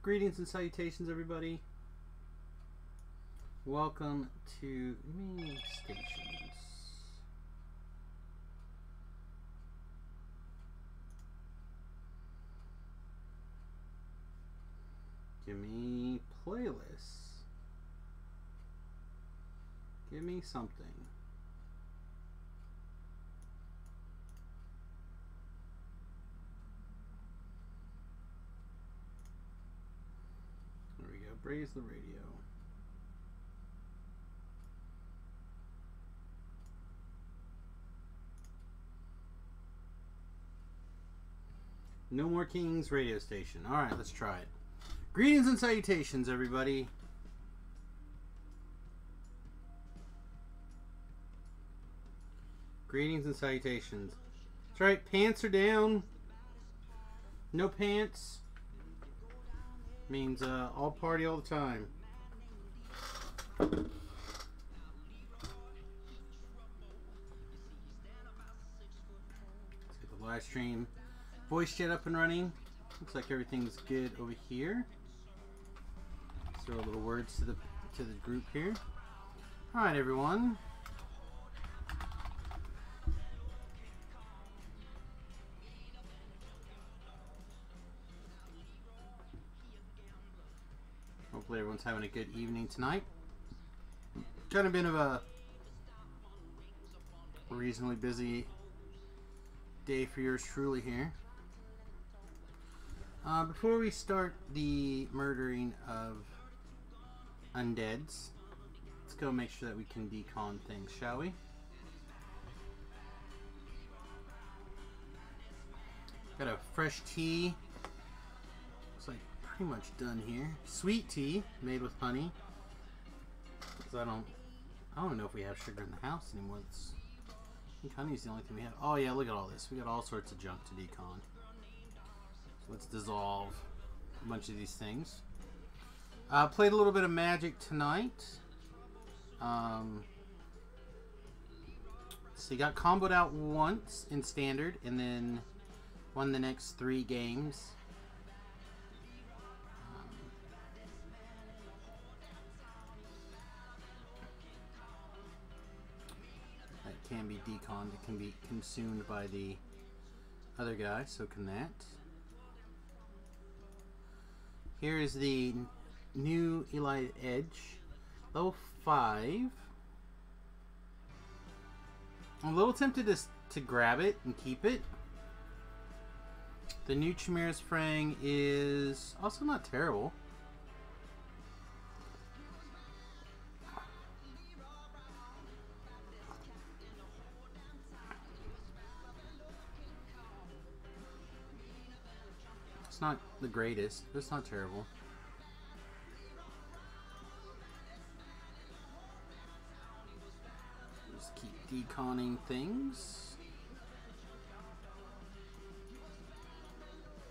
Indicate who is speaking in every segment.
Speaker 1: Greetings and salutations, everybody. Welcome to me stations. Give me playlists. Give me something. There we go. Raise the radio. No More Kings radio station. Alright, let's try it. Greetings and salutations, everybody. Greetings and salutations. That's right, pants are down. No pants means all party all the time. Let's get the live stream voice chat up and running. Looks like everything's good over here. Throw a little words to the group here. All right, everyone. Hopefully everyone's having a good evening tonight. Kind of been of a reasonably busy day for yours truly here. Before we start the murdering of undeads, let's go make sure that we can decon things, shall we? Got a fresh tea. Looks like pretty much done here. Sweet tea made with honey. Because I don't know if we have sugar in the house anymore. I think honey's the only thing we have. Oh yeah, look at all this. We got all sorts of junk to decon. Let's dissolve a bunch of these things. Played a little bit of Magic tonight. So you got comboed out once in Standard and then won the next 3 games. That can be deconned. It can be consumed by the other guy, so can that. Here is the new Elite Edge, level 5. I'm a little tempted to grab it and keep it. The new Chimera's Frang is also not terrible. It's not the greatest, but it's not terrible. Just keep deconning things.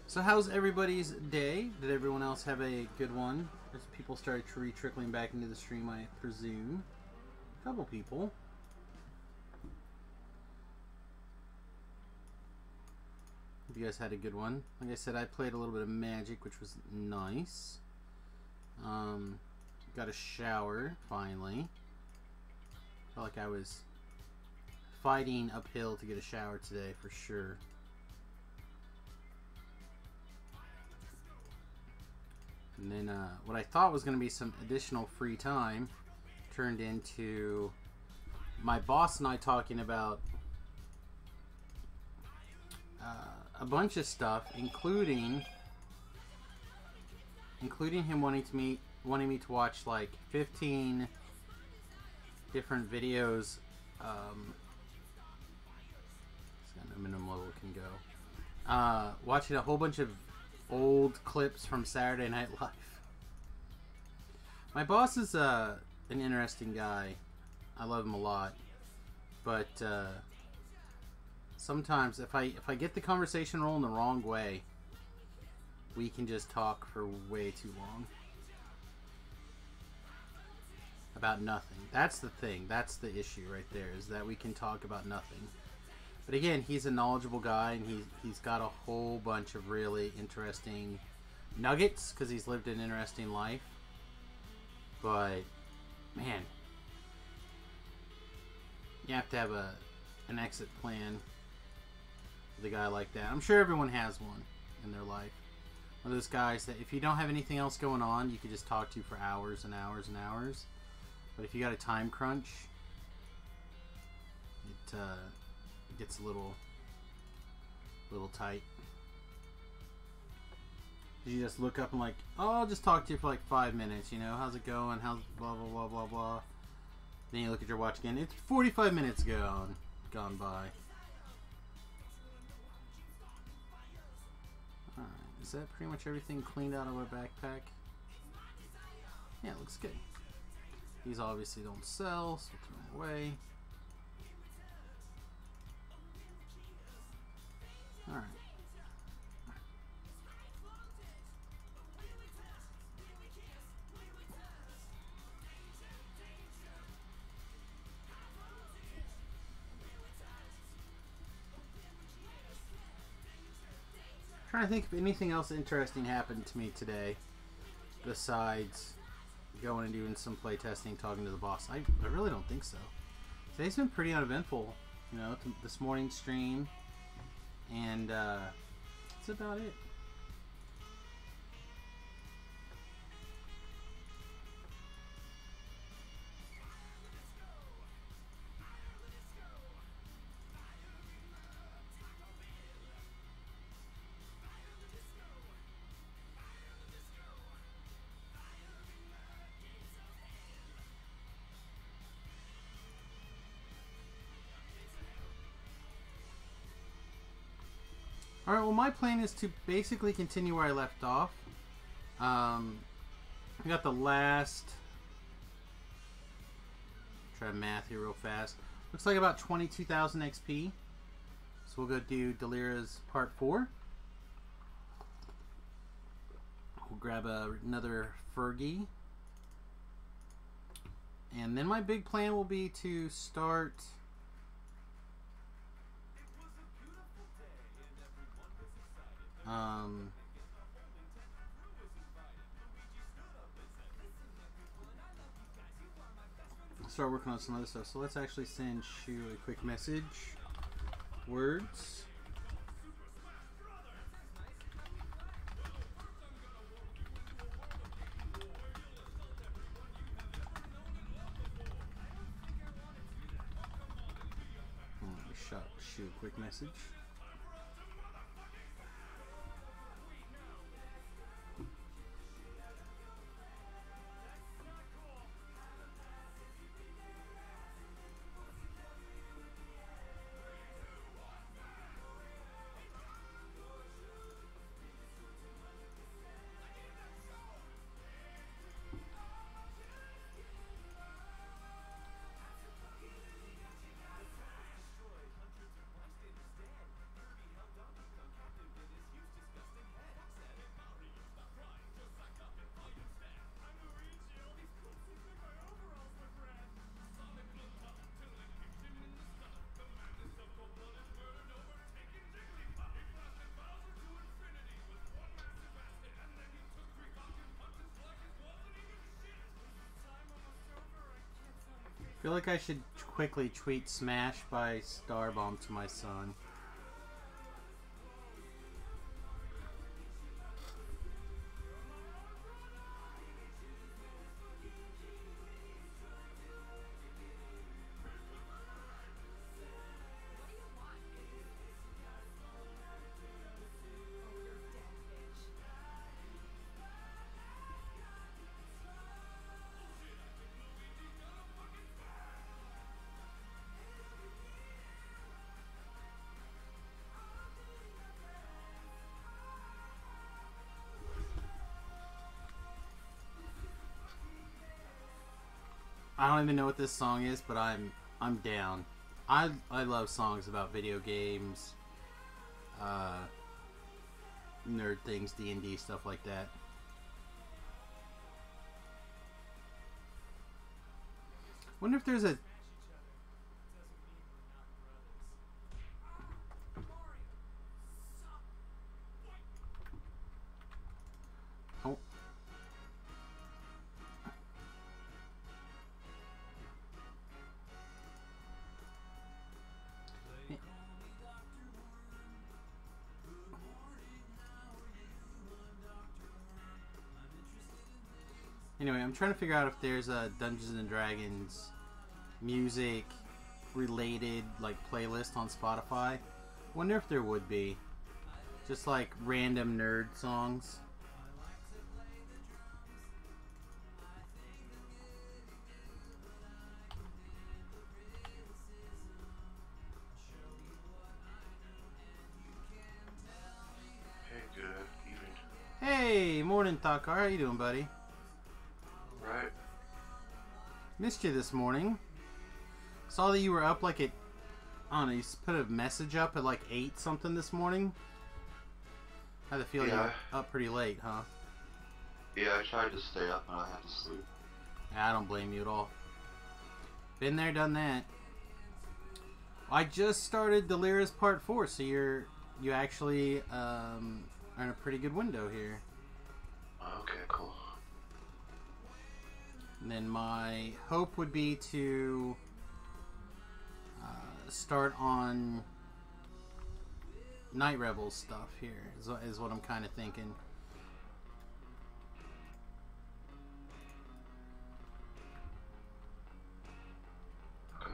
Speaker 1: So how's everybody's day? Did everyone else have a good one? As people started trickling back into the stream, I presume. A couple people. Hope you guys had a good one. Like I said, I played a little bit of Magic, which was nice. Got a shower, finally. Felt like I was fighting uphill to get a shower today, for sure. And then what I thought was going to be some additional free time turned into my boss and I talking about a bunch of stuff, including him wanting me to watch like 15 different videos. Minimum level can go. Watching a whole bunch of old clips from Saturday Night Live. My boss is an interesting guy. I love him a lot, but sometimes if I get the conversation rolling the wrong way, we can just talk for way too long about nothing. That's the thing. That's the issue right there, is that we can talk about nothing. But again, he's a knowledgeable guy, and he's got a whole bunch of really interesting nuggets because he's lived an interesting life. But man, you have to have an exit plan with a guy like that. I'm sure everyone has one in their life. One of those guys that if you don't have anything else going on, you could just talk to for hours and hours and hours. But if you got a time crunch, it gets a little tight. You just look up and like, oh, I'll just talk to you for like 5 minutes. You know, how's it going? How's blah blah blah blah blah. Then you look at your watch again. It's 45 minutes gone by. Alright, is that pretty much everything cleaned out of our backpack? Yeah, it looks good. These obviously don't sell, so we'll throw them away. Alright. Trying to think if anything else interesting happened to me today besides going and doing some playtesting, talking to the boss. I really don't think so. Today's been pretty uneventful, you know, this morning's stream, and that's about it. Alright, well my plan is to basically continue where I left off. I got the last... Try math here real fast. Looks like about 22,000 XP. So we'll go do Delira's Part 4. We'll grab another Fergie. And then my big plan will be to start... start working on some other stuff. So let's actually send Shu a quick message. Words. Shot Shu a quick message. I feel like I should quickly tweet Smash by Starbomb to my son. I don't even know what this song is, but I'm down. I love songs about video games, nerd things, D&D, stuff like that. Wonder if there's a... Anyway, I'm trying to figure out if there's a Dungeons and Dragons music related like playlist on Spotify. Wonder if there would be. Just like random nerd songs.
Speaker 2: Hey, good evening.
Speaker 1: Hey, morning Thakar. How you doing, buddy?
Speaker 2: Right.
Speaker 1: Missed you this morning. Saw that you were up like at, I don't know, you put a message up at like 8 something this morning. I had the feeling you were up pretty late, huh?
Speaker 2: Yeah, I tried to stay up and I had to sleep.
Speaker 1: I don't blame you at all. Been there, done that. I just started Delira's Part 4, so you actually are in a pretty good window here.
Speaker 2: Okay, cool.
Speaker 1: And then my hope would be to start on Night Rebels stuff here, is what I'm kind of thinking.
Speaker 2: Okay.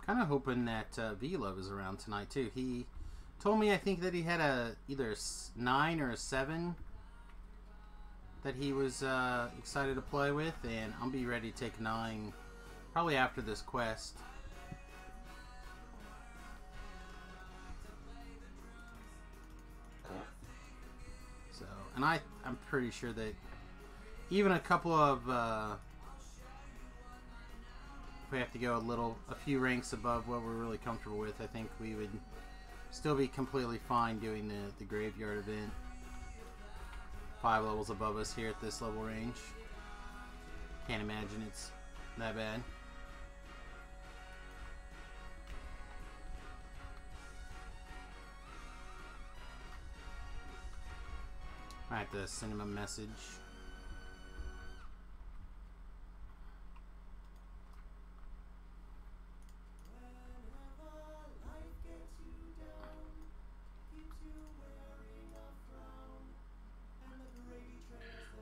Speaker 1: Kind of hoping that V-Love is around tonight too. He told me, I think, that he had either a 9 or a 7 that he was excited to play with, and I'll be ready to take 9 probably after this quest.
Speaker 2: Okay.
Speaker 1: So, and I'm pretty sure that even a couple of if we have to go a few ranks above what we're really comfortable with, I think we would still be completely fine doing the graveyard event. 5 levels above us here at this level range. Can't imagine it's that bad. I have to send him a message.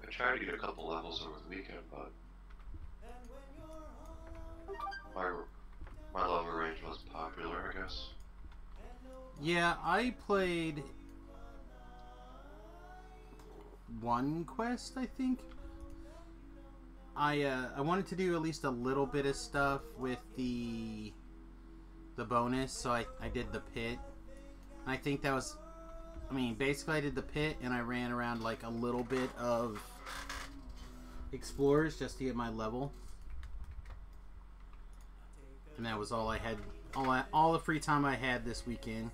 Speaker 2: I tried to get a couple levels over the weekend, but my level range wasn't popular, I guess.
Speaker 1: Yeah, I played 1 quest, I think. I wanted to do at least a little bit of stuff with the bonus, so I did the pit. And I think that was, I mean, basically I did the pit and I ran around like a little bit of explorers just to get my level. And that was all I had, all the free time I had this weekend.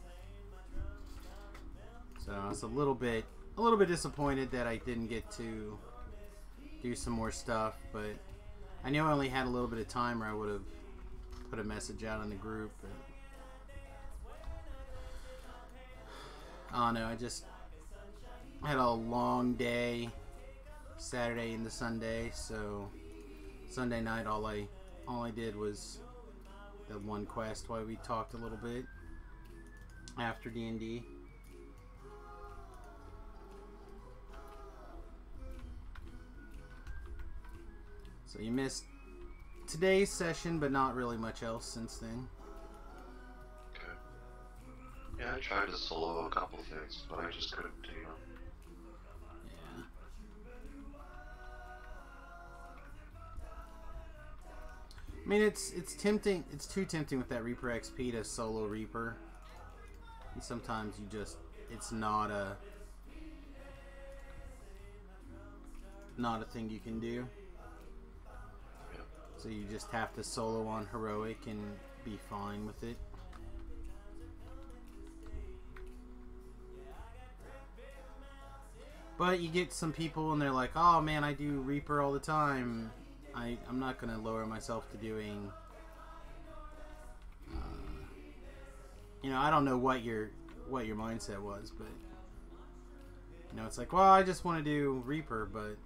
Speaker 1: So I was a little bit disappointed that I didn't get to do some more stuff, but I knew I only had a little bit of time, or I would have put a message out in the group. But I don't know, I had a long day Saturday into Sunday, so Sunday night all I did was that 1 quest while we talked a little bit after D&D. So you missed today's session, but not really much else since then.
Speaker 2: Okay. Yeah, I tried to solo a couple things, but I just couldn't do them.
Speaker 1: Yeah. I mean, it's tempting. It's too tempting with that Reaper XP to solo Reaper. And sometimes it's not a thing you can do.
Speaker 2: Yeah.
Speaker 1: So you just have to solo on heroic and be fine with it. But you get some people and they're like, oh man, I do Reaper all the time. I'm not going to lower myself to doing you know, I don't know what your mindset was, but you know, it's like, well, I just want to do Reaper, but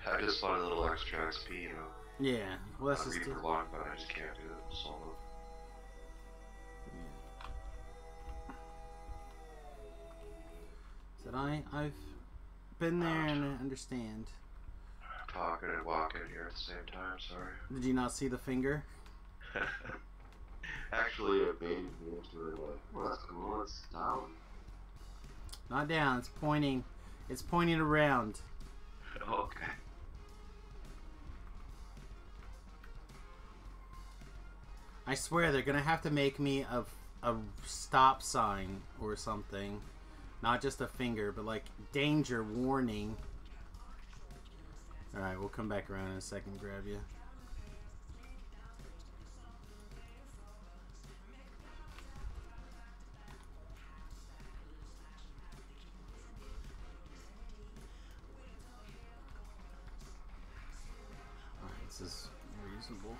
Speaker 2: I just want a little extra XP, you know.
Speaker 1: yeah, well, that's just
Speaker 2: Reaper one, but I just can't do it solo.
Speaker 1: Said I've been there and I understand.
Speaker 2: Talking and walking here at the same time, sorry.
Speaker 1: Did you not see the finger?
Speaker 2: Actually, it made me into it like, well, that's cool, it's down.
Speaker 1: Not down, it's pointing. It's pointing around.
Speaker 2: Okay.
Speaker 1: I swear they're gonna have to make me a stop sign or something. Not just a finger, but like danger warning. Alright, we'll come back around in a second, grab you. Alright, this is reasonable.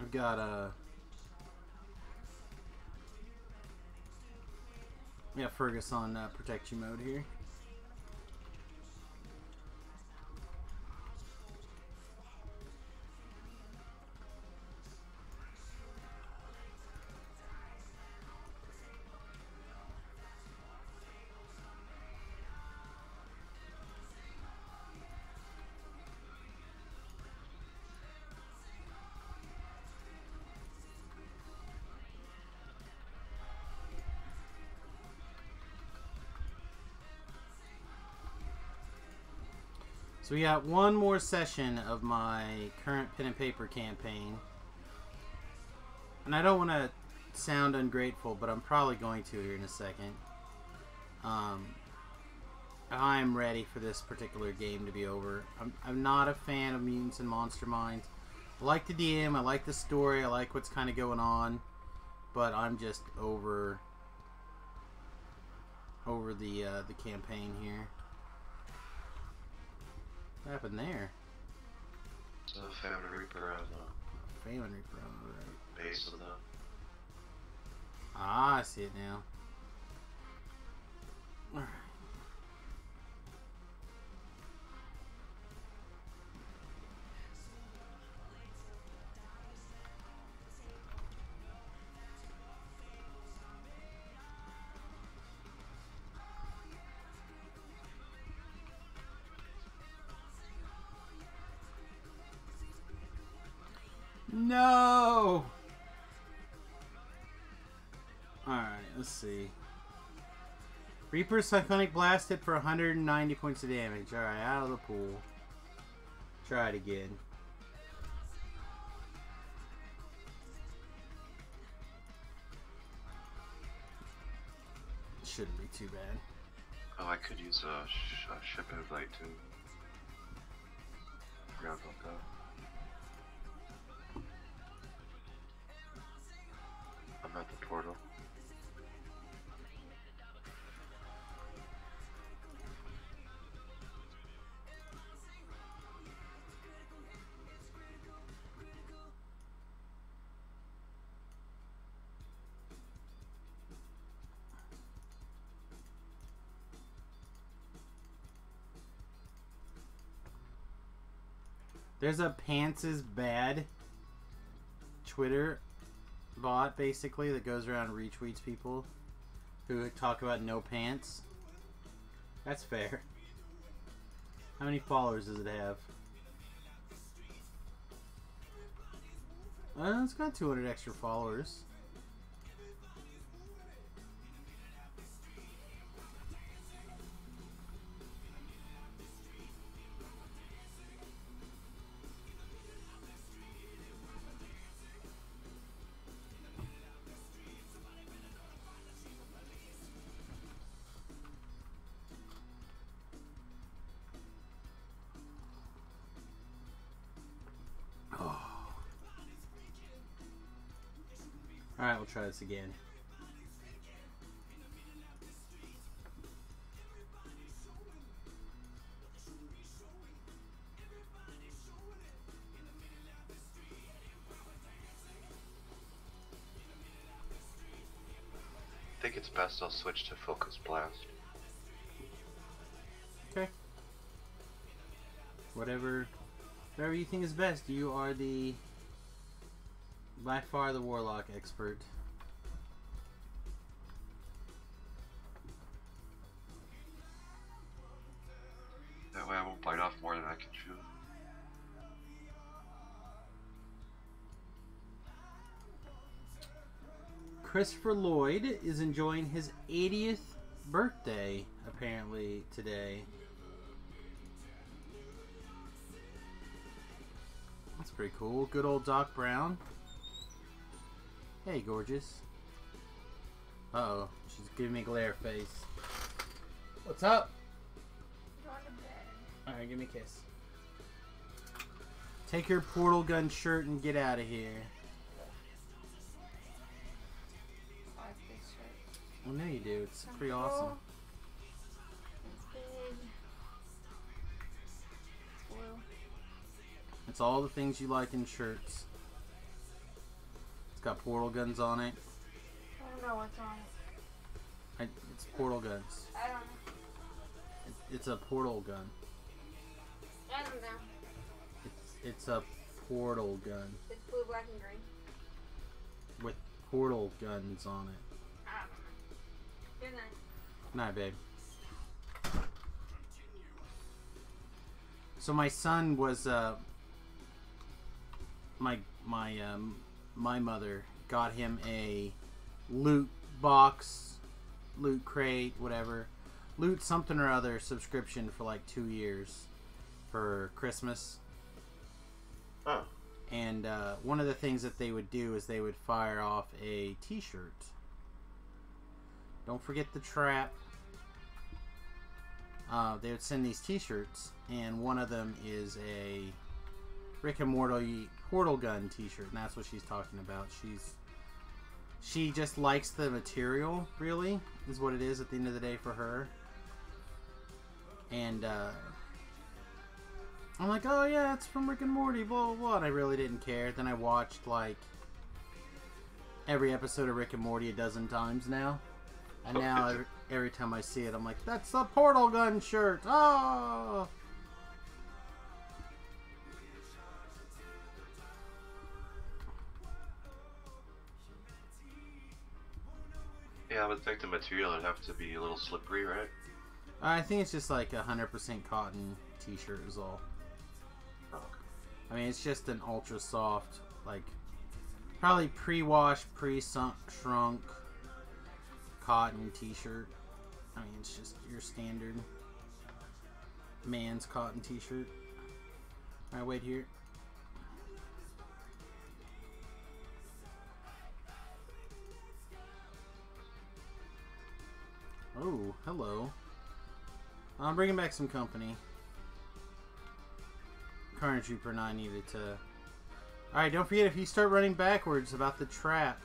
Speaker 1: I've got Fergus on protect you mode here. So we got one more session of my current pen and paper campaign. And I don't want to sound ungrateful, but I'm probably going to here in a second. I'm ready for this particular game to be over. I'm not a fan of Mutants and Monster Minds. I like the DM, I like the story, I like what's kind of going on, but I'm just over the campaign here. What happened there?
Speaker 2: It's a Famine Reaper on the
Speaker 1: Famine Reaper on the right.
Speaker 2: base of the...
Speaker 1: Ah, I see it now. Alright. No! Alright, let's see. Reaper's Cyclonic Blast hit for 190 points of damage. Alright, out of the pool. Try it again. Shouldn't be too bad.
Speaker 2: Oh, I could use a ship invite too. Forgot about that. I'm at the portal.
Speaker 1: There's a Pants is Bad Twitter bot, basically, that goes around and retweets people who talk about no pants. That's fair. How many followers does it have? It's got 200 extra followers. Alright, we'll try this again.
Speaker 2: I think it's best I'll switch to Focus Blast.
Speaker 1: Okay. Whatever you think is best. You are the by far the Warlock expert.
Speaker 2: That way I won't bite off more than I can chew.
Speaker 1: Christopher Lloyd is enjoying his 80th birthday, apparently, today. That's pretty cool. Good old Doc Brown. Hey, gorgeous. Uh-oh. She's giving me a glare face. What's up?
Speaker 3: Going to bed.
Speaker 1: Alright, give me a kiss. Take your portal gun shirt and get out of here.
Speaker 3: I like this shirt.
Speaker 1: I know you do. It's pretty awesome.
Speaker 3: It's big. It's blue.
Speaker 1: It's all the things you like in shirts. It's got portal guns on it.
Speaker 3: I don't know what's on it.
Speaker 1: It's portal guns.
Speaker 3: I don't know.
Speaker 1: It's a portal gun.
Speaker 3: I don't know.
Speaker 1: It's a portal gun
Speaker 3: It's blue, black, and green.
Speaker 1: with portal guns on it.
Speaker 3: I don't know. Good night.
Speaker 1: Night, babe. So my son was my mother got him a loot box, loot crate, whatever, loot something or other subscription for like 2 years for Christmas.
Speaker 2: Oh.
Speaker 1: And one of the things that they would do is they would fire off a t-shirt. Don't forget the trap. They would send these t-shirts, and one of them is a Rick and Morty portal gun t-shirt, and that's what she's talking about. She just likes the material, really, is what it is at the end of the day for her. And I'm like, oh yeah, it's from Rick and Morty, blah blah blah. And I really didn't care. Then I watched like every episode of Rick and Morty a dozen times now. And now every time I see it, I'm like, that's the portal gun shirt. Oh!
Speaker 2: Yeah, I would think the material would have to be a little slippery, right?
Speaker 1: I think it's just like 100% cotton t-shirt is all.
Speaker 2: Oh.
Speaker 1: I mean, it's just an ultra soft, like, probably pre-washed, pre-shrunk cotton t-shirt. I mean, it's just your standard man's cotton t-shirt. Alright, wait here. Oh, hello. I'm bringing back some company. Carnage Reaper and I needed to... Alright, don't forget, if you start running backwards about the trap...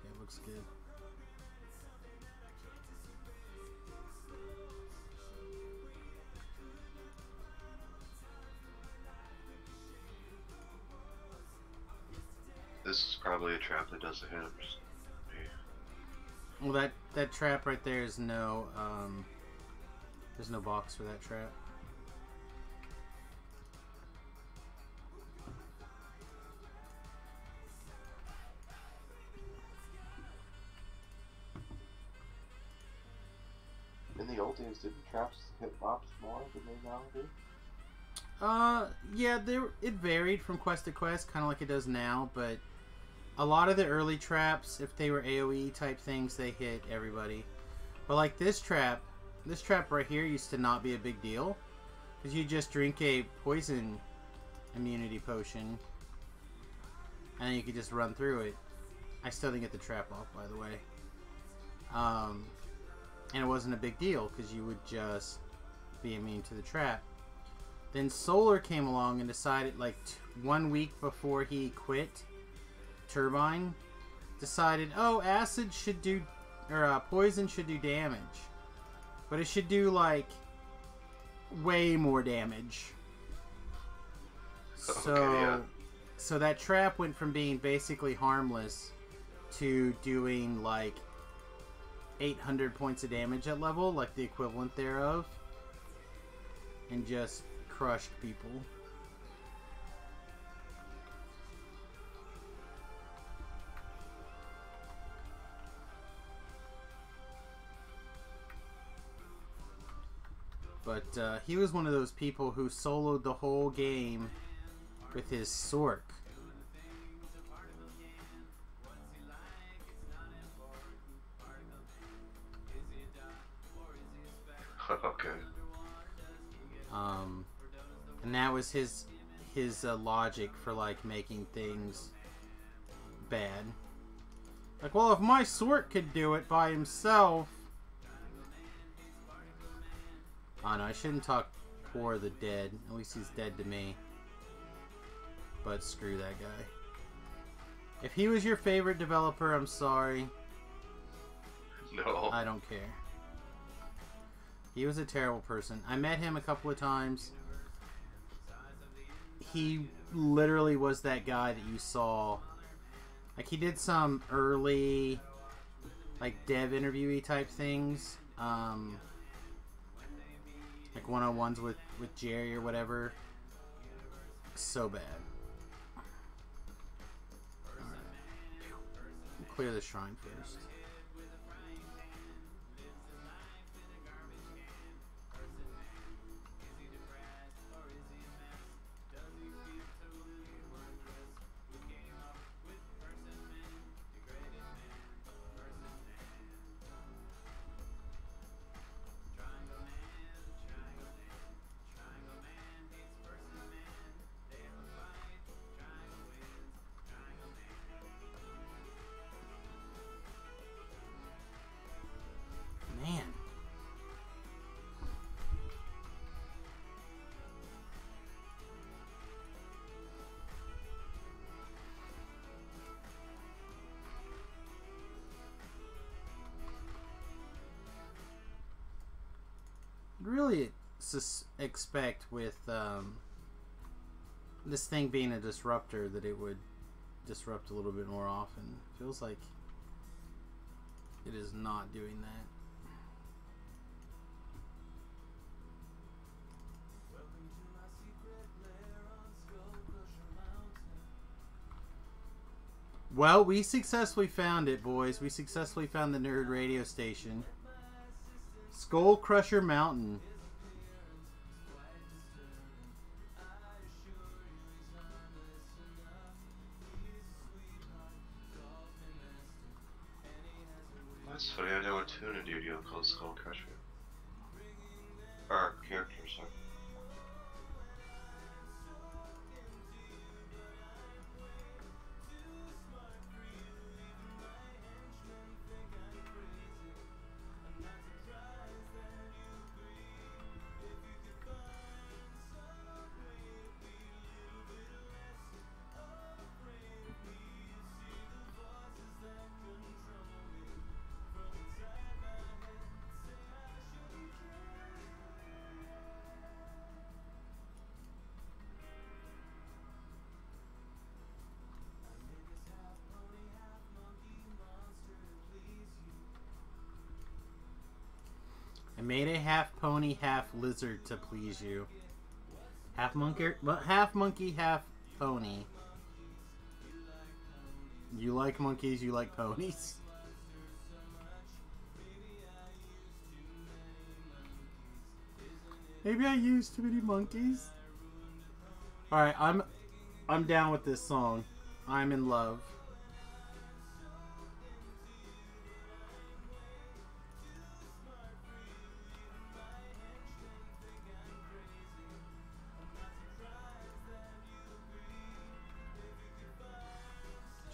Speaker 1: Okay, looks good.
Speaker 2: This is probably a trap that does the hits. Yeah.
Speaker 1: Well, that trap right there is no, there's no box for that trap.
Speaker 2: In the old days, didn't traps hit bops more than they now do?
Speaker 1: Yeah, it varied from quest to quest, kind of like it does now, but a lot of the early traps, if they were AoE type things, they hit everybody. But like this trap right here used to not be a big deal, because you just drink a poison immunity potion, and you could just run through it. I still didn't get the trap off, by the way. And it wasn't a big deal because you would just be immune to the trap. Then Solar came along and decided, like 1 week before he quit Turbine, decided, oh, acid should do, or poison should do damage, but it should do like way more damage. So,
Speaker 2: Okay, yeah.
Speaker 1: so that trap went from being basically harmless to doing like 800 points of damage at level, like the equivalent thereof, and just crushed people. But he was one of those people who soloed the whole game with his Sork.
Speaker 2: Okay.
Speaker 1: And that was his logic for like making things bad. Like, well, if my Sork could do it by himself. Oh no, I shouldn't talk poor of the dead. At least he's dead to me. But screw that guy. If he was your favorite developer, I'm sorry.
Speaker 2: No.
Speaker 1: I don't care. He was a terrible person. I met him a couple of times. He literally was that guy that you saw. Like, he did some early, like, dev interviewee type things. Like one-on-ones with Jerry or whatever. So bad. Alright. Clear the shrine first. Man. Really expect with this thing being a disruptor that it would disrupt a little bit more often. Feels like it is not doing that. Well, we successfully found it, boys. We successfully found the nerd radio station. Skull Crusher Mountain.
Speaker 2: That's funny, I know a tuna studio called Skull Crusher. Or character, sorry. I made a half pony, half lizard to please you. Half monkey, half pony. You like monkeys, you like ponies. Maybe I used too many monkeys. Alright, I'm down with this song. I'm in love.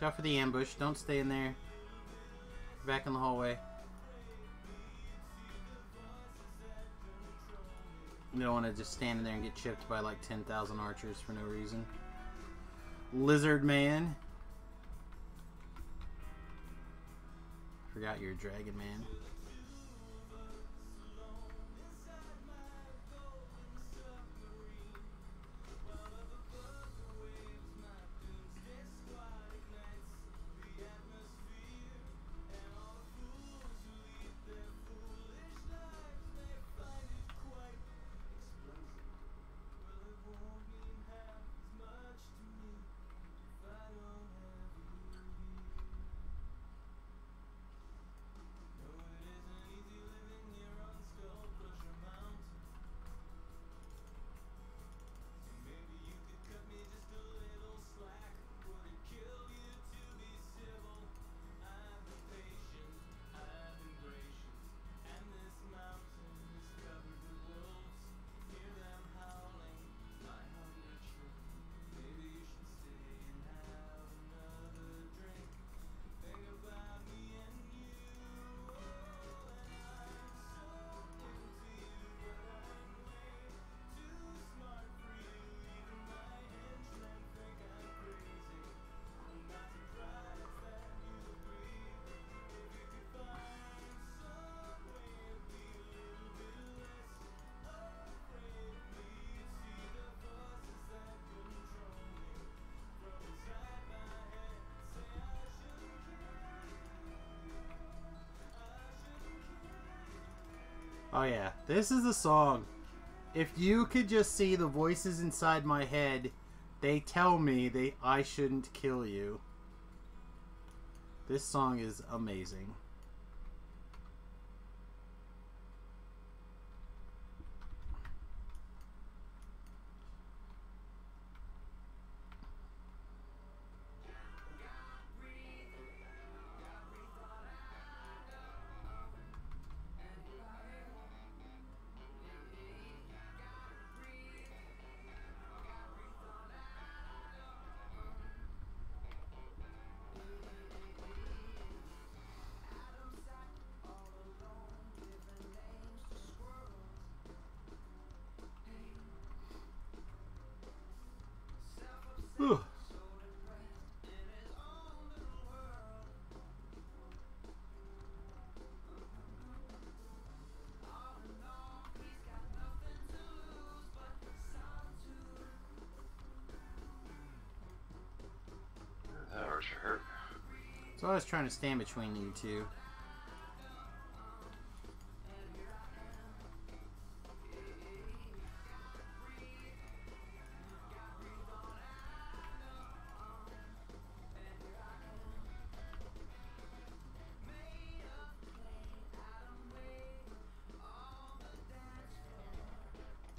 Speaker 1: Watch out for the ambush. Don't stay in there. Back in the hallway. You don't want to just stand in there and get chipped by like 10,000 archers for no reason. Lizard man. Forgot you're a dragon man. Oh yeah, this is the song. If you could just see the voices inside my head, they tell me I shouldn't kill you. This song is amazing. Whew.
Speaker 4: That archer hurt.
Speaker 1: So I was trying to stand between you two.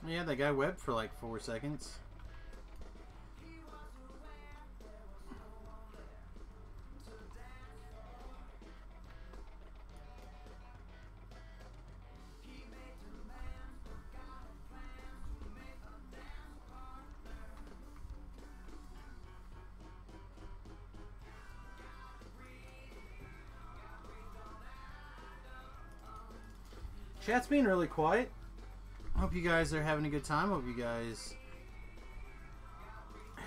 Speaker 1: Yeah, that guy webbed for like 4 seconds. Chat's being really quiet. Hope you guys are having a good time. Hope you guys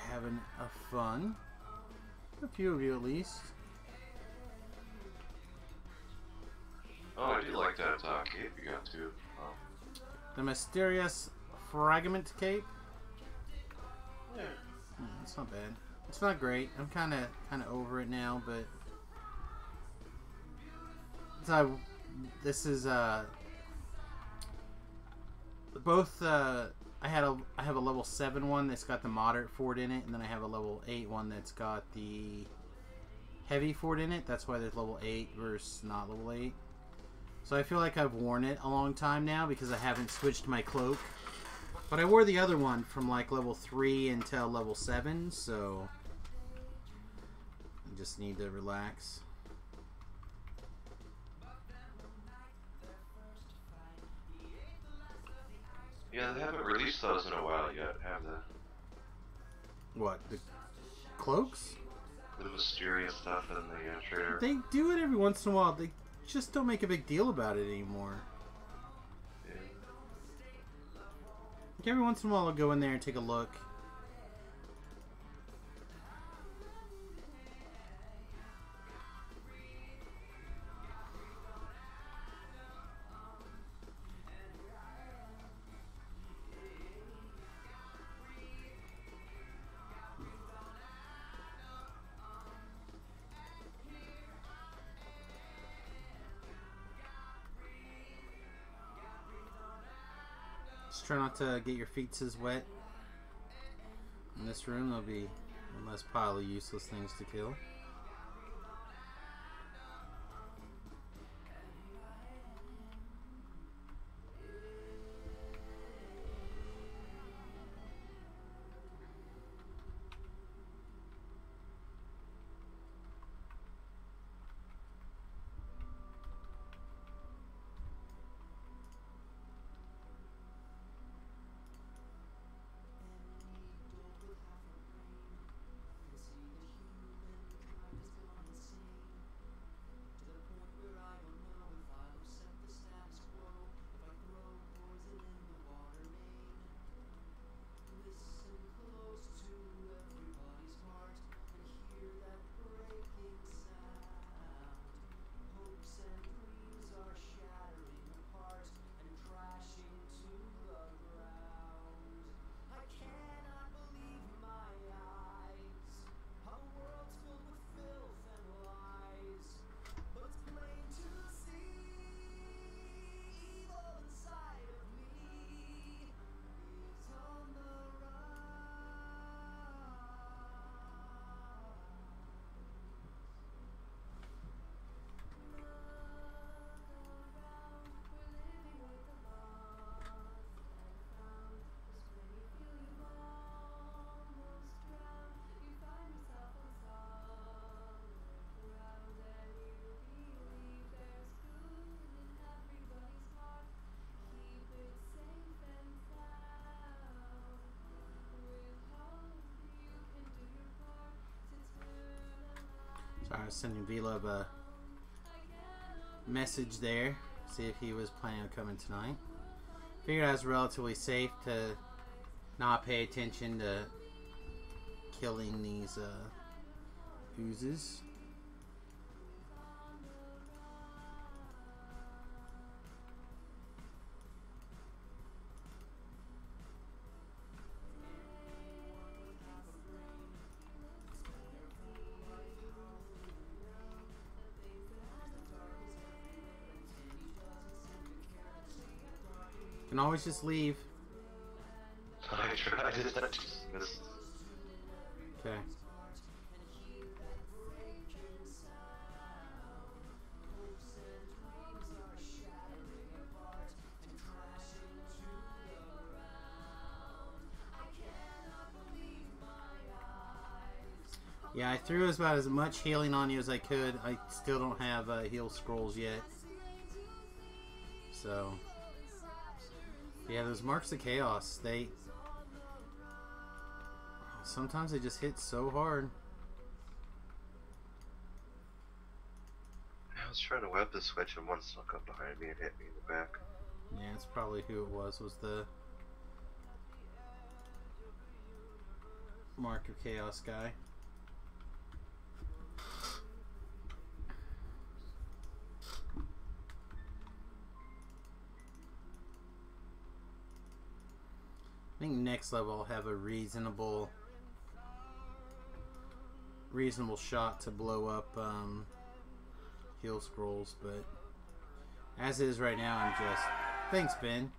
Speaker 1: having a fun. A few of you at least.
Speaker 4: Oh, I do like that cape you got too. Oh.
Speaker 1: The mysterious fragment cape.
Speaker 4: Yeah.
Speaker 1: It's not bad. It's not great. I'm kind of over it now, but this is both. I have a level 7 one that's got the moderate fort in it, and then I have a level 8 one that's got the heavy fort in it. That's why there's level 8 versus not level 8. So I feel like I've worn it a long time now because I haven't switched my cloak. But I wore the other one from like level 3 until level 7, so I just need to relax.
Speaker 4: Yeah, they haven't released those in a while yet, have they?
Speaker 1: What, the cloaks?
Speaker 4: The the mysterious stuff in the trailer.
Speaker 1: They do it every once in a while. They just don't make a big deal about it anymore.
Speaker 4: Yeah.
Speaker 1: Like every once in a while, I'll go in there and take a look. Just try not to get your feet as wet. In this room, there'll be one less pile of useless things to kill. Sorry, I was sending V-Love a message there. See if he was planning on coming tonight. Figured I was relatively safe to not pay attention to killing these oozes. Can always just leave.
Speaker 4: I tried, I just missed.
Speaker 1: Okay. Yeah, I threw about as much healing on you as I could. I still don't have heal scrolls yet. So, yeah, those marks of chaos, sometimes they just hit so hard.
Speaker 4: I was trying to web the switch and one snuck up behind me and hit me in the back.
Speaker 1: Yeah, it's probably who it was the mark of chaos guy. I think next level I'll have a reasonable shot to blow up heal scrolls, but as is right now, I'm just, thanks Ben,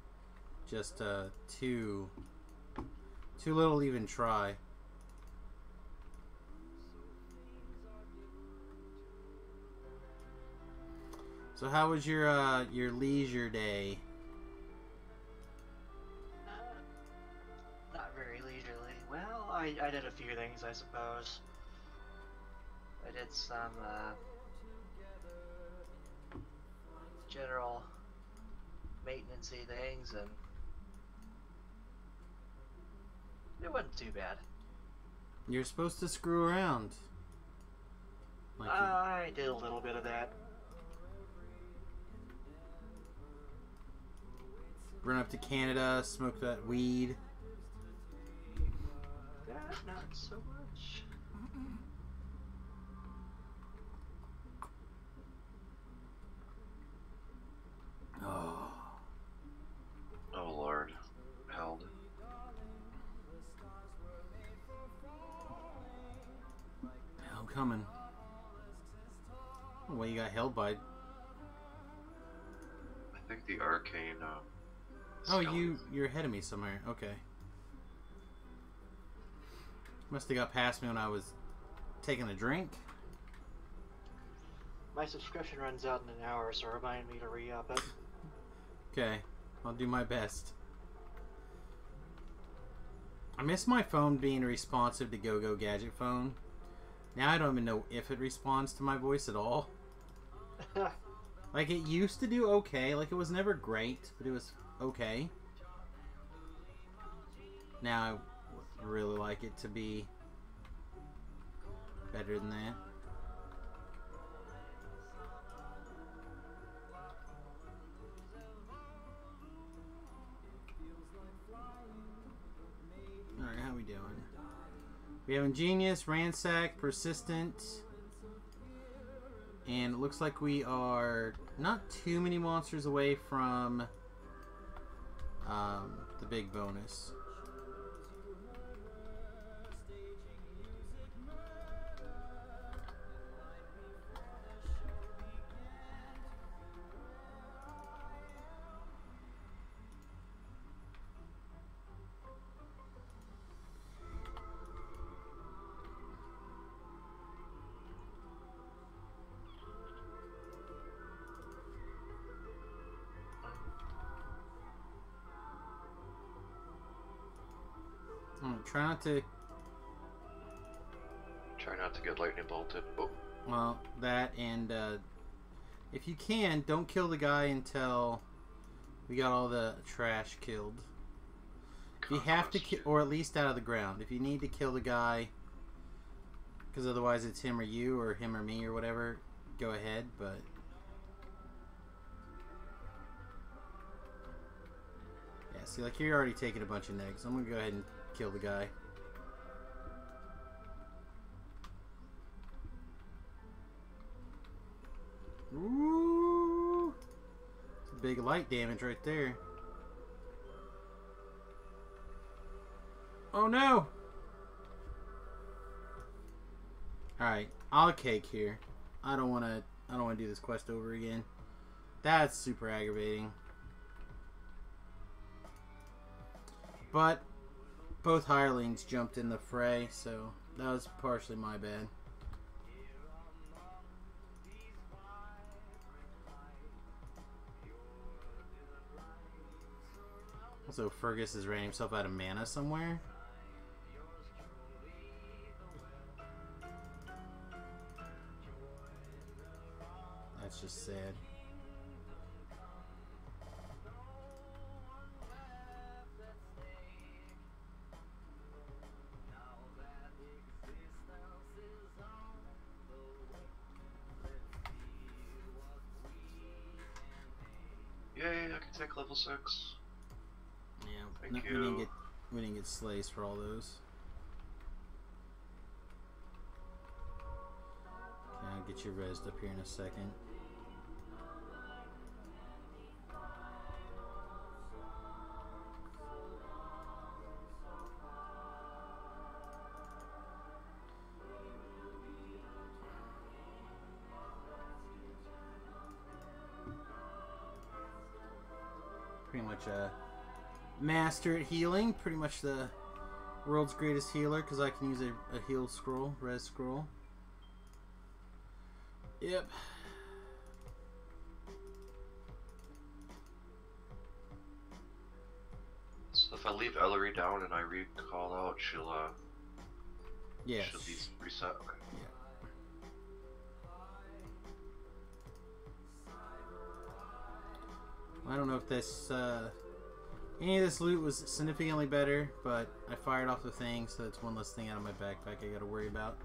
Speaker 1: just too little to even try. So how was your leisure day?
Speaker 5: Not very leisurely. Well, I did a few things, I suppose. I did some general maintenance-y things, and it wasn't too bad.
Speaker 1: You're supposed to screw around. Like
Speaker 5: I did a little bit of that.
Speaker 1: you run up to Canada, smoke that weed.
Speaker 5: That, not so much.
Speaker 1: Oh.
Speaker 4: Oh lord. Held.
Speaker 1: I'm coming. Well, you got held by.
Speaker 4: I think the arcane.
Speaker 1: Oh,
Speaker 4: skeleton.
Speaker 1: you're ahead of me somewhere. Okay. Must have got past me when I was taking a drink.
Speaker 5: My subscription runs out in an hour, so remind me to re-up it.
Speaker 1: Okay, I'll do my best. I miss my phone being responsive to Go-Go Gadget phone. Now I don't even know if it responds to my voice at all. Like, it used to do okay. Like, it was never great, but it was okay. Now I would really like it to be better than that. Alright, how we doing? We have Ingenious, Ransack, Persistent, and it looks like we are not too many monsters away from the big bonus. Try not to.
Speaker 4: Try not to get lightning bolted. Oh.
Speaker 1: Well, that and if you can, don't kill the guy until we got all the trash killed. If you have to kill, or at least out of the ground. If you need to kill the guy, because otherwise it's him or you, or him or me, or whatever, go ahead, but. Yeah, see, like, you're already taking a bunch of negs. I'm gonna go ahead and kill the guy. Ooh! It's a big light damage right there. Oh no! Alright, I'll cake here. I don't wanna do this quest over again. That's super aggravating. But both hirelings jumped in the fray, so that was partially my bad. Also, Fergus is running himself out of mana somewhere. That's just sad.
Speaker 4: Yay, I can take level 6.
Speaker 1: Yeah,
Speaker 4: Thank
Speaker 1: we
Speaker 4: you.
Speaker 1: didn't get slays for all those. Okay, I'll get you rezzed up here in a second. Pretty much a master at healing. Pretty much the world's greatest healer because I can use a heal scroll, res scroll. Yep.
Speaker 4: So if I leave Ellery down and I recall out, she'll
Speaker 1: Yes.
Speaker 4: she'll be reset. Okay.
Speaker 1: I don't know if this any of this loot was significantly better, but I fired off the thing, so that's one less thing out of my backpack I gotta worry about.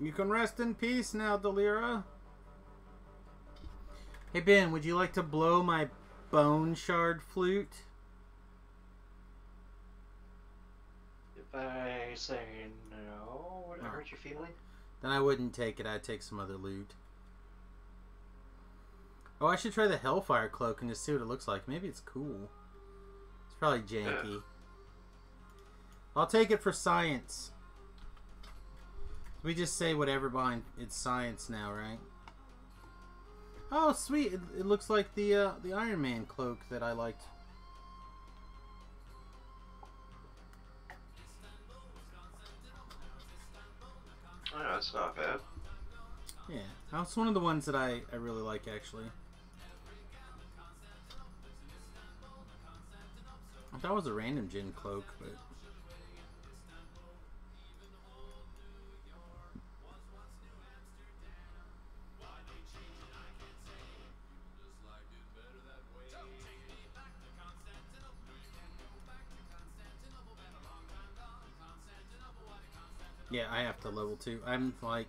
Speaker 1: You can rest in peace now, Delira. Hey Ben, would you like to blow my bone shard flute?
Speaker 5: If I say no, would it hurt your feeling?
Speaker 1: Then I wouldn't take it. I'd take some other loot. Oh, I should try the Hellfire Cloak and just see what it looks like. Maybe it's cool. It's probably janky.
Speaker 4: Yeah.
Speaker 1: I'll take it for science. We just say whatever behind it's science now, right? Oh, sweet! It looks like the Iron Man cloak that I liked.
Speaker 4: Oh, no, it's not bad.
Speaker 1: Yeah, that's one of the ones that I really like, actually. I thought it was a random gin cloak, but... Yeah, I have to level 2. I'm like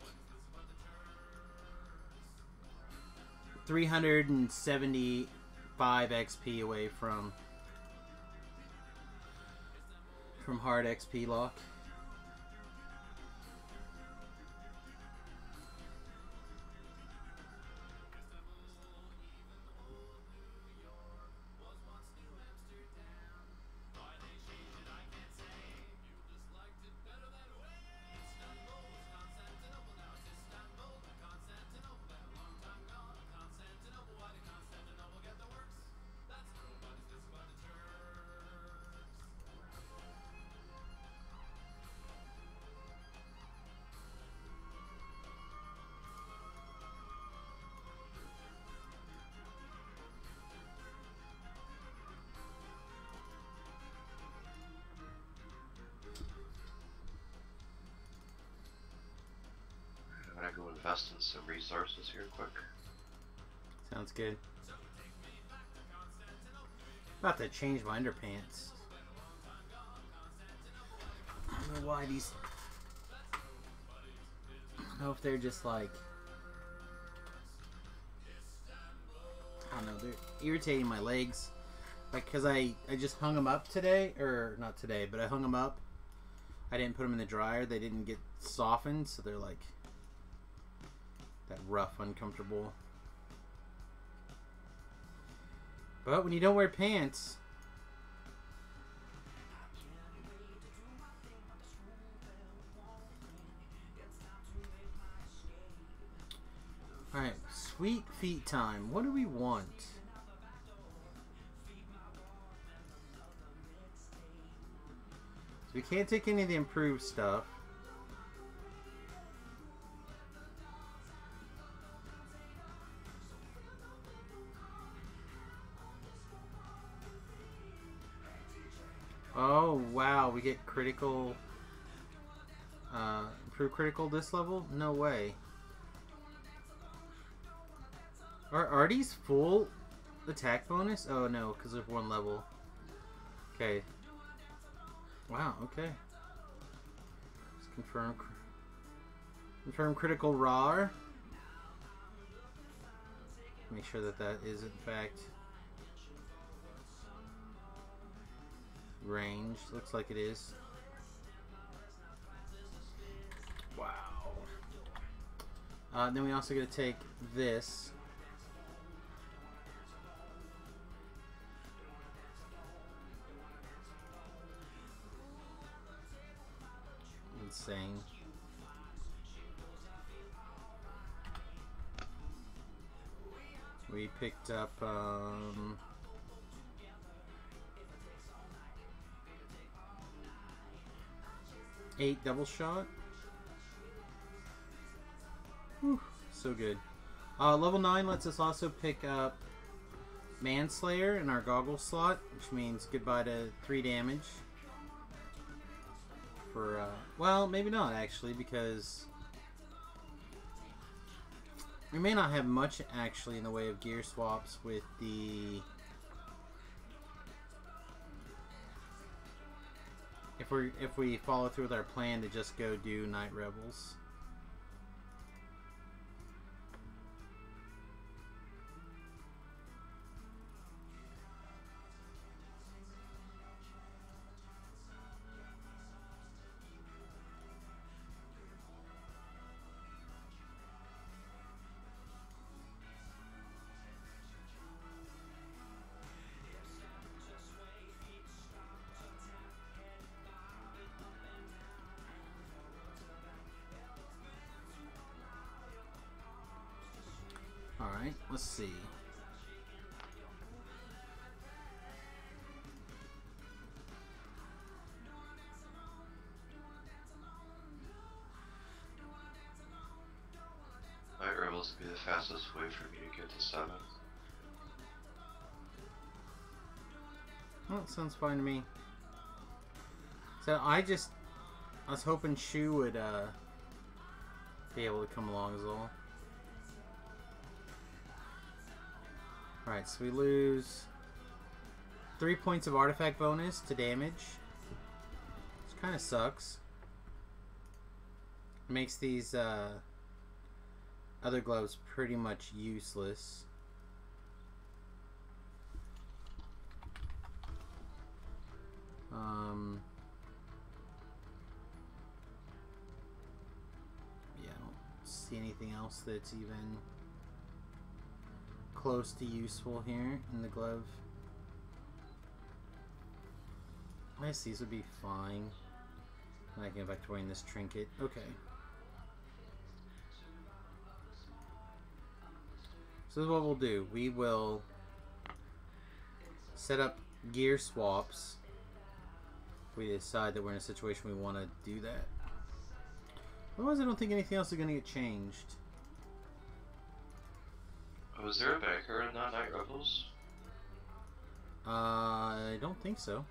Speaker 1: 375 XP away from hard XP lock.
Speaker 4: I'm gonna go invest in some resources here quick.
Speaker 1: Sounds good. About to change my underpants. I don't know why these... I don't know if they're just like... I don't know, they're irritating my legs. Like, because I just hung them up today. Or, not today, but I hung them up. I didn't put them in the dryer. They didn't get softened, so they're like... that rough, uncomfortable. But when you don't wear pants... Alright, sweet feet time. What do we want? So we can't take any of the improved stuff. Oh, wow, we get critical... improved critical this level? No way. Are these full attack bonus? Oh no, because of one level. Okay. Wow, okay. Let's confirm critical raw. Make sure that that is in fact ranged. Looks like it is. Wow. Then we also got to take this. Insane. We picked up 8 double shot. Whew, so good. Level 9 lets us also pick up Manslayer in our goggle slot, which means goodbye to 3 damage. For, well, maybe not actually, because we may not have much actually in the way of gear swaps with the... If we follow through with our plan to just go do Night Rebels. let's see.
Speaker 4: Night Rebels would be the fastest way for me to get to 7.
Speaker 1: Well, that sounds fine to me. So I was hoping Shu would be able to come along as well. Alright, so we lose 3 points of artifact bonus to damage. Which kind of sucks. Makes these other gloves pretty much useless. Yeah, I don't see anything else that's even close to useful here in the glove. I guess these would be fine. I can go back to wearing this trinket. Okay. So this is what we'll do. We will set up gear swaps if we decide that we're in a situation we want to do that. Otherwise, I don't think anything else is going to get changed.
Speaker 4: Oh, is there a banker in that Night Rebels?
Speaker 1: I don't think so.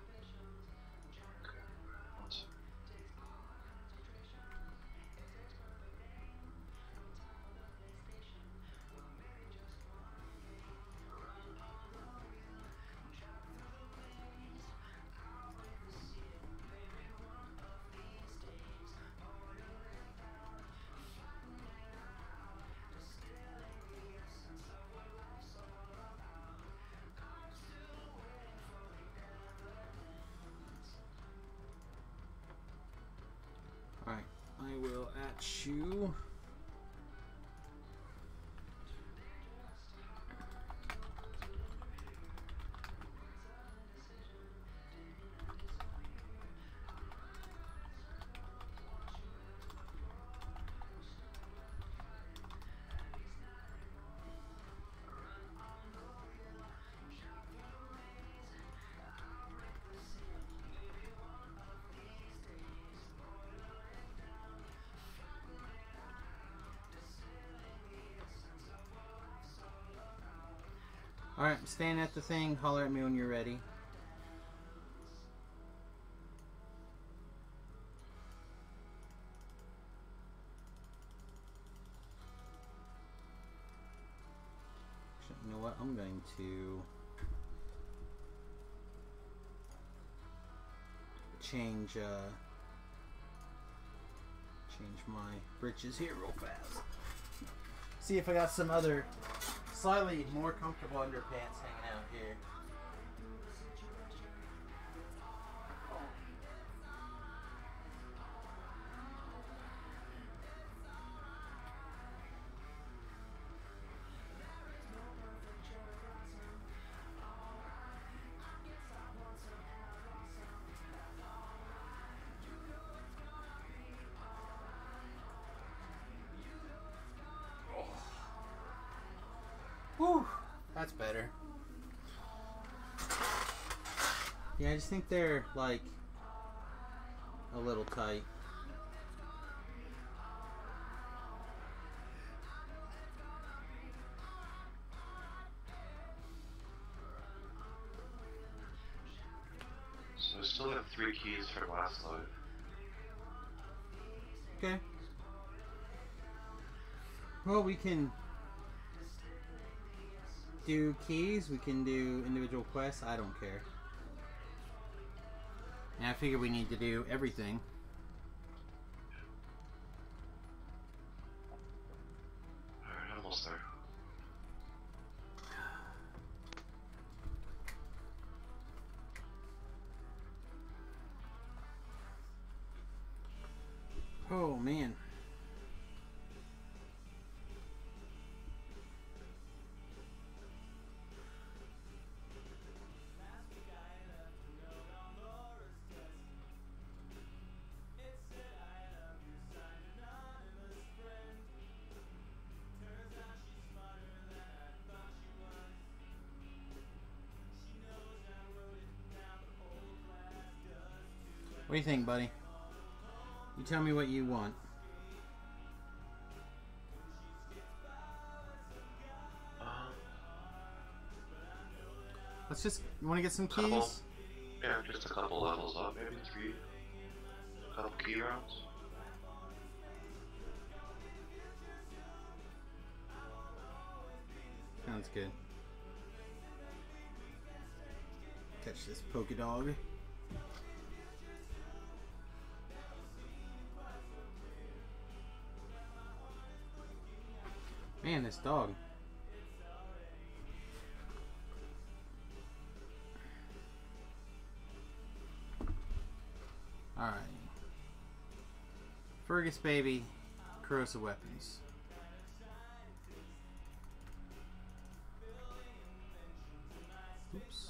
Speaker 1: Alright, I will at Shu. Alright, I'm staying at the thing. Holler at me when you're ready. Actually, you know what? I'm going to change my britches here real fast. See if I got some other slightly more comfortable underpants hanging out here. Whew, that's better. Yeah, I just think they're like a little tight.
Speaker 4: So I still have 3 keys for last life.
Speaker 1: Okay. Well, we can do keys, we can do individual quests, I don't care. And I figure we need to do everything.
Speaker 4: Alright, almost there.
Speaker 1: Oh man. What do you think, buddy? You tell me what you want. Let's just... You want to get some keys?
Speaker 4: Couple. Yeah, just a couple levels up, maybe 3. A couple key rounds.
Speaker 1: Sounds good. Catch this polka dog. Man, this dog. Alright. Fergus baby, corrosive weapons. Oops.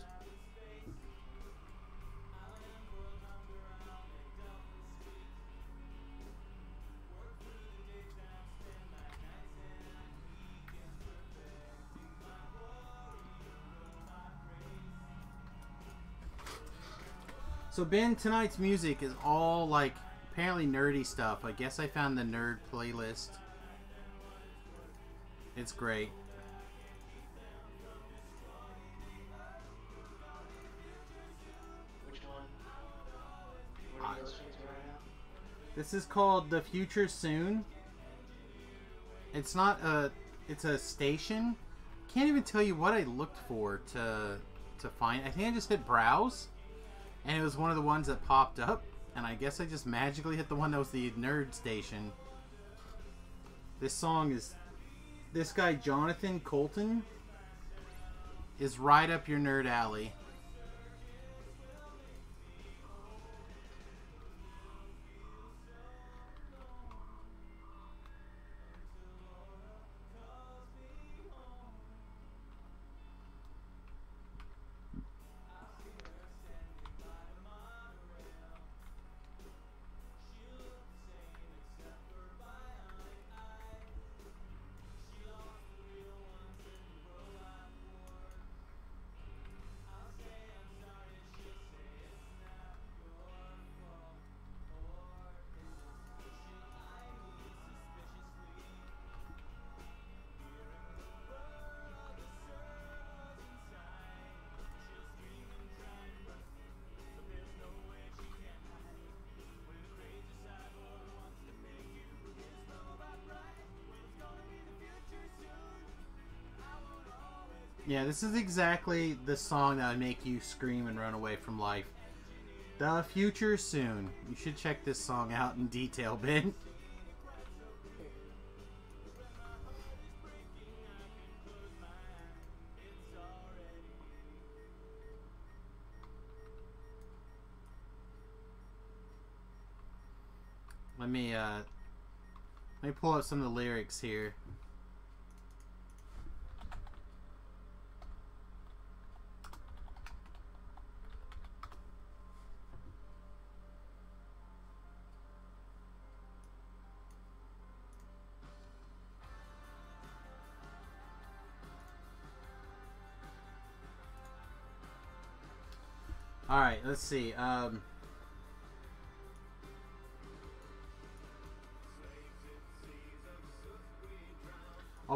Speaker 1: So Ben, tonight's music is all like apparently nerdy stuff. I guess I found the nerd playlist. It's great.
Speaker 5: Which one? What are you listening to right now?
Speaker 1: This is called The Future Soon. It's not a... It's a station. Can't even tell you what I looked for to find. I think I just hit browse. And it was one of the ones that popped up. And I guess I just magically hit the one that was the nerd station. This song is... This guy, Jonathan Colton, is right up your nerd alley. Yeah, this is exactly the song that would make you scream and run away from life. The Future Soon. You should check this song out in detail, Ben. Let me pull up some of the lyrics here. Alright, let's see. I'll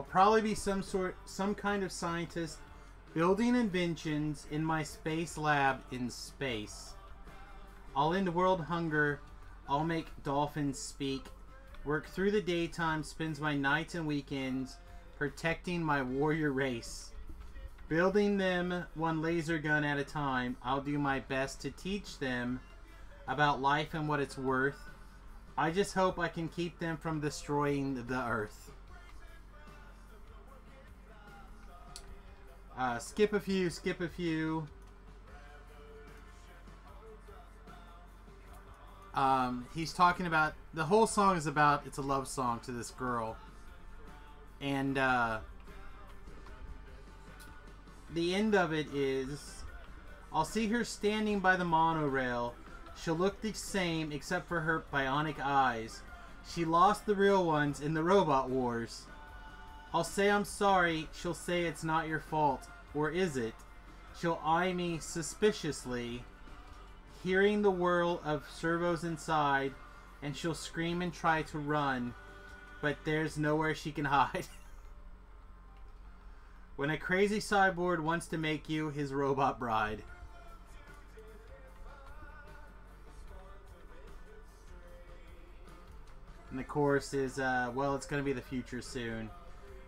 Speaker 1: probably be some kind of scientist building inventions in my space lab in space. I'll end world hunger. I'll make dolphins speak. Work through the daytime, spends my nights and weekends protecting my warrior race. Building them one laser gun at a time, I'll do my best to teach them about life and what it's worth. I just hope I can keep them from destroying the earth. Skip a few. He's talking about, the whole song is about, it's a love song to this girl. And, the end of it is, I'll see her standing by the monorail. She'll look the same except for her bionic eyes. She lost the real ones in the robot wars. I'll say I'm sorry. She'll say it's not your fault. Or is it? She'll eye me suspiciously. hearing the whirl of servos inside, and she'll scream and try to run, but there's nowhere she can hide. When a crazy cyborg wants to make you his robot bride. And the chorus is, well, it's going to be the future soon,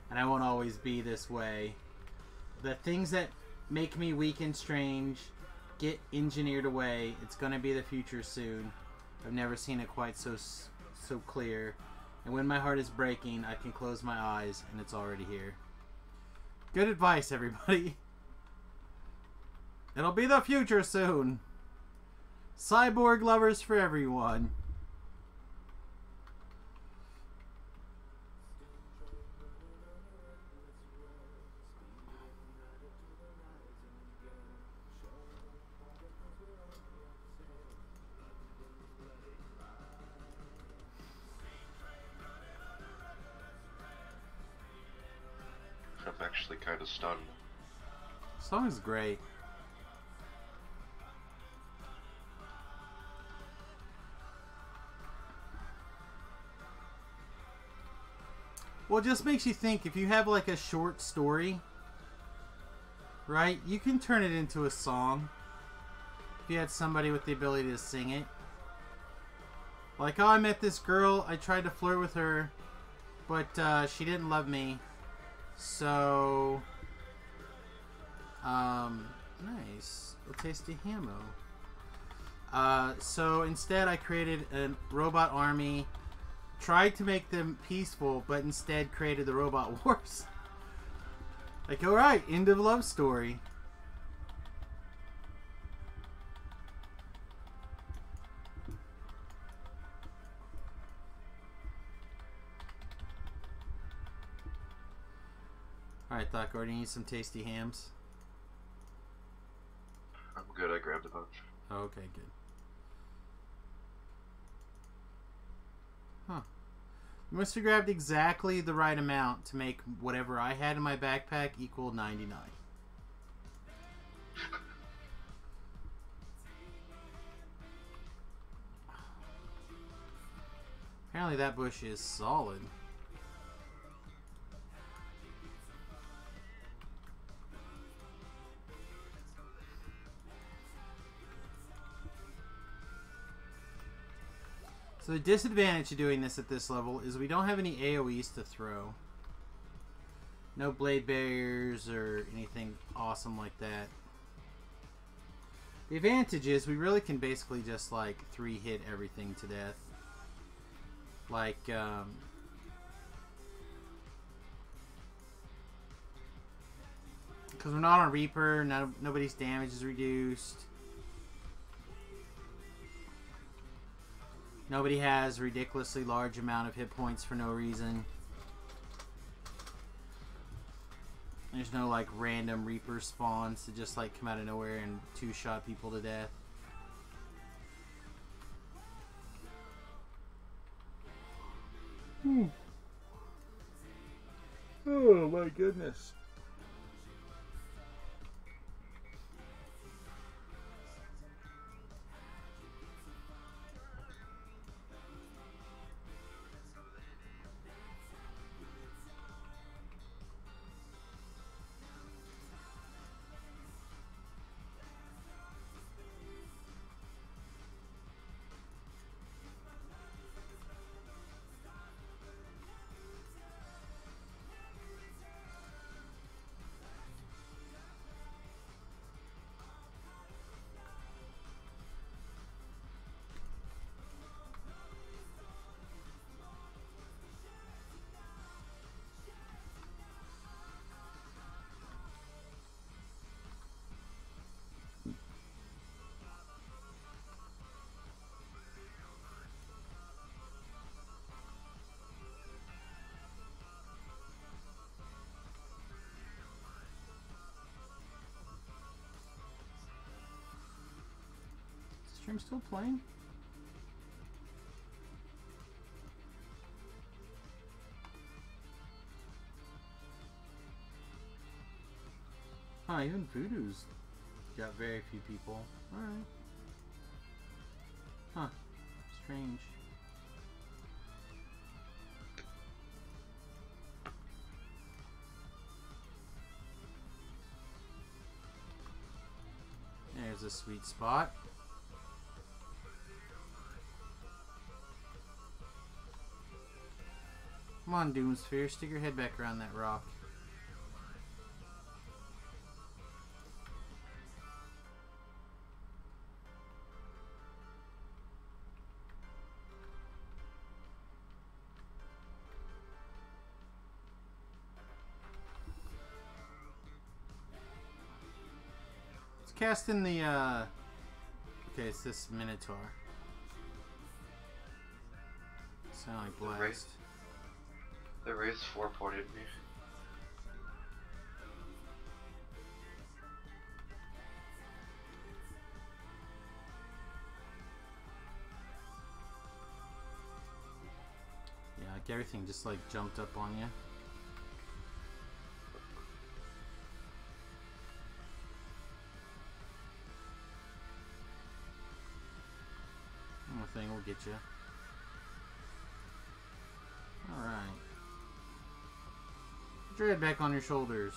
Speaker 1: and I won't always be this way. The things that make me weak and strange get engineered away. It's going to be the future soon. I've never seen it quite so clear. And when my heart is breaking, I can close my eyes, and it's already here. Good advice, everybody. It'll be the future soon. Cyborg lovers for everyone.
Speaker 4: I'm actually kind of stunned.
Speaker 1: The song is great. Well, it just makes you think, if you have like a short story, right, you can turn it into a song. If you had somebody with the ability to sing it. Like, oh, I met this girl, I tried to flirt with her, but she didn't love me. So, nice. A tasty hammo. So instead I created a robot army, tried to make them peaceful, but instead created the robot wars. Like, alright, end of love story. Alright, Thakor, do you need some tasty hams?
Speaker 4: I'm good, I grabbed a bunch.
Speaker 1: Oh, okay, good. Huh. You must have grabbed exactly the right amount to make whatever I had in my backpack equal 99. Apparently that bush is solid. So the disadvantage of doing this at this level is we don't have any AoEs to throw. No blade barriers or anything awesome like that. The advantage is we really can basically just like 3-hit everything to death. Like, because we're not on Reaper, nobody's damage is reduced. Nobody has a ridiculously large amount of hit points for no reason. There's no like random Reaper spawns to just like come out of nowhere and two-shot people to death. Oh my goodness. Stream still playing? Huh, even Voodoo's got very few people. Alright. Huh. Strange. There's a sweet spot. Come on, Doomsphere, stick your head back around that rock. Let's cast in the, okay, it's this Minotaur. Sound like blast.
Speaker 4: The Wraith 4-ported me.
Speaker 1: Yeah, like everything just like jumped up on you. One thing will get you. Alright. Put your head back on your shoulders.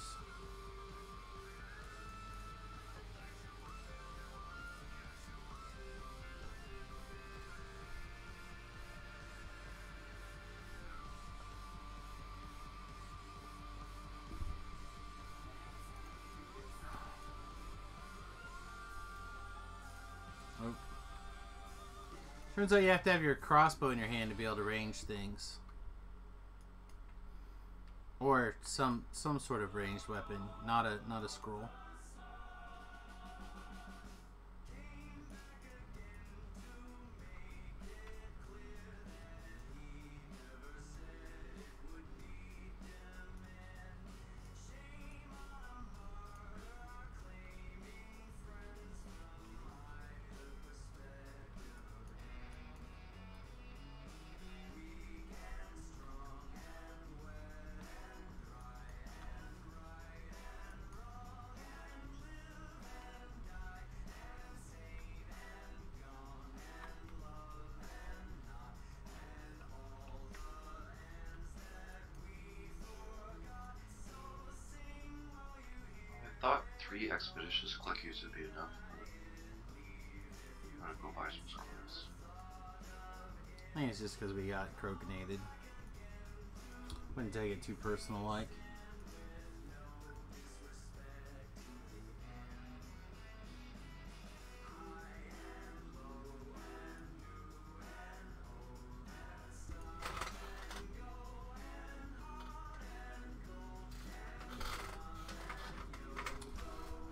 Speaker 1: Oh. Turns out you have to have your crossbow in your hand to be able to range things. Or some sort of ranged weapon, not a scroll.
Speaker 4: I thought 3 expeditious click use would be enough. I'm gonna go buy some scrolls.
Speaker 1: I think it's just because we got croakinated. Wouldn't take it too personal like.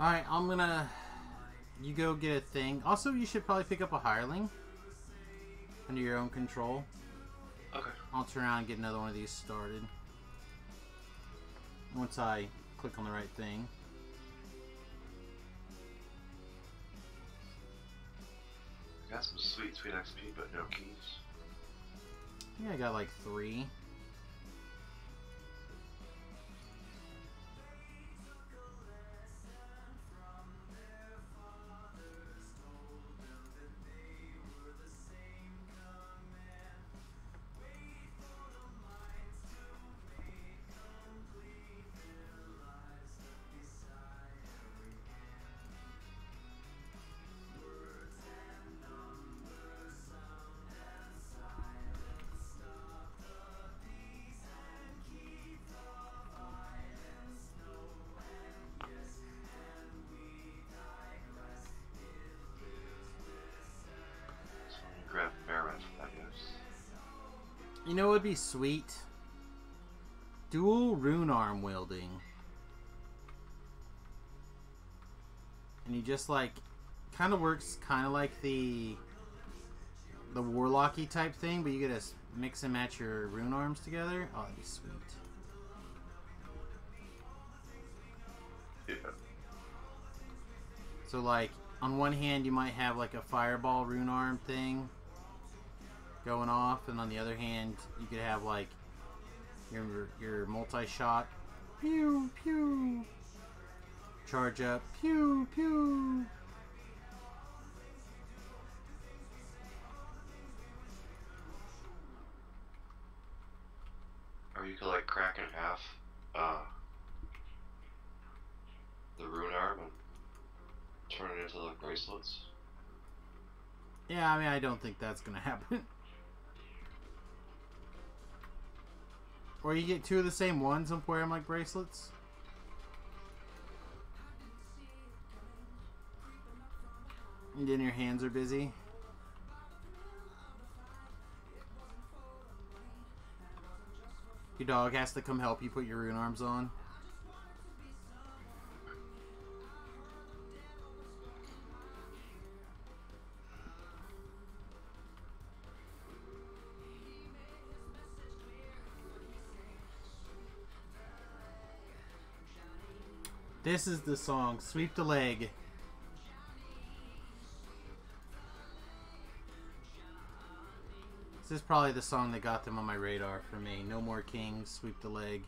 Speaker 1: Alright, I'm gonna... You go get a thing. Also, you should probably pick up a hireling. Under your own control.
Speaker 4: Okay.
Speaker 1: I'll turn around and get another one of these started. Once I click on the right thing.
Speaker 4: Got some sweet XP, but no keys.
Speaker 1: I think I got like 3.
Speaker 4: Grab Merit, I guess.
Speaker 1: You know what would be sweet? Dual rune arm wielding. And you just like... Kind of works kind of like the warlocky type thing, but you get to mix and match your rune arms together. Oh, that'd be sweet.
Speaker 4: Yeah.
Speaker 1: So like, on one hand you might have like a fireball rune arm thing going off, and on the other hand you could have like your multi-shot pew pew charge up pew pew.
Speaker 4: into the bracelets?
Speaker 1: Yeah, I mean, I don't think that's gonna happen. Or you get two of the same ones and wear them like bracelets. And then your hands are busy. Your dog has to come help you put your rune arms on. This is the song, Sweep the Leg. This is probably the song that got them on my radar for me. No More Kings, Sweep the Leg.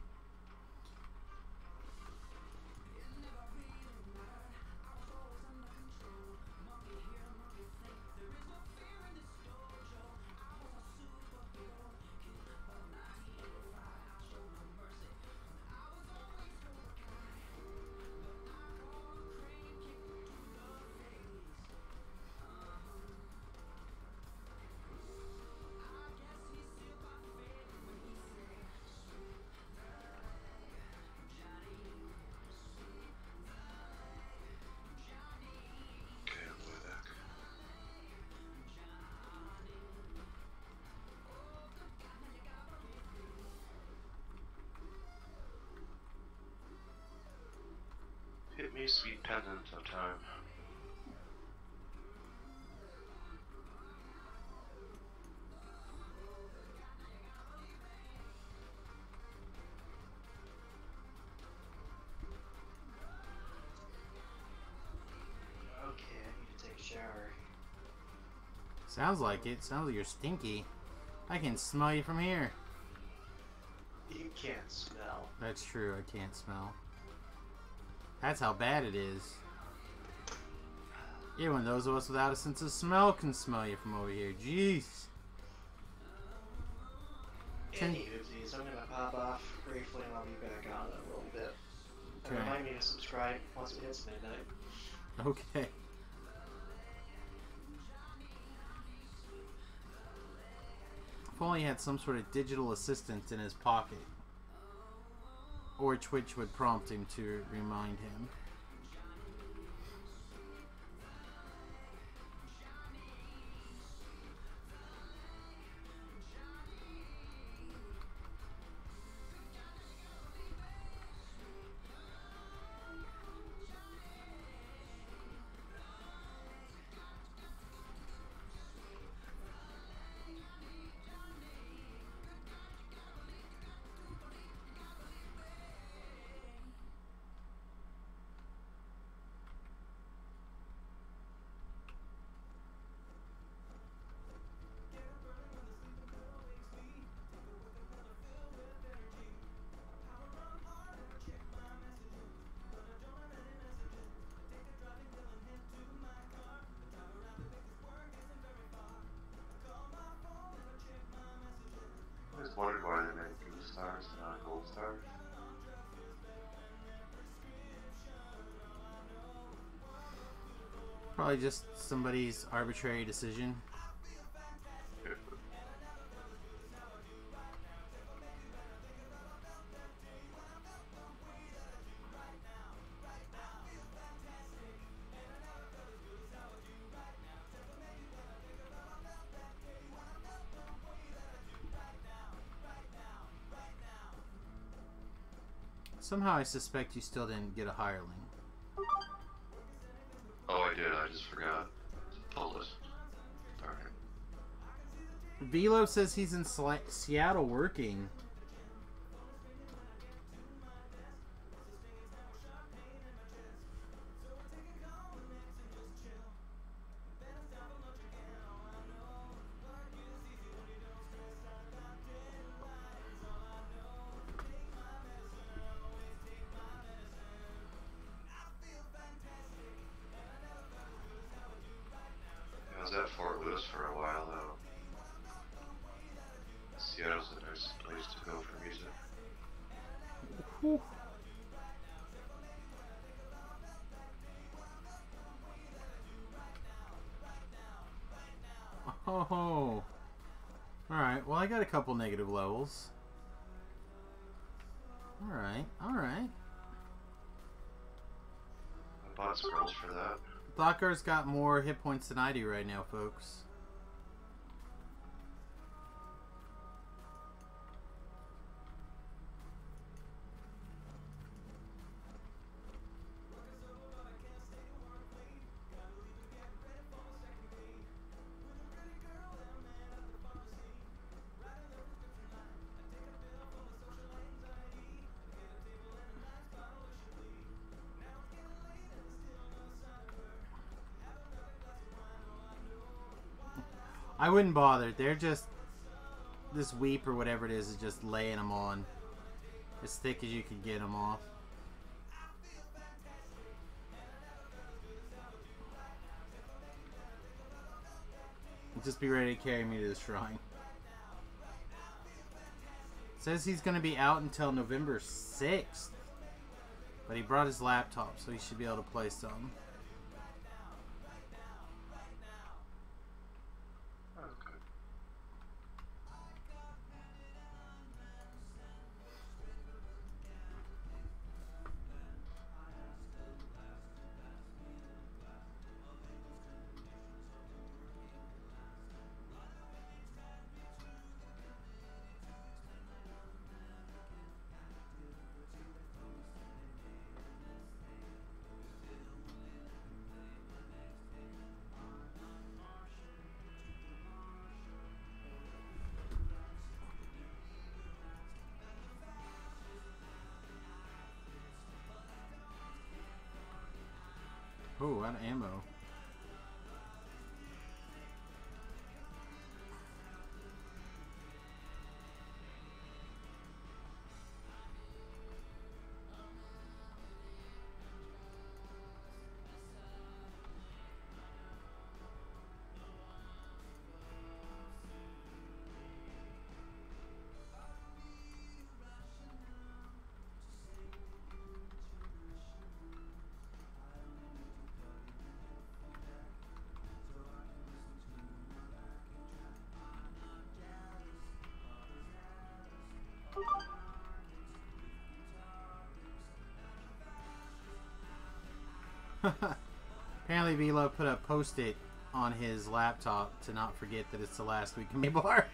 Speaker 4: Okay, I'm way back. Hit me, sweet pendant of time.
Speaker 5: Okay, I need to take a shower.
Speaker 1: Sounds like it. Sounds like you're stinky. I can smell you from here.
Speaker 5: You can't smell.
Speaker 1: That's true, I can't smell. That's how bad it is. Even those of us without a sense of smell can smell you from over here. Jeez.
Speaker 5: Anywho, I'm gonna pop off briefly and I'll be back on in a little bit. And
Speaker 1: Okay.
Speaker 5: remind me to subscribe once it hits midnight.
Speaker 1: Okay. If only he had some sort of digital assistant in his pocket. Or Twitch would prompt him to remind him.
Speaker 4: I always wondered why they made blue stars and not gold stars.
Speaker 1: Probably just somebody's arbitrary decision. Somehow I suspect you still didn't get a hireling.
Speaker 4: Oh, I did. I just forgot to pull it. Darn it.
Speaker 1: Velo says he's in Seattle working.
Speaker 4: I was at Fort Lewis for a while though. Seattle's a nice place to go for music.
Speaker 1: Whew. I got a couple negative levels. Alright, alright.
Speaker 4: I bought scrolls for that.
Speaker 1: Blockar's got more hit points than I do right now, folks. I wouldn't bother. They're just... This weep or whatever it is just laying them on. As thick as you can get them off. Just be ready to carry me to the shrine. Says he's going to be out until November 6th. But he brought his laptop, so he should be able to play some. Oh, out of ammo. Apparently Velo put a post-it on his laptop to not forget that it's the last week of Maybar.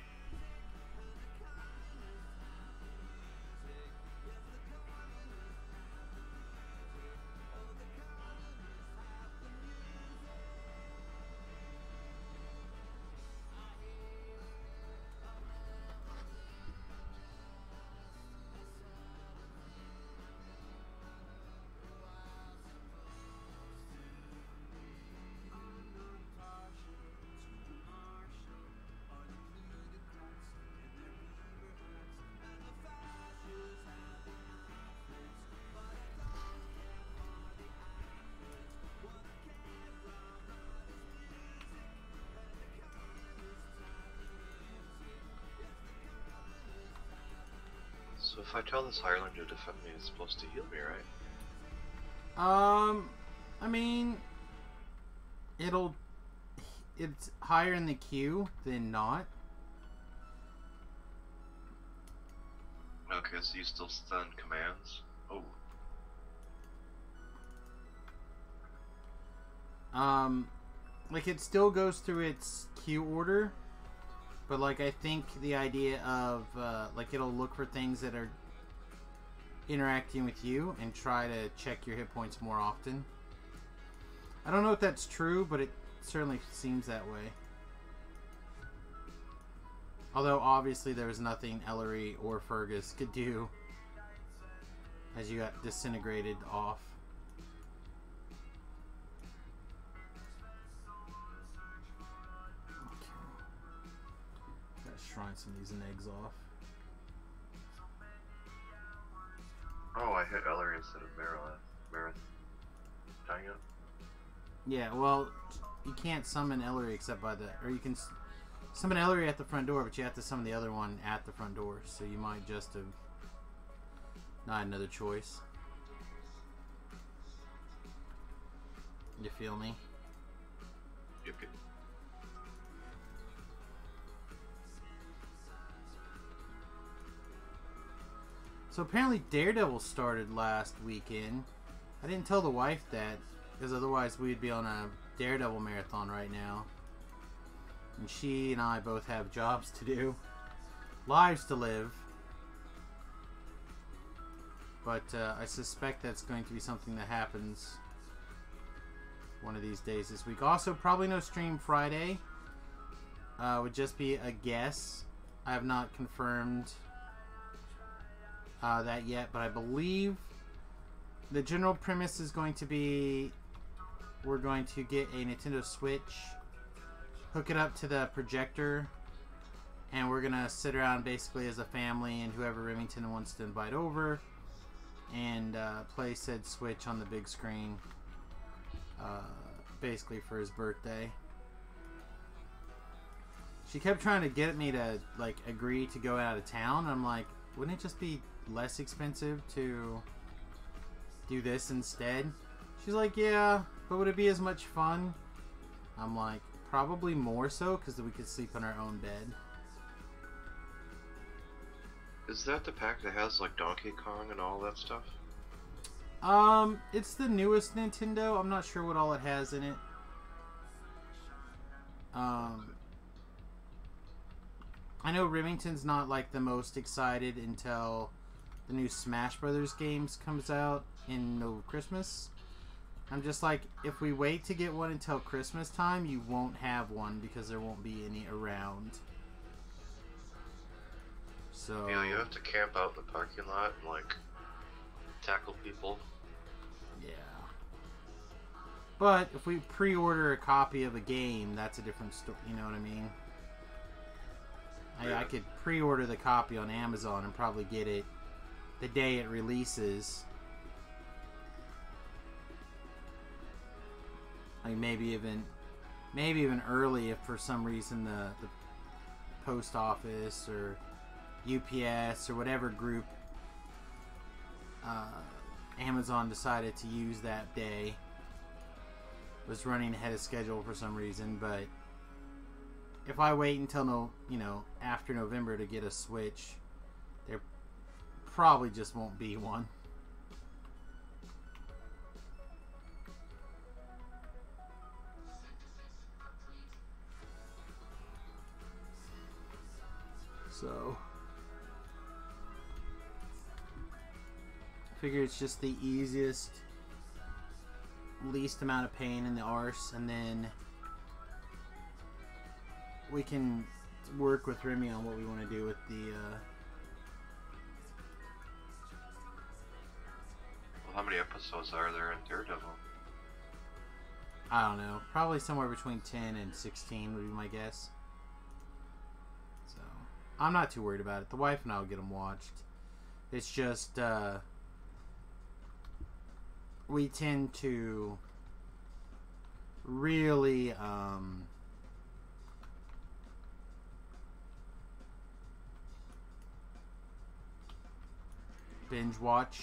Speaker 4: So if I tell this hireling to defend me, it's supposed to heal me, right?
Speaker 1: I mean, it's higher in the queue than not.
Speaker 4: Okay, so you still stun commands? Oh.
Speaker 1: Like it still goes through its queue order, but like I think the idea of like it'll look for things that are interacting with you and try to check your hit points more often. I don't know if that's true, but it certainly seems that way. Although obviously there was nothing Ellery or Fergus could do as you got disintegrated off. Shrine some of these eggs off.
Speaker 4: Oh, I hit Ellery instead of Marith. Dang it.
Speaker 1: Yeah, well, you can't summon Ellery except by the... Or you can summon Ellery at the front door, but you have to summon the other one at the front door. So you might just have not had another choice. You feel me?
Speaker 4: Yep.
Speaker 1: So apparently Daredevil started last weekend. I didn't tell the wife that, because otherwise we'd be on a Daredevil marathon right now. And she and I both have jobs to do. Lives to live. But I suspect that's going to be something that happens one of these days this week. Also, probably no stream Friday. Would just be a guess. I have not confirmed that yet, but I believe the general premise is going to be we're going to get a Nintendo Switch, hook it up to the projector, and we're gonna sit around basically as a family and whoever Remington wants to invite over and play said Switch on the big screen, basically for his birthday. She kept trying to get me to like agree to go out of town. I'm like, wouldn't it just be less expensive to do this instead? She's like, yeah, but would it be as much fun? I'm like, probably more so, because we could sleep in our own bed.
Speaker 4: Is that the pack that has like Donkey Kong and all that stuff?
Speaker 1: It's the newest Nintendo. I'm not sure what all it has in it. I know Remington's not like the most excited until the new Smash Brothers games comes out in Christmas. I'm just like, if we wait to get one until Christmas time, you won't have one because there won't be any around. So
Speaker 4: Yeah, you have to camp out in the parking lot and like tackle people.
Speaker 1: yeah. But if we pre-order a copy of a game, that's a different story. You know what I mean? I could pre-order the copy on Amazon and probably get it the day it releases. Like maybe even early if for some reason the post office or UPS or whatever group Amazon decided to use that day was running ahead of schedule for some reason. But if I wait until after November to get a Switch, there probably just won't be one. So I figure it's just the easiest, least amount of pain in the arse, and then we can work with Remy on what we want to do with the
Speaker 4: Well, how many episodes are there in Daredevil?
Speaker 1: I don't know, probably somewhere between 10 and 16 would be my guess. So I'm not too worried about it. The wife and I will get them watched. It's just we tend to really binge watch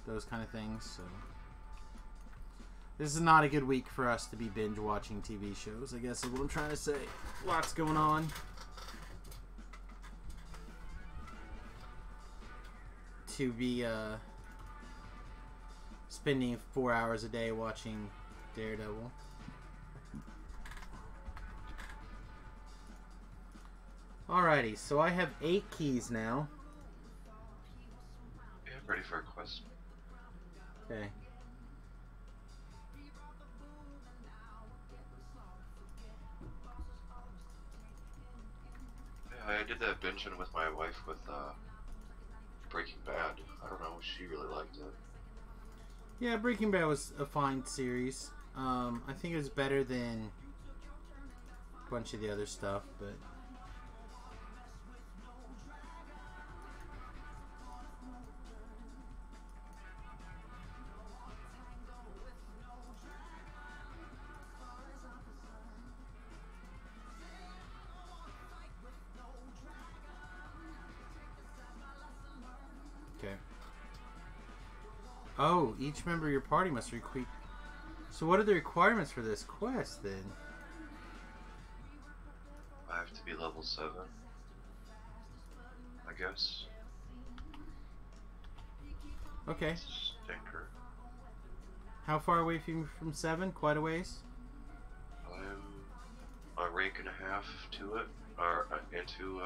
Speaker 1: those kind of things. So this is not a good week for us to be binge watching TV shows, I guess is what I'm trying to say. Lots going on. To be spending 4 hours a day watching Daredevil. Alrighty, so I have 8 keys now.
Speaker 4: Yeah, I'm ready for a quest.
Speaker 1: Okay.
Speaker 4: Yeah, I did that binging with my wife with Breaking Bad. I don't know, she really liked it.
Speaker 1: Yeah, Breaking Bad was a fine series. I think it was better than a bunch of the other stuff, but okay. Oh, each member of your party must request. So what are the requirements for this quest then?
Speaker 4: I have to be level 7. I guess.
Speaker 2: Okay.
Speaker 4: Stinker.
Speaker 2: How far away from 7? Quite a ways.
Speaker 4: I'm a rank and a half to it, or into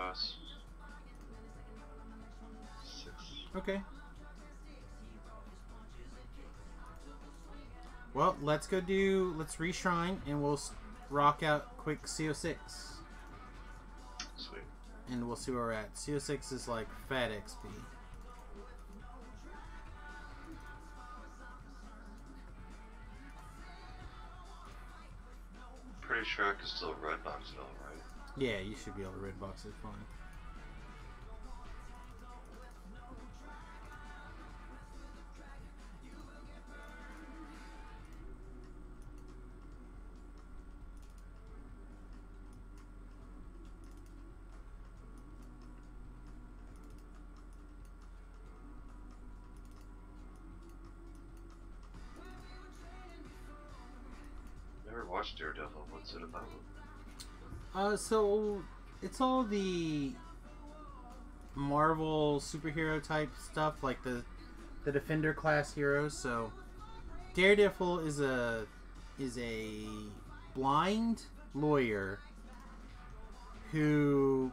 Speaker 4: 6.
Speaker 2: Okay. Well, let's reshrine, and we'll rock out quick CO6.
Speaker 4: Sweet.
Speaker 2: And we'll see where we're at. CO6 is like fat XP.
Speaker 4: Pretty sure I can still red box it all, right?
Speaker 2: Yeah, you should be able to red box it fine.
Speaker 4: Never watched Daredevil. What's it about?
Speaker 2: So it's all the Marvel superhero type stuff, like the Defender class heroes. So Daredevil is a blind lawyer who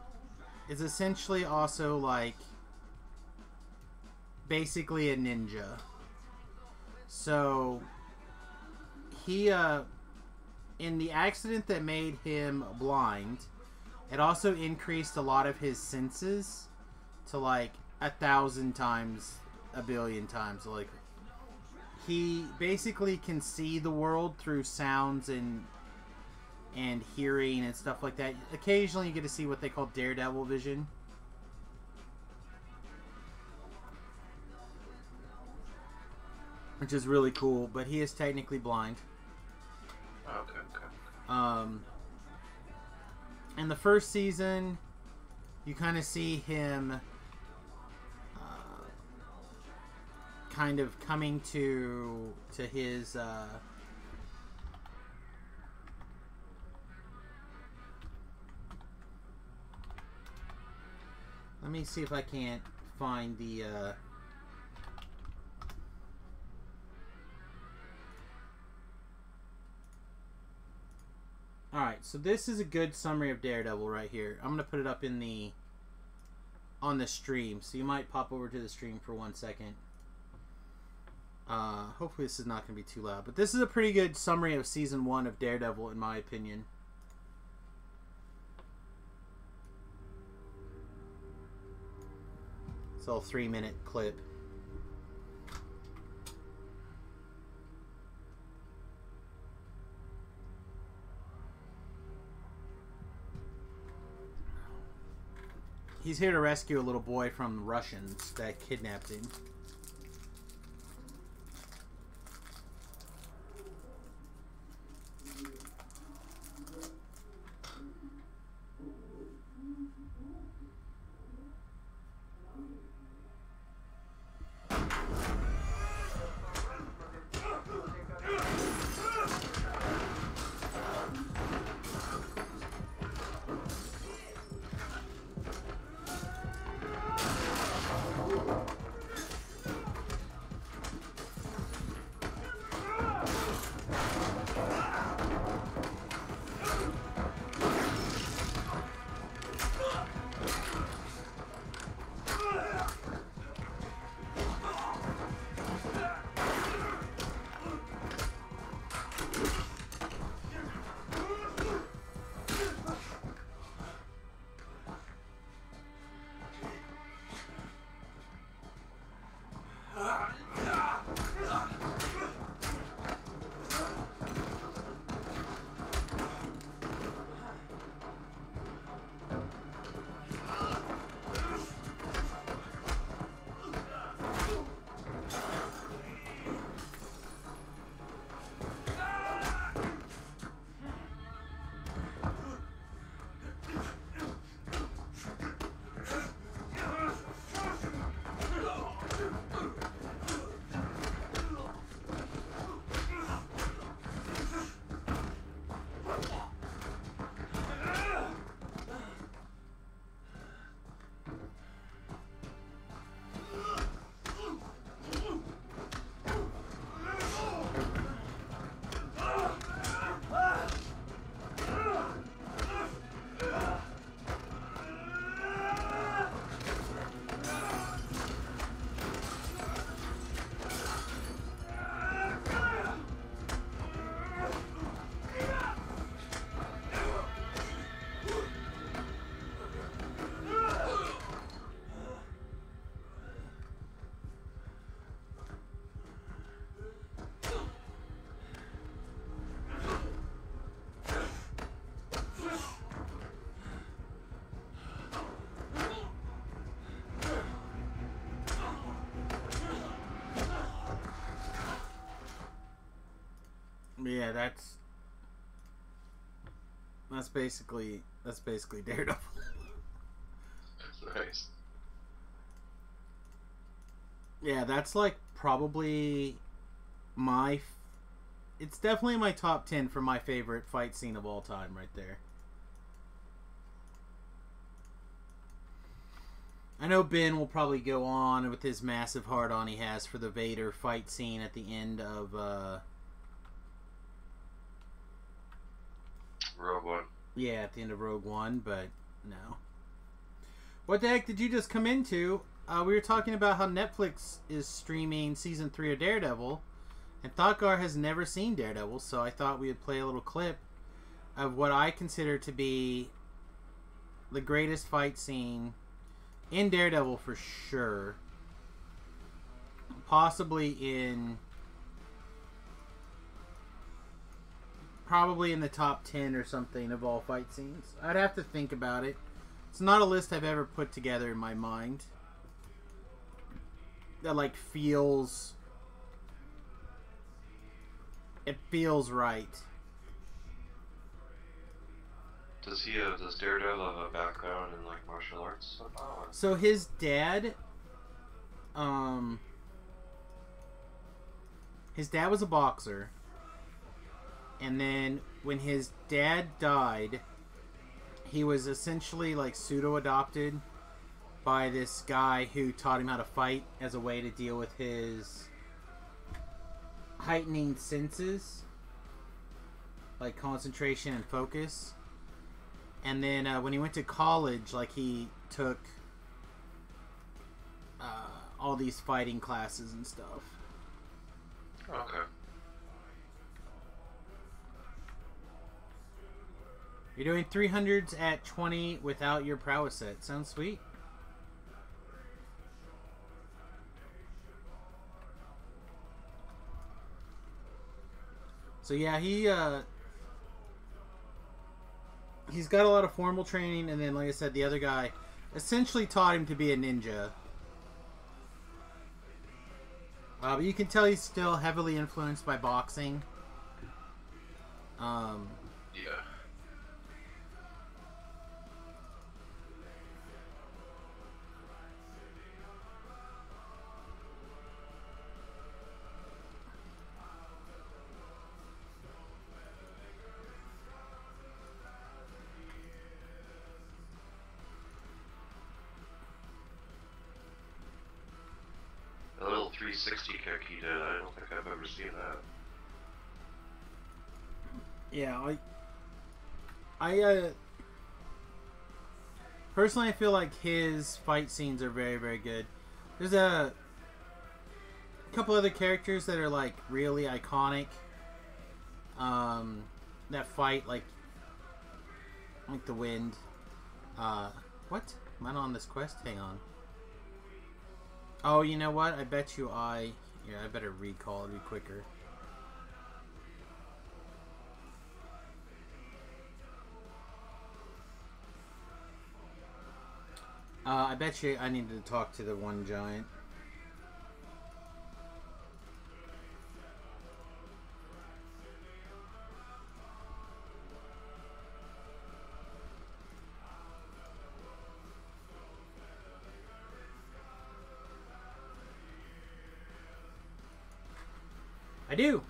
Speaker 2: is essentially also like basically a ninja. So he in the accident that made him blind, it also increased a lot of his senses to like 1,000 times, 1,000,000,000 times. Like, he basically can see the world through sounds and hearing and stuff like that. Occasionally you get to see what they call Daredevil vision. Which is really cool, but he is technically blind.
Speaker 4: Oh, okay.
Speaker 2: In the first season, you kind of see him kind of coming to his let me see if I can't find the Alright, so this is a good summary of Daredevil right here. I'm going to put it up in on the stream, so you might pop over to the stream for 1 second. Hopefully this is not going to be too loud, but this is a pretty good summary of Season 1 of Daredevil, in my opinion. It's all 3-minute clip. He's here to rescue a little boy from the Russians that kidnapped him. Yeah, that's basically Daredevil.
Speaker 4: Nice.
Speaker 2: Yeah, that's like probably my. It's definitely my top 10 for my favorite fight scene of all time, right there. I know Ben will probably go on with his massive hard-on he has for the Vader fight scene at the end of
Speaker 4: Rogue One.
Speaker 2: yeah, at the end of Rogue One, but no. What the heck did you just come into? We were talking about how Netflix is streaming season 3 of Daredevil, and Thoughtgar has never seen Daredevil, so I thought we would play a little clip of what I consider to be the greatest fight scene in Daredevil for sure. Possibly probably in the top 10 or something of all fight scenes. I'd have to think about it. It's not a list I've ever put together in my mind that like feels right.
Speaker 4: Does Daredevil have a background in like martial arts somehow?
Speaker 2: So his dad was a boxer, and then when his dad died, he was essentially like pseudo adopted by this guy who taught him how to fight as a way to deal with his heightening senses, like concentration and focus. And then when he went to college, like he took all these fighting classes and stuff.
Speaker 4: Okay.
Speaker 2: You're doing 300s at 20 without your prowess set. Sounds sweet. So yeah, he's got a lot of formal training, and then, like I said, the other guy essentially taught him to be a ninja. But you can tell he's still heavily influenced by boxing.
Speaker 4: Yeah. The little 360 kick he did, I don't think I've ever seen that.
Speaker 2: Yeah, I personally, I feel like his fight scenes are very, very good. There's a couple other characters that are like really iconic. That fight like the wind. What? Am I not on this quest? Hang on. Oh, you know what? I bet you I better recall. It'll be quicker. I bet you I needed to talk to the one giant. I do.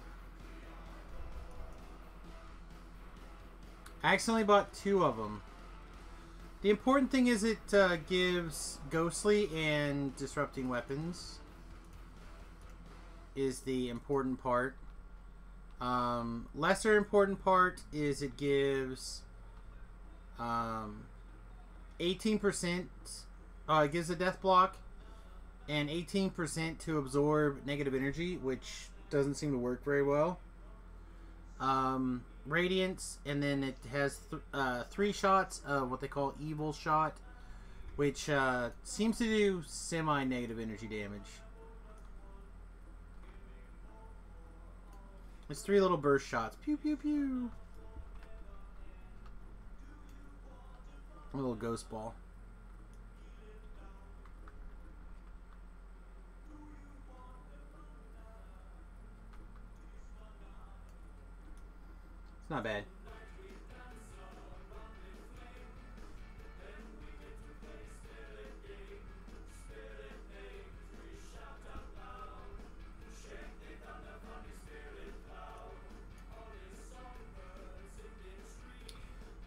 Speaker 2: I accidentally bought 2 of them. The important thing is it gives ghostly and disrupting weapons. Is the important part. Lesser important part is it gives 18%. It gives a death block and 18% to absorb negative energy, which doesn't seem to work very well. Radiance, and then it has 3 shots of what they call evil shot, which seems to do semi-negative energy damage. It's 3 little burst shots. Pew pew pew. A little ghost ball. It's not bad.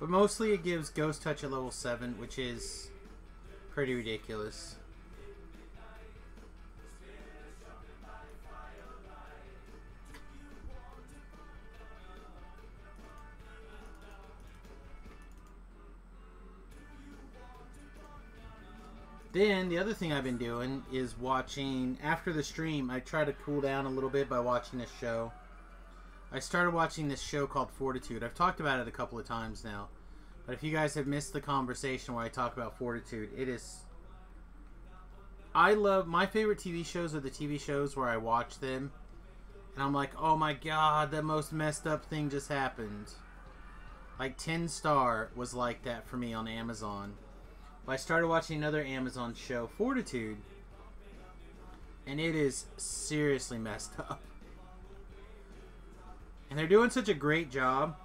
Speaker 2: But mostly it gives Ghost Touch at level 7, which is pretty ridiculous. Then, the other thing I've been doing is watching, after the stream, I try to cool down a little bit by watching this show. I started watching this show called Fortitude. I've talked about it a couple of times now. But if you guys have missed the conversation where I talk about Fortitude, it is... I love... My favorite TV shows are the TV shows where I watch them. And I'm like, oh my god, the most messed up thing just happened. Like 10 Star was like that for me on Amazon. But I started watching another Amazon show, Fortitude. And it is seriously messed up. And they're doing such a great job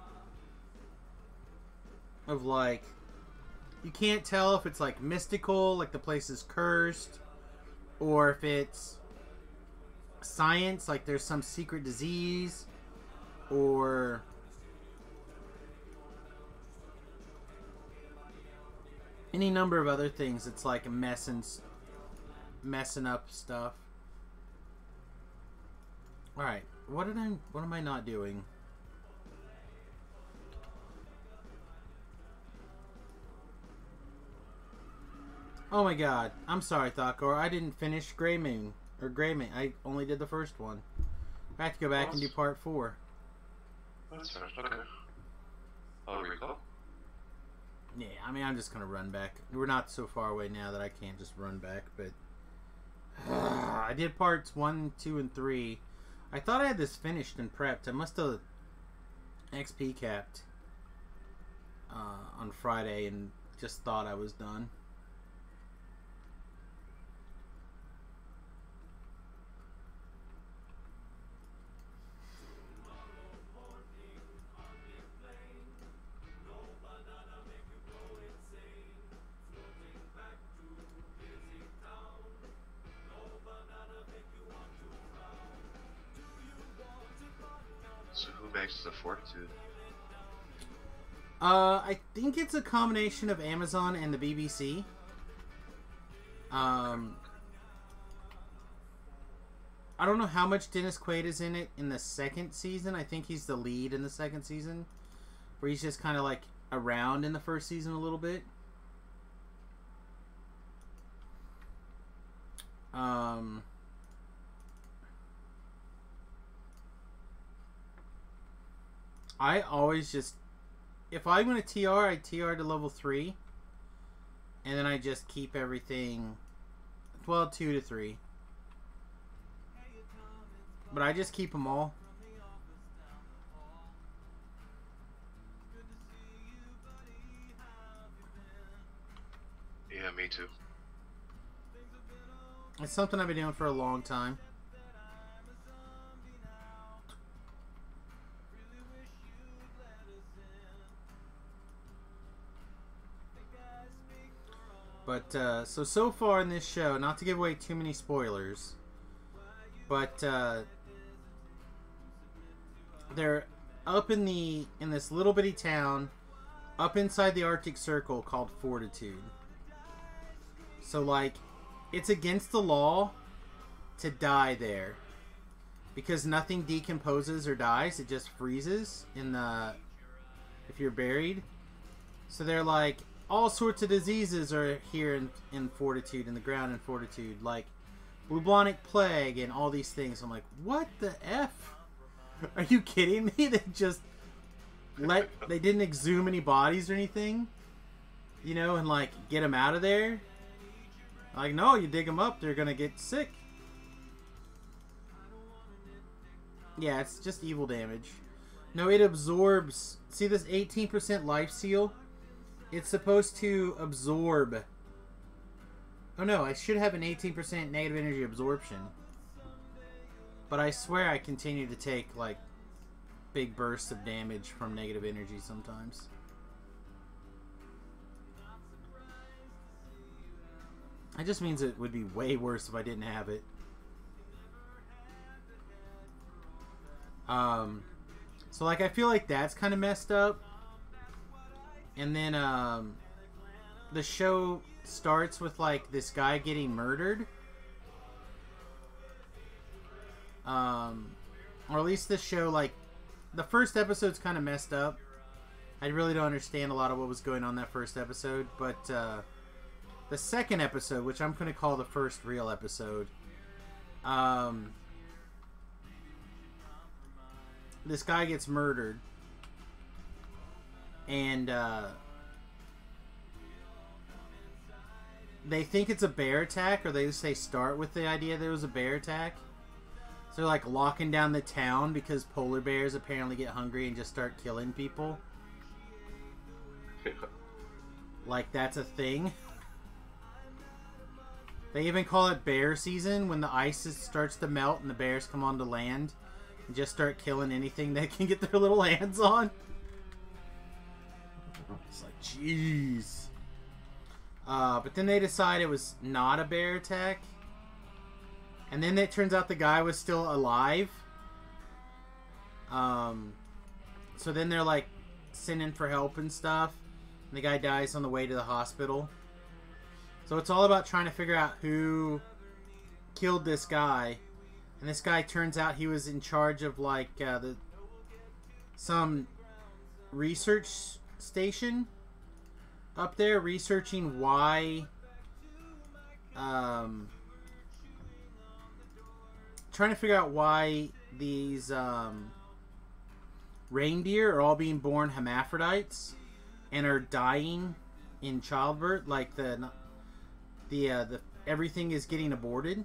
Speaker 2: of, like, you can't tell if it's, like, mystical, like the place is cursed, or if it's science, like there's some secret disease, or any number of other things. It's like messing up stuff. Alright, what am I not doing? Oh my god. I'm sorry, Thakor. I didn't finish Grey Moon. Or Grey Moon. I only did the first one. I have to go back and do part 4.
Speaker 4: That's fair. Okay. I'll recall.
Speaker 2: Yeah, I mean, I'm just gonna run back. We're not so far away now that I can't just run back, but... I did parts 1, 2, and 3. I thought I had this finished and prepped. I must have XP capped on Friday and just thought I was done.
Speaker 4: So who makes the Fortitude?
Speaker 2: I think it's a combination of Amazon and the BBC. I don't know how much Dennis Quaid is in it in the second season. I think he's the lead in the second season, where he's just kind of like around in the first season a little bit. I always just, if I'm going to TR, I TR to level 3. And then I just keep everything, well, 2 to 3. But I just keep them all.
Speaker 4: Yeah, me too.
Speaker 2: It's something I've been doing for a long time. But, so far in this show, not to give away too many spoilers, but, they're up in this little bitty town, up inside the Arctic Circle called Fortitude. So, like, it's against the law to die there, because nothing decomposes or dies, it just freezes if you're buried. So they're like, all sorts of diseases are here in Fortitude, in the ground in Fortitude, like bubonic plague and all these things. I'm like, what the F? Are you kidding me? They didn't exhume any bodies or anything, you know, and like get them out of there. Like, no, you dig them up, they're gonna get sick. Yeah, it's just evil damage. No, it absorbs. See this 18% life seal? It's supposed to absorb. Oh no, I should have an 18% negative energy absorption. But I swear I continue to take, like, big bursts of damage from negative energy sometimes. That just means it would be way worse if I didn't have it. So like I feel like that's kind of messed up. And then the show starts with like this guy getting murdered. Or at least this show, like the first episode's kind of messed up. I really don't understand a lot of what was going on that first episode, but the second episode, which I'm going to call the first real episode, this guy gets murdered, and they think it's a bear attack, or they start with the idea that it was a bear attack. So they're like locking down the town because polar bears apparently get hungry and just start killing people. Like that's a thing. They even call it bear season when the ice starts to melt and the bears come onto land and just start killing anything they can get their little hands on. It's like, jeez. But then they decide it was not a bear attack. And then it turns out the guy was still alive. So then they're like sending for help and stuff. And the guy dies on the way to the hospital. So it's all about trying to figure out who killed this guy. And this guy turns out he was in charge of like some research station up there, researching why trying to figure out why these reindeer are all being born hermaphrodites and are dying in childbirth. Like the everything is getting aborted.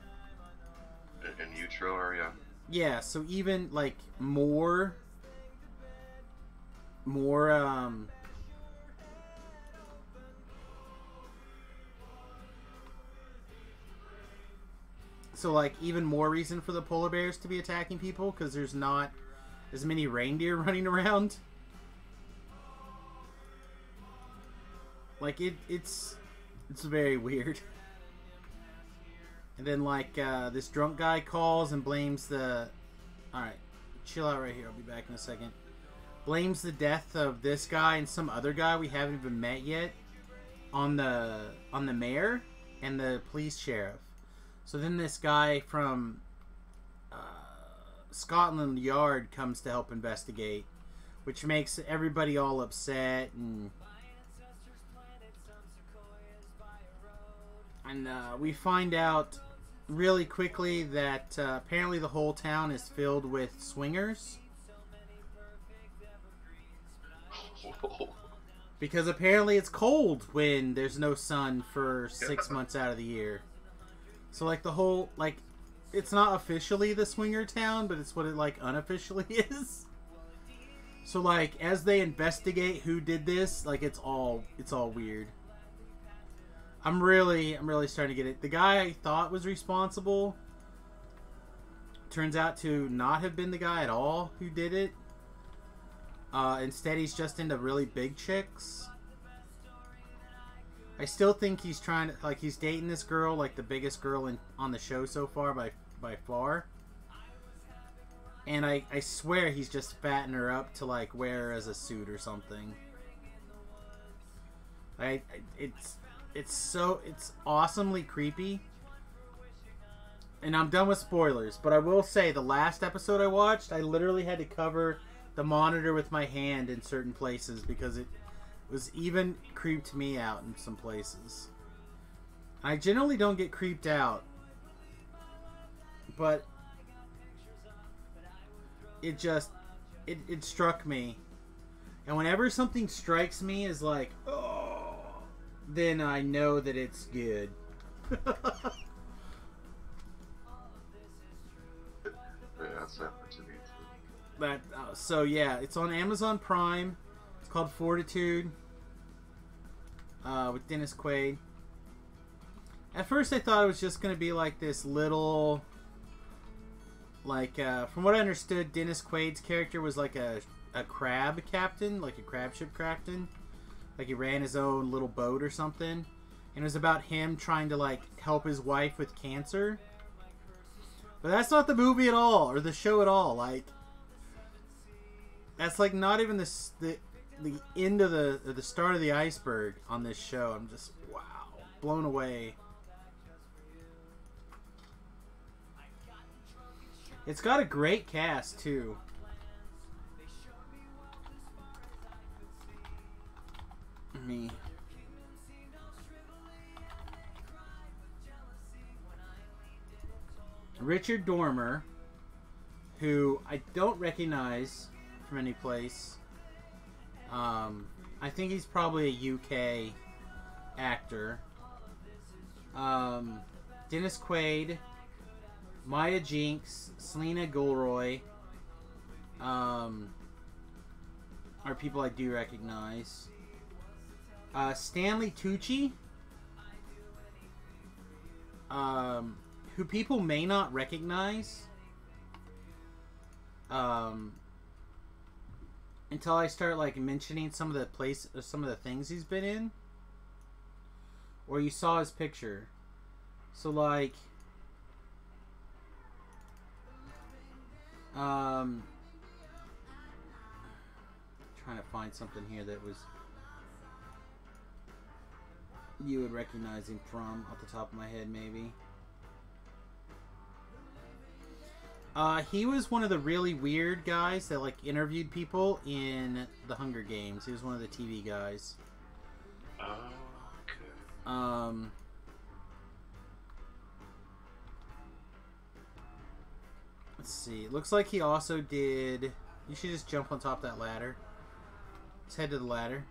Speaker 4: In utero area.
Speaker 2: Yeah, so even like more so like even more reason for the polar bears to be attacking people because there's not as many reindeer running around. Like it's very weird. And then like this drunk guy calls and blames the... Alright, chill out right here. I'll be back in a second. Blames the death of this guy and some other guy we haven't even met yet on the mayor and the police sheriff. So then this guy from Scotland Yard comes to help investigate, which makes everybody all upset and we find out really quickly that apparently the whole town is filled with swingers. Because apparently it's cold when there's no sun for 6 months out of the year. So like the whole, like, it's not officially the swinger town, but it's what it like unofficially is. So like as they investigate who did this, like it's all weird. I'm really starting to get it. The guy I thought was responsible turns out to not have been the guy at all who did it. Instead, he's just into really big chicks. I still think he's trying to, like, he's dating this girl, like the biggest girl on the show so far by far. And I swear he's just fattening her up to like wear her as a suit or something. It's awesomely creepy. And I'm done with spoilers, but I will say the last episode I watched, I literally had to cover the monitor with my hand in certain places because it was even creeped me out in some places. I generally don't get creeped out, but it struck me. And whenever something strikes me as like, oh, then I know that it's good.
Speaker 4: Yeah, that's happened to me too.
Speaker 2: So yeah, it's on Amazon Prime. It's called Fortitude. With Dennis Quaid. At first I thought it was just going to be like this little Like, from what I understood, Dennis Quaid's character was like a crab captain, like a crab ship captain. Like he ran his own little boat or something. And it was about him trying to, like, help his wife with cancer. But that's not the movie at all, or the show at all. Like, that's like not even the end of the start of the iceberg on this show. I'm just, wow, blown away. It's got a great cast too. Me. Richard Dormer, who I don't recognize from any place. I think he's probably a UK actor. Dennis Quaid, Maya Jinks, Selena Gilroy are people I do recognize. Stanley Tucci, who people may not recognize until I start like mentioning some of the things he's been in, or you saw his picture. So like, trying to find something here that was you would recognize him from off the top of my head, maybe. He was one of the really weird guys that like interviewed people in the Hunger Games. He was one of the TV guys.
Speaker 4: Oh, okay.
Speaker 2: Let's see. It looks like he also did. You should just jump on top of that ladder. Let's head to the ladder.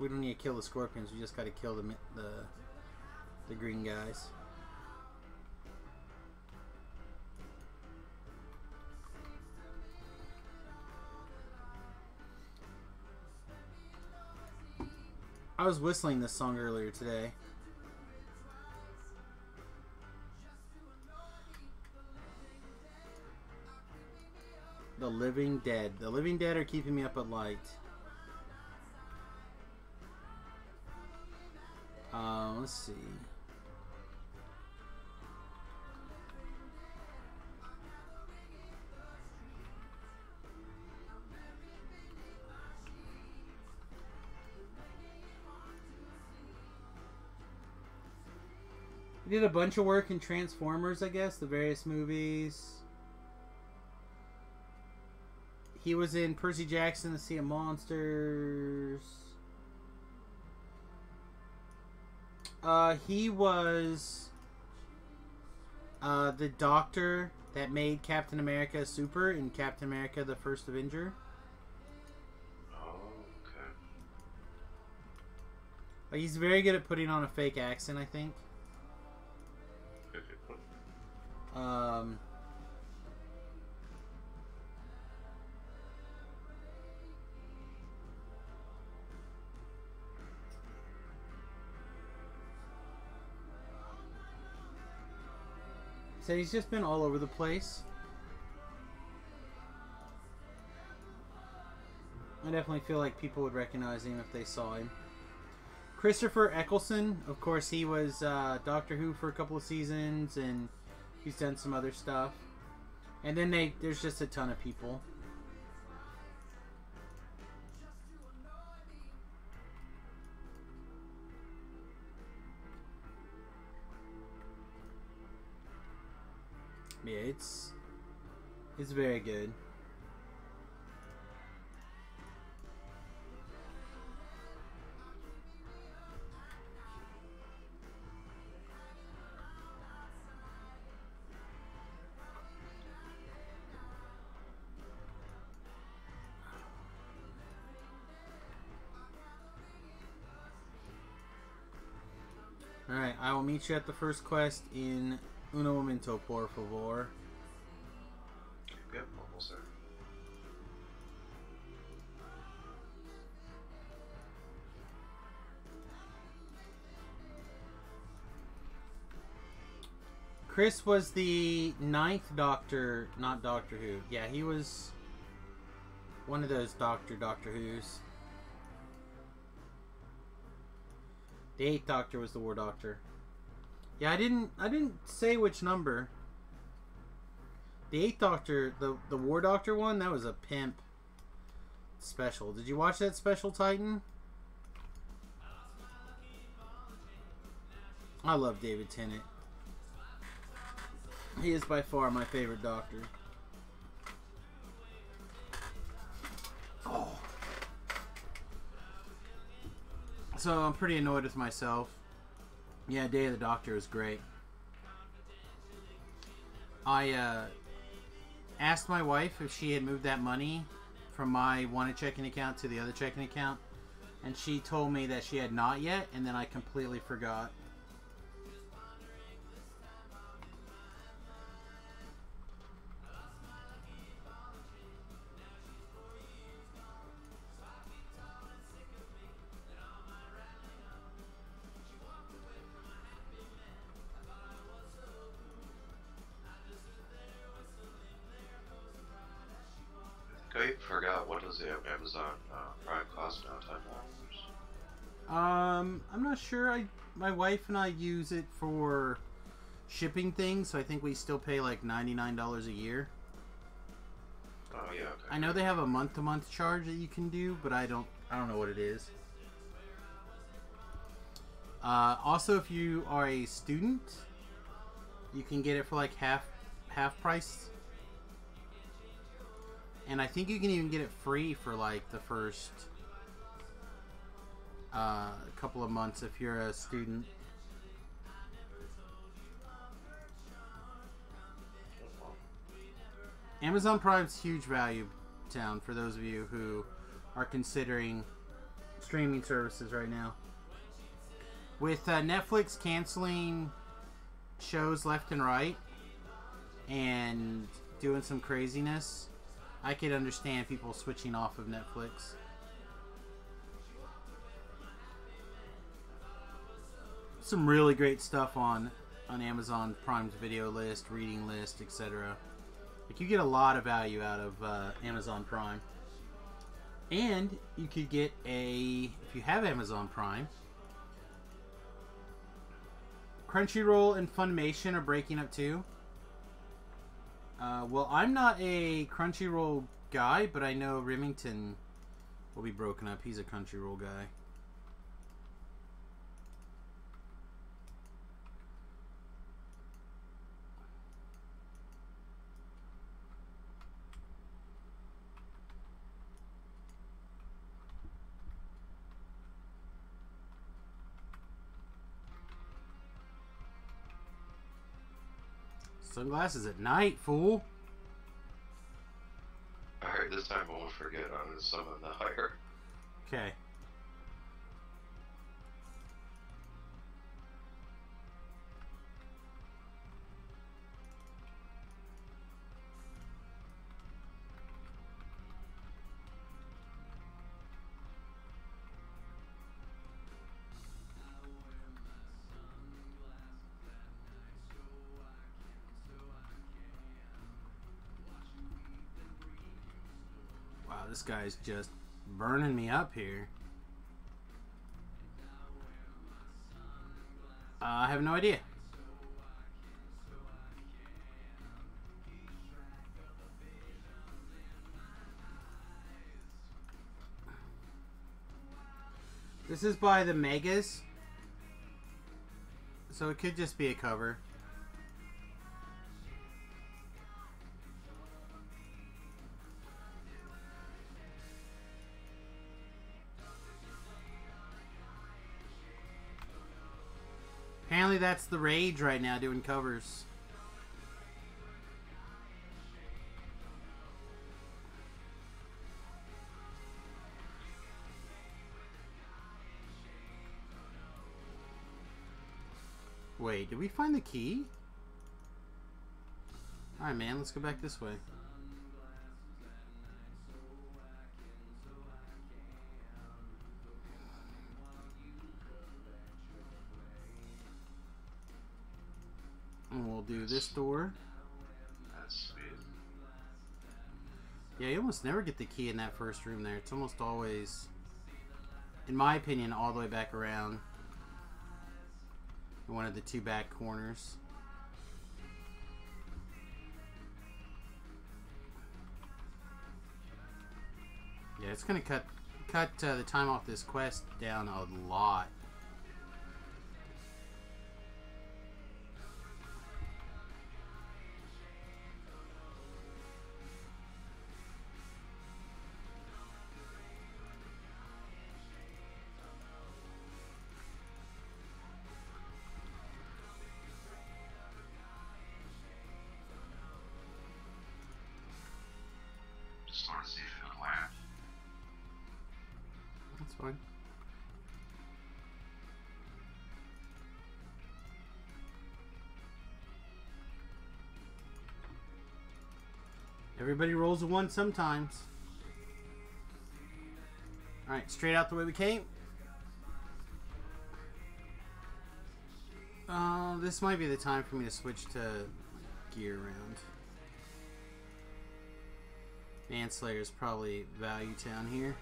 Speaker 2: We don't need to kill the scorpions. We just got to kill the green guys. I was whistling this song earlier today. The Living Dead. The Living Dead are keeping me up at night. Let's see. He did a bunch of work in Transformers, I guess, the various movies. He was in Percy Jackson, The Sea of Monsters. He was the doctor that made Captain America super in Captain America: The First Avenger.
Speaker 4: Oh, okay.
Speaker 2: He's very good at putting on a fake accent, I think. So he's just been all over the place. I definitely feel like people would recognize him if they saw him. Christopher Eccleston, of course, he was Doctor Who for a couple of seasons, and he's done some other stuff. And then there's just a ton of people. Yeah, it's very good. Alright, I will meet you at the first quest in uno momento, por favor.
Speaker 4: Yep, almost there.
Speaker 2: Chris was the 9th Doctor, not Doctor Who. Yeah, he was one of those Doctor Who's. The 8th Doctor was the War Doctor. Yeah, I didn't say which number. The 8th Doctor, the War Doctor one, that was a pimp special. Did you watch that special, Titan? I love David Tennant. He is by far my favorite Doctor. Oh. So I'm pretty annoyed with myself. Yeah, Day of the Doctor was great. I asked my wife if she had moved that money from my one checking account to the other checking account, and she told me that she had not yet, and then I completely forgot.
Speaker 4: I forgot, what does the Amazon Prime cost now? $10?
Speaker 2: I'm not sure. My wife and I use it for shipping things, so I think we still pay like $99 a year.
Speaker 4: Oh yeah, okay.
Speaker 2: I know they have a month-to-month charge that you can do, but I don't know what it is. Also, if you are a student, you can get it for like half price. And I think you can even get it free for like the first couple of months if you're a student. Amazon Prime's huge value town for those of you who are considering streaming services right now. With Netflix canceling shows left and right and doing some craziness, I could understand people switching off of Netflix. Some really great stuff on Amazon Prime's video list, reading list, etc. Like, you get a lot of value out of Amazon Prime. And you could get if you have Amazon Prime, Crunchyroll and Funimation are breaking up too. Well, I'm not a Crunchyroll guy, but I know Remington will be broken up. He's a Crunchyroll guy. Sunglasses at night, fool.
Speaker 4: Alright, this time I won't forget. I'm going to summon the higher.
Speaker 2: Okay. Wow, this guy's just burning me up here. I have no idea. This is by the Megas, so it could just be a cover. Apparently that's the rage right now, doing covers. Wait, did we find the key? Alright, man, let's go back this way. And we'll do this door.
Speaker 4: That's sweet.
Speaker 2: Yeah, you almost never get the key in that first room there. It's almost always, in my opinion, all the way back around in one of the two back corners. Yeah, it's gonna cut the time off this quest down a lot.
Speaker 4: Just want to see if it would land.
Speaker 2: That's fine. Everybody rolls a 1 sometimes. Alright, straight out the way we came. This might be the time for me to switch to gear around. Manslayer is probably value town here.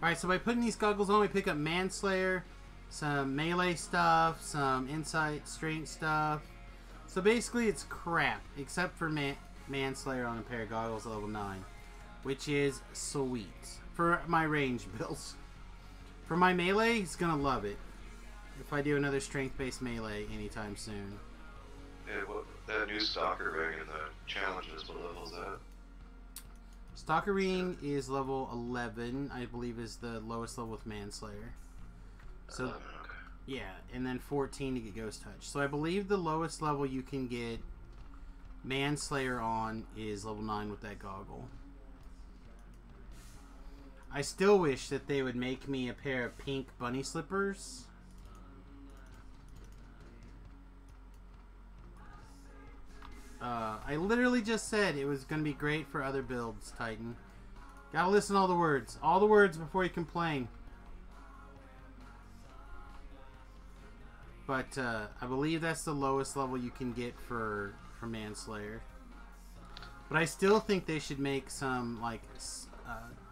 Speaker 2: Alright, so by putting these goggles on, we pick up Manslayer, some melee stuff, some insight, strength stuff. So basically it's crap, except for Manslayer on a pair of goggles at level 9, which is sweet for my range builds. For my melee, he's gonna love it if I do another strength-based melee anytime soon.
Speaker 4: Yeah, what, that new Stalker ring in the challenges, what level is that?
Speaker 2: Stalker ring is level 11, I believe is the lowest level with Manslayer. So
Speaker 4: 11, okay.
Speaker 2: yeah, and then 14 to get Ghost Touch. So I believe the lowest level you can get Manslayer on is level 9 with that goggle. I still wish that they would make me a pair of pink bunny slippers. I literally just said it was going to be great for other builds, Titan. Gotta listen to all the words. All the words before you complain. But I believe that's the lowest level you can get for Manslayer. But I still think they should make some, like,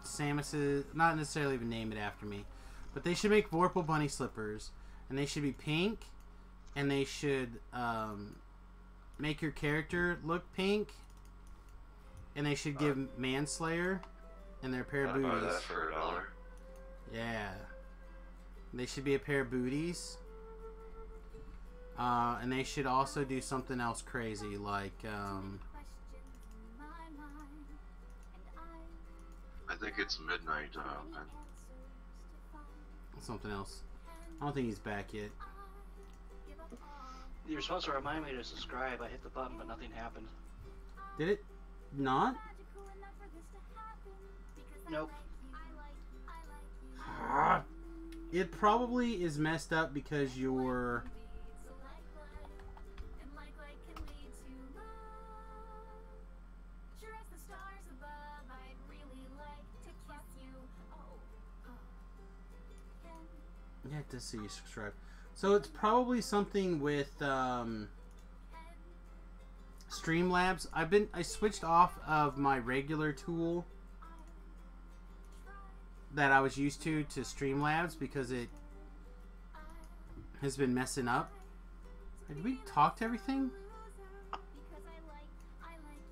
Speaker 2: Samus's, not necessarily even name it after me, but they should make Vorpal bunny slippers. And they should be pink. And they should make your character look pink. And they should give Manslayer and their pair of
Speaker 4: I'd buy
Speaker 2: booties.
Speaker 4: that for $1.
Speaker 2: Yeah. They should be a pair of booties. And they should also do something else crazy, like,
Speaker 4: I think it's midnight, and
Speaker 2: something else. I don't think he's back yet.
Speaker 5: You're supposed to remind me to subscribe. I hit the button, but nothing happened.
Speaker 2: Did it not?
Speaker 5: Nope.
Speaker 2: It probably is messed up because you're... Yeah, it does say you subscribe. So it's probably something with Streamlabs. I switched off of my regular tool that I was used to Streamlabs because it has been messing up. Did we talk to everything?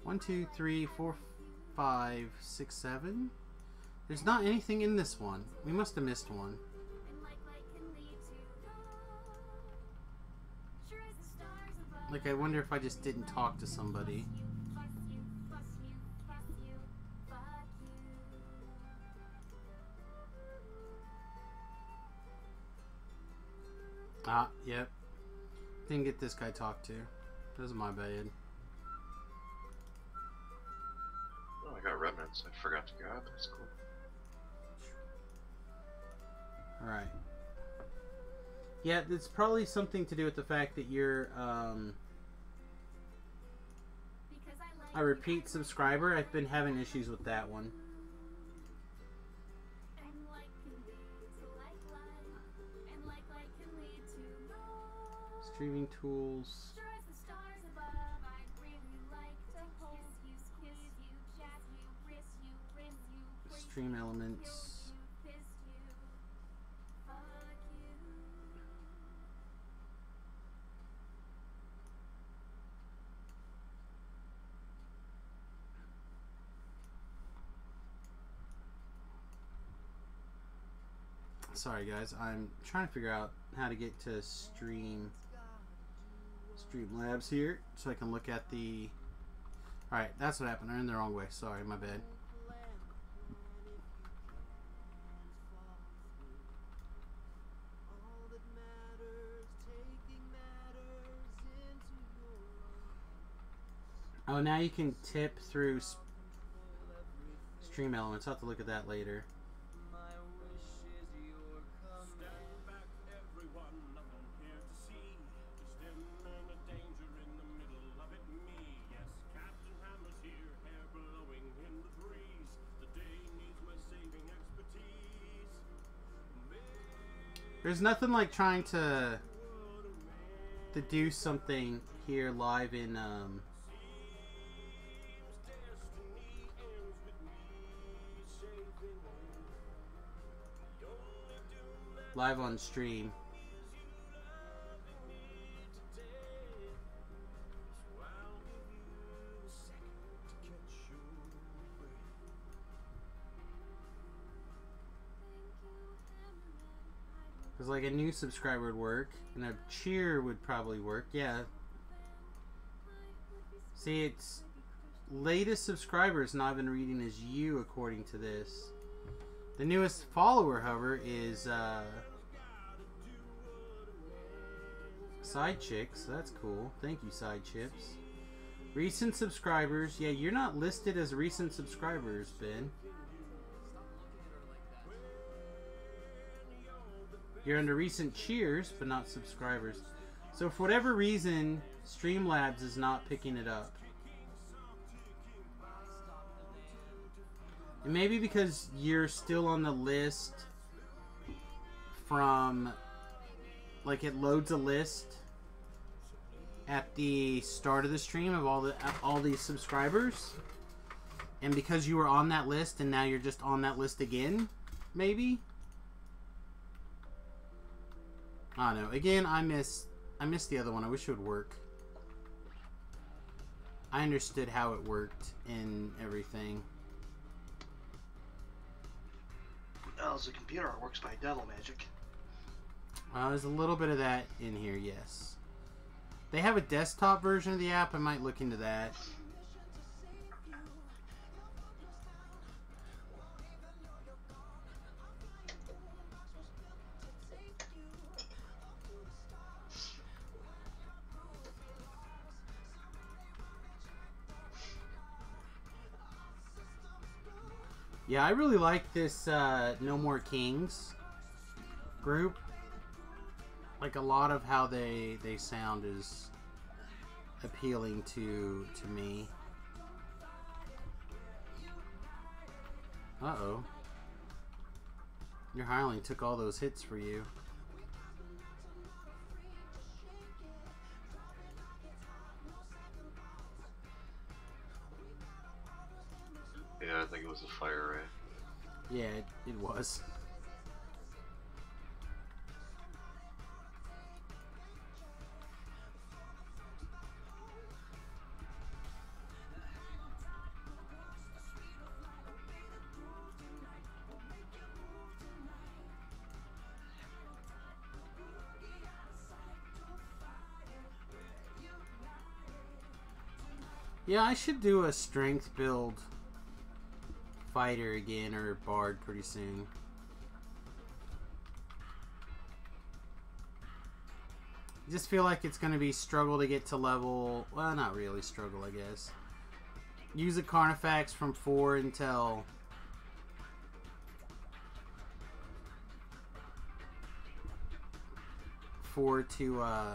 Speaker 2: 1, 2, 3, 4, 5, 6, 7. There's not anything in this one. We must have missed one. Like, I wonder if I just didn't talk to somebody. Ah, yep. Didn't get this guy talked to. That was my bad.
Speaker 4: oh, I got remnants. I forgot to grab. That's cool.
Speaker 2: Alright. Yeah, it's probably something to do with the fact that you're a repeat subscriber. I've been having issues with that one. Streaming tools. Stream elements. Sorry guys, I'm trying to figure out how to get to Streamlabs here so I can look at the... Alright, that's what happened. I'm in the wrong way. Sorry, my bad. Oh, now you can tip through stream elements. I'll have to look at that later. There's nothing like trying to do something here live in live on stream. Because like a new subscriber would work, and a cheer would probably work. Yeah. See, it's latest subscribers not been reading as you according to this. The newest follower, however, is Side Chicks. So that's cool. Thank you, Side Chips. Recent subscribers. Yeah, you're not listed as recent subscribers, Ben. You're under recent cheers, but not subscribers. So for whatever reason, Streamlabs is not picking it up. And maybe because you're still on the list from, like, it loads a list at the start of the stream of all these subscribers. And because you were on that list and now you're just on that list again, maybe. I don't know. Again, I missed the other one. I wish it would work. I understood how it worked and everything.
Speaker 5: Well, as a computer, it works by devil magic.
Speaker 2: There's a little bit of that in here, yes. They have a desktop version of the app. I might look into that. Yeah, I really like this No More Kings group. Like, a lot of how they sound is appealing to me. Uh-oh. Your hireling took all those hits for you.
Speaker 4: Yeah, I think it was a fire ray.
Speaker 2: Yeah, it was. Yeah, I should do a strength build fighter again, or bard pretty soon. I just feel like it's going to be struggle to get to level, well, not really struggle, I guess. Use a Carnifex from 4 until four to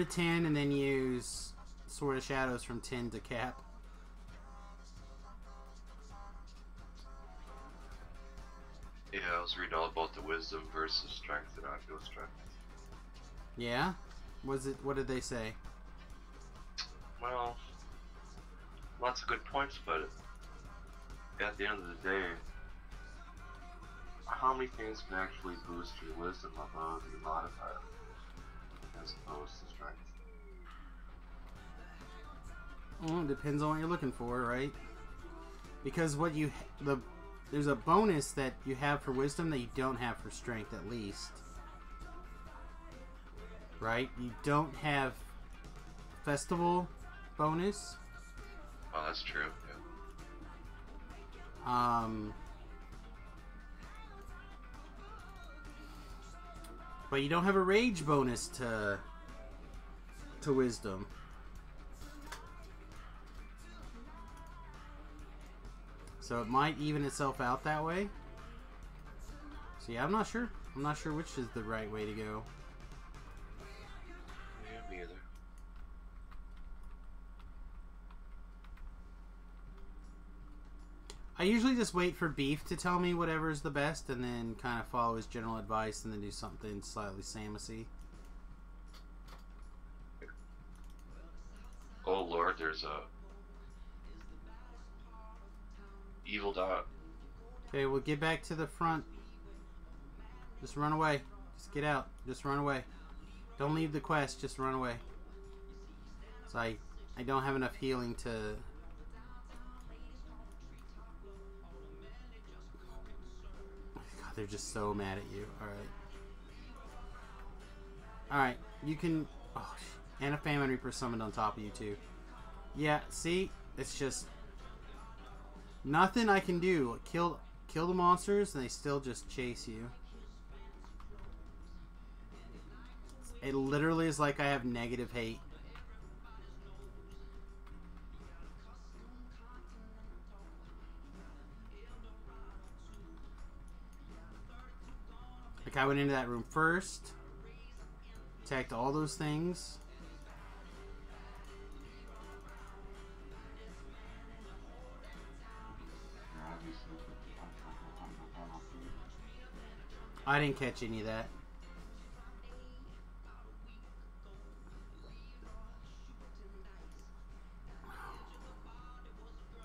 Speaker 2: 10, and then use Sword of Shadows from 10 to cap.
Speaker 4: Yeah, I was reading all about the wisdom versus strength, and I feel strength.
Speaker 2: Yeah? What did they say?
Speaker 4: Well, lots of good points, but at the end of the day, how many things can actually boost your wisdom above your modifier as opposed to strength?
Speaker 2: Well, it depends on what you're looking for, right? Because there's a bonus that you have for wisdom that you don't have for strength, at least. Right? You don't have festival bonus.
Speaker 4: Oh, that's true. Yeah.
Speaker 2: But you don't have a rage bonus to wisdom. So it might even itself out that way. So yeah, I'm not sure. I'm not sure which is the right way to go.
Speaker 4: Yeah, me either.
Speaker 2: I usually just wait for Beef to tell me whatever is the best and then kind of follow his general advice and then do something slightly Samusy.
Speaker 4: Oh Lord, there's a evil dot.
Speaker 2: Okay, we'll get back to the front. Just run away. Just get out. Just run away. Don't leave the quest. Just run away. So I don't have enough healing to... God, they're just so mad at you. Alright. Alright, you can... Oh, and a Famine Reaper summoned on top of you too. Yeah, see? It's just... Nothing I can do. Kill the monsters and they still just chase you. It literally is like I have negative hate. Like I went into that room first, attacked all those things. I didn't catch any of that.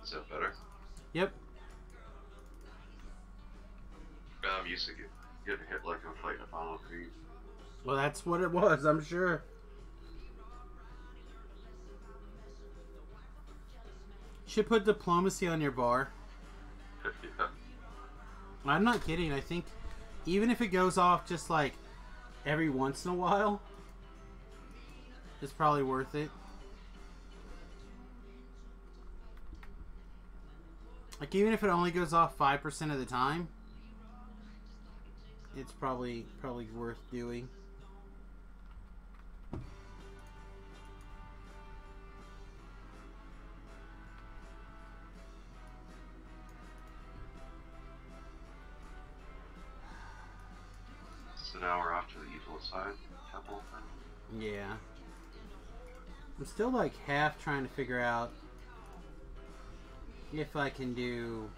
Speaker 4: Is that better?
Speaker 2: Yep.
Speaker 4: I'm used to getting hit like I'm fighting a Final Creed.
Speaker 2: Well, that's what it was, I'm sure. Should put diplomacy on your bar.
Speaker 4: Yeah.
Speaker 2: I'm not kidding. I think even if it goes off just like every once in a while, it's probably worth it. Like even if it only goes off 5% of the time, it's probably worth doing.
Speaker 4: So now we're off to the evil side temple thing.
Speaker 2: Yeah. I'm still like half trying to figure out if I can do...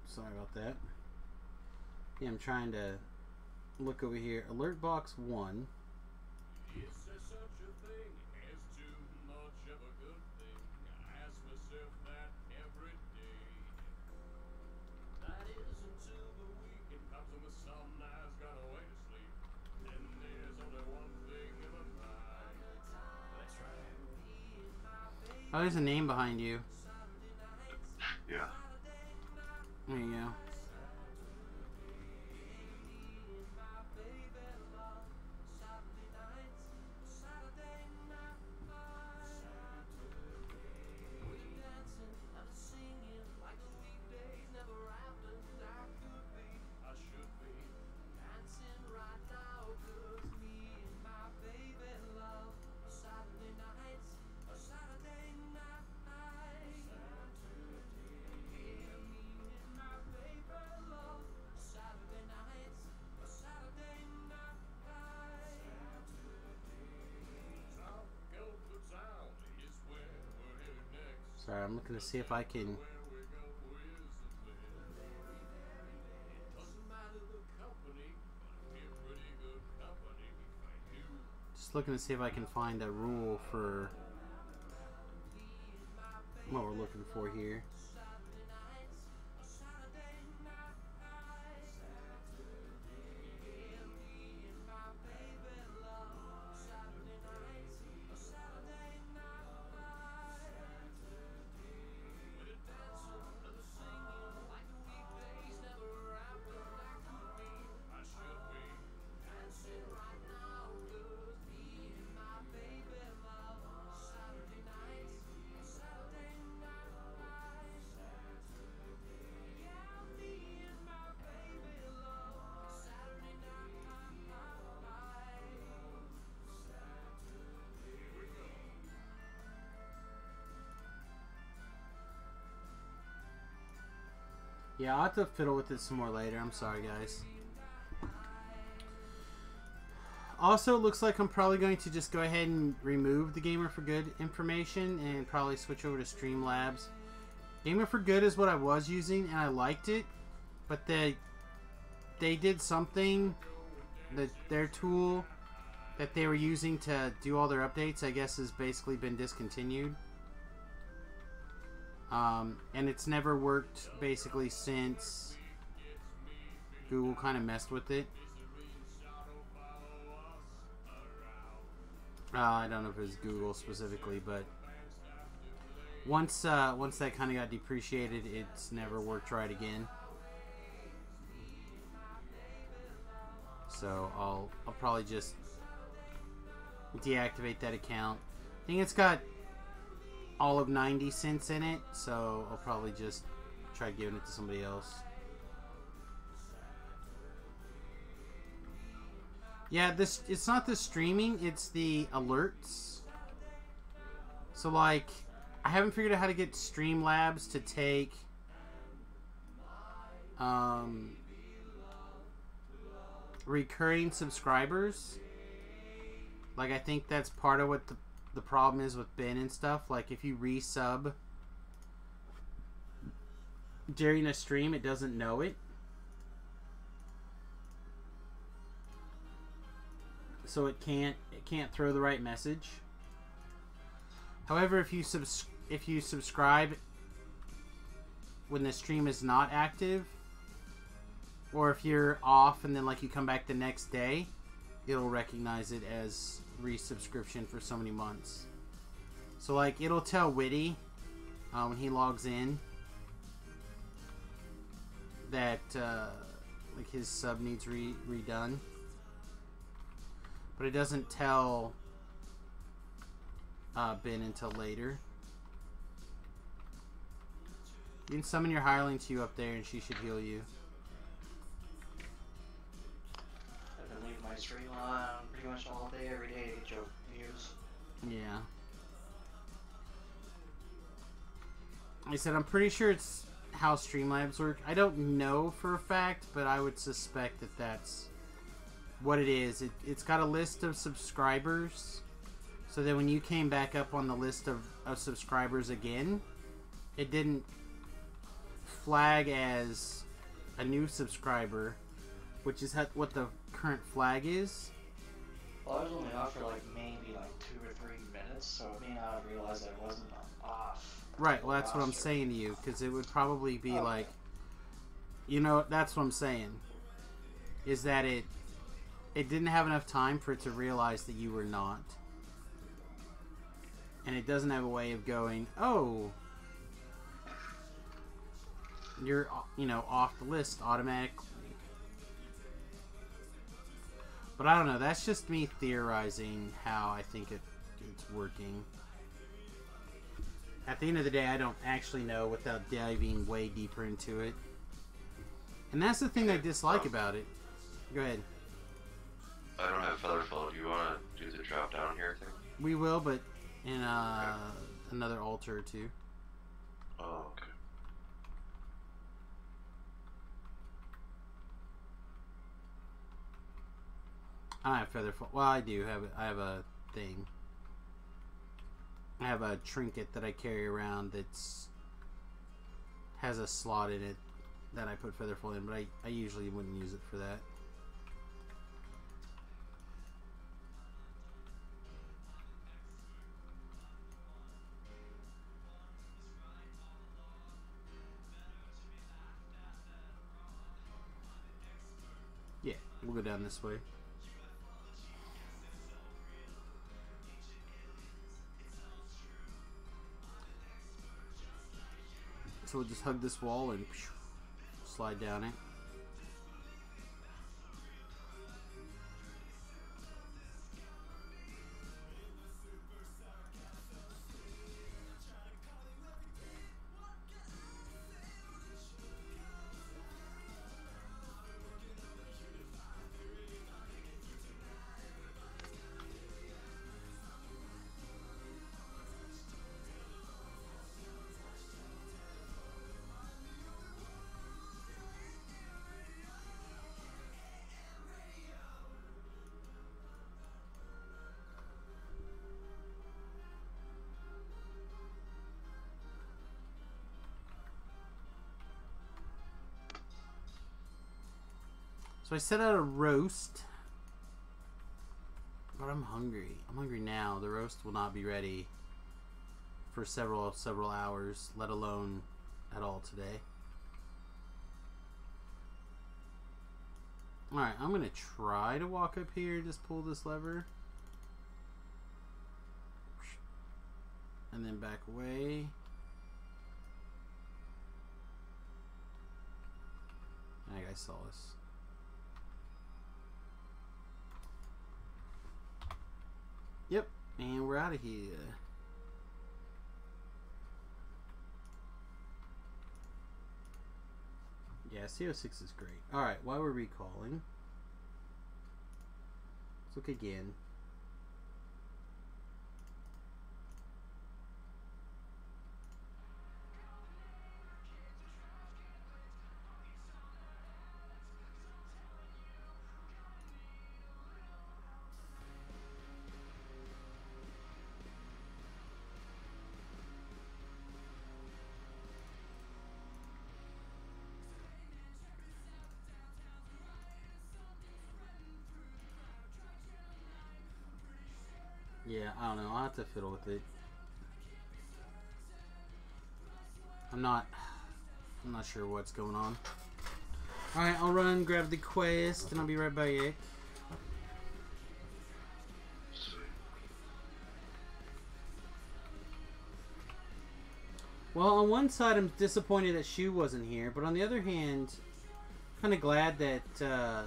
Speaker 2: Sorry about that. Yeah, I'm trying to look over here. Alert box 1.
Speaker 6: Is there such a thing as too much of a good thing? I ask myself that every day. That is until the weekend comes and the sun has gone away to sleep. Then there's only one thing in my mind. That's right.
Speaker 2: Oh, there's a name behind you.
Speaker 4: Yeah.
Speaker 2: There you go.
Speaker 6: I should be dancing right now, 'cause me and my baby love Saturday nights, Saturday nights.
Speaker 2: I'm looking to see if I can. Just looking to see if I can find a rule for what we're looking for here. Yeah, I'll have to fiddle with it some more later. I'm sorry, guys. Also, it looks like I'm probably going to just go ahead and remove the Gamer for Good information and probably switch over to Streamlabs. Gamer for Good is what I was using, and I liked it, but they did something that their tool that they were using to do all their updates, I guess, has basically been discontinued. And it's never worked basically since Google kind of messed with it. I don't know if it was Google specifically, but once that kind of got depreciated, it's never worked right again. So I'll probably just deactivate that account. I think it's got all of 90 cents in it, so I'll probably just try giving it to somebody else. Yeah, it's not the streaming, it's the alerts. So like, I haven't figured out how to get Streamlabs to take recurring subscribers. Like, I think that's part of what the problem is with Ben and stuff. Like, if you resub during a stream, it doesn't know it. So it can't throw the right message. However, if you subscribe when the stream is not active, or if you're off and then like you come back the next day, it'll recognize it as resubscription for so many months. So like, it'll tell Witty when he logs in that like his sub needs redone, but it doesn't tell Ben until later. You can summon your hireling to you up there and she should heal you.
Speaker 5: I've been leaving my stream on pretty much all day, every day to get your views.
Speaker 2: Yeah. Like I said, I'm pretty sure it's how Streamlabs work. I don't know for a fact, but I would suspect that that's what it is. It's got a list of subscribers, so that when you came back up on the list of subscribers again, it didn't flag as a new subscriber, which is what the current flag is.
Speaker 5: Well, I was only off for like maybe like 2 or 3 minutes, so I may not have realized I wasn't off.
Speaker 2: Right, well that's what I'm saying to you, because it would probably be like, you know, that's what I'm saying, is that it didn't have enough time for it to realize that you were not. And it doesn't have a way of going, oh, you're, you know, off the list automatically. But I don't know, that's just me theorizing how I think it's working. At the end of the day, I don't actually know without diving way deeper into it. And that's the thing I dislike about it. Go ahead.
Speaker 4: I don't have Featherfall. Do you want to do the drop down here thing?
Speaker 2: We will, but in another altar or two.
Speaker 4: Oh, okay.
Speaker 2: I don't have Featherfall. Well, I do have it. I have a thing. I have a trinket that I carry around that's has a slot in it that I put featherfall in, but I usually wouldn't use it for that. Yeah, we'll go down this way. So we'll just hug this wall and slide down it. So I set out a roast, but I'm hungry. I'm hungry now. The roast will not be ready for several hours, let alone at all today. Alright, I'm going to try to walk up here, just pull this lever. And then back away. I guys saw this. Yep, and we're out of here. Yeah, CO6 is great. Alright, while we're recalling, let's look again. Yeah, I don't know. I'll have to fiddle with it. I'm not sure what's going on. Alright, I'll run, grab the quest, and I'll be right back. Well, on one side, I'm disappointed that Shu wasn't here, but on the other hand, kind of glad that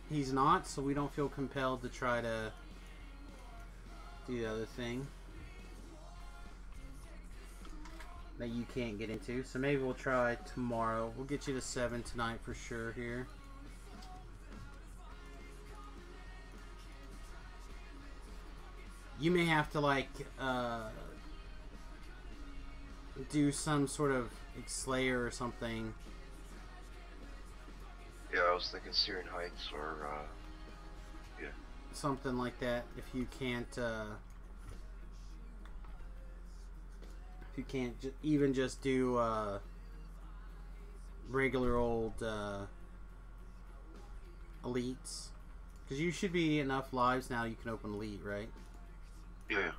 Speaker 2: he's not, so we don't feel compelled to try to do the other thing that you can't get into. So maybe we'll try tomorrow. We'll get you to 7 tonight for sure here. You may have to like do some sort of Slayer or something.
Speaker 4: Yeah, I was thinking Syrian Heights or yeah.
Speaker 2: Something like that if you can't even just do regular old elites, because you should be enough lives now you can open elite, right?
Speaker 4: Yeah.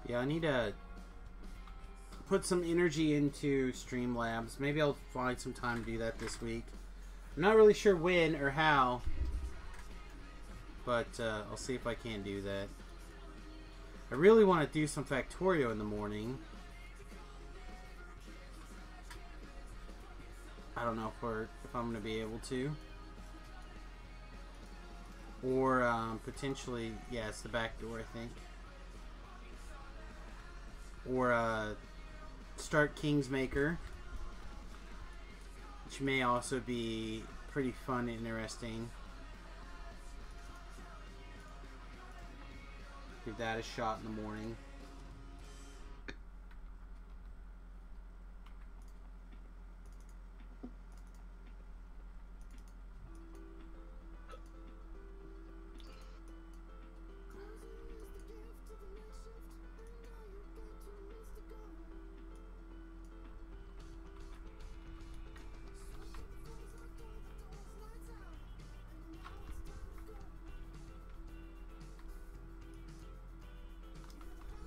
Speaker 2: Yeah, I need to put some energy into Streamlabs. Maybe I'll find some time to do that this week. I'm not really sure when or how, but I'll see if I can do that. I really want to do some Factorio in the morning. I don't know if I'm going to be able to. Or potentially, yeah, it's the back door, I think. or start Kingsmaker, which may also be pretty fun and interesting. Give that a shot in the morning.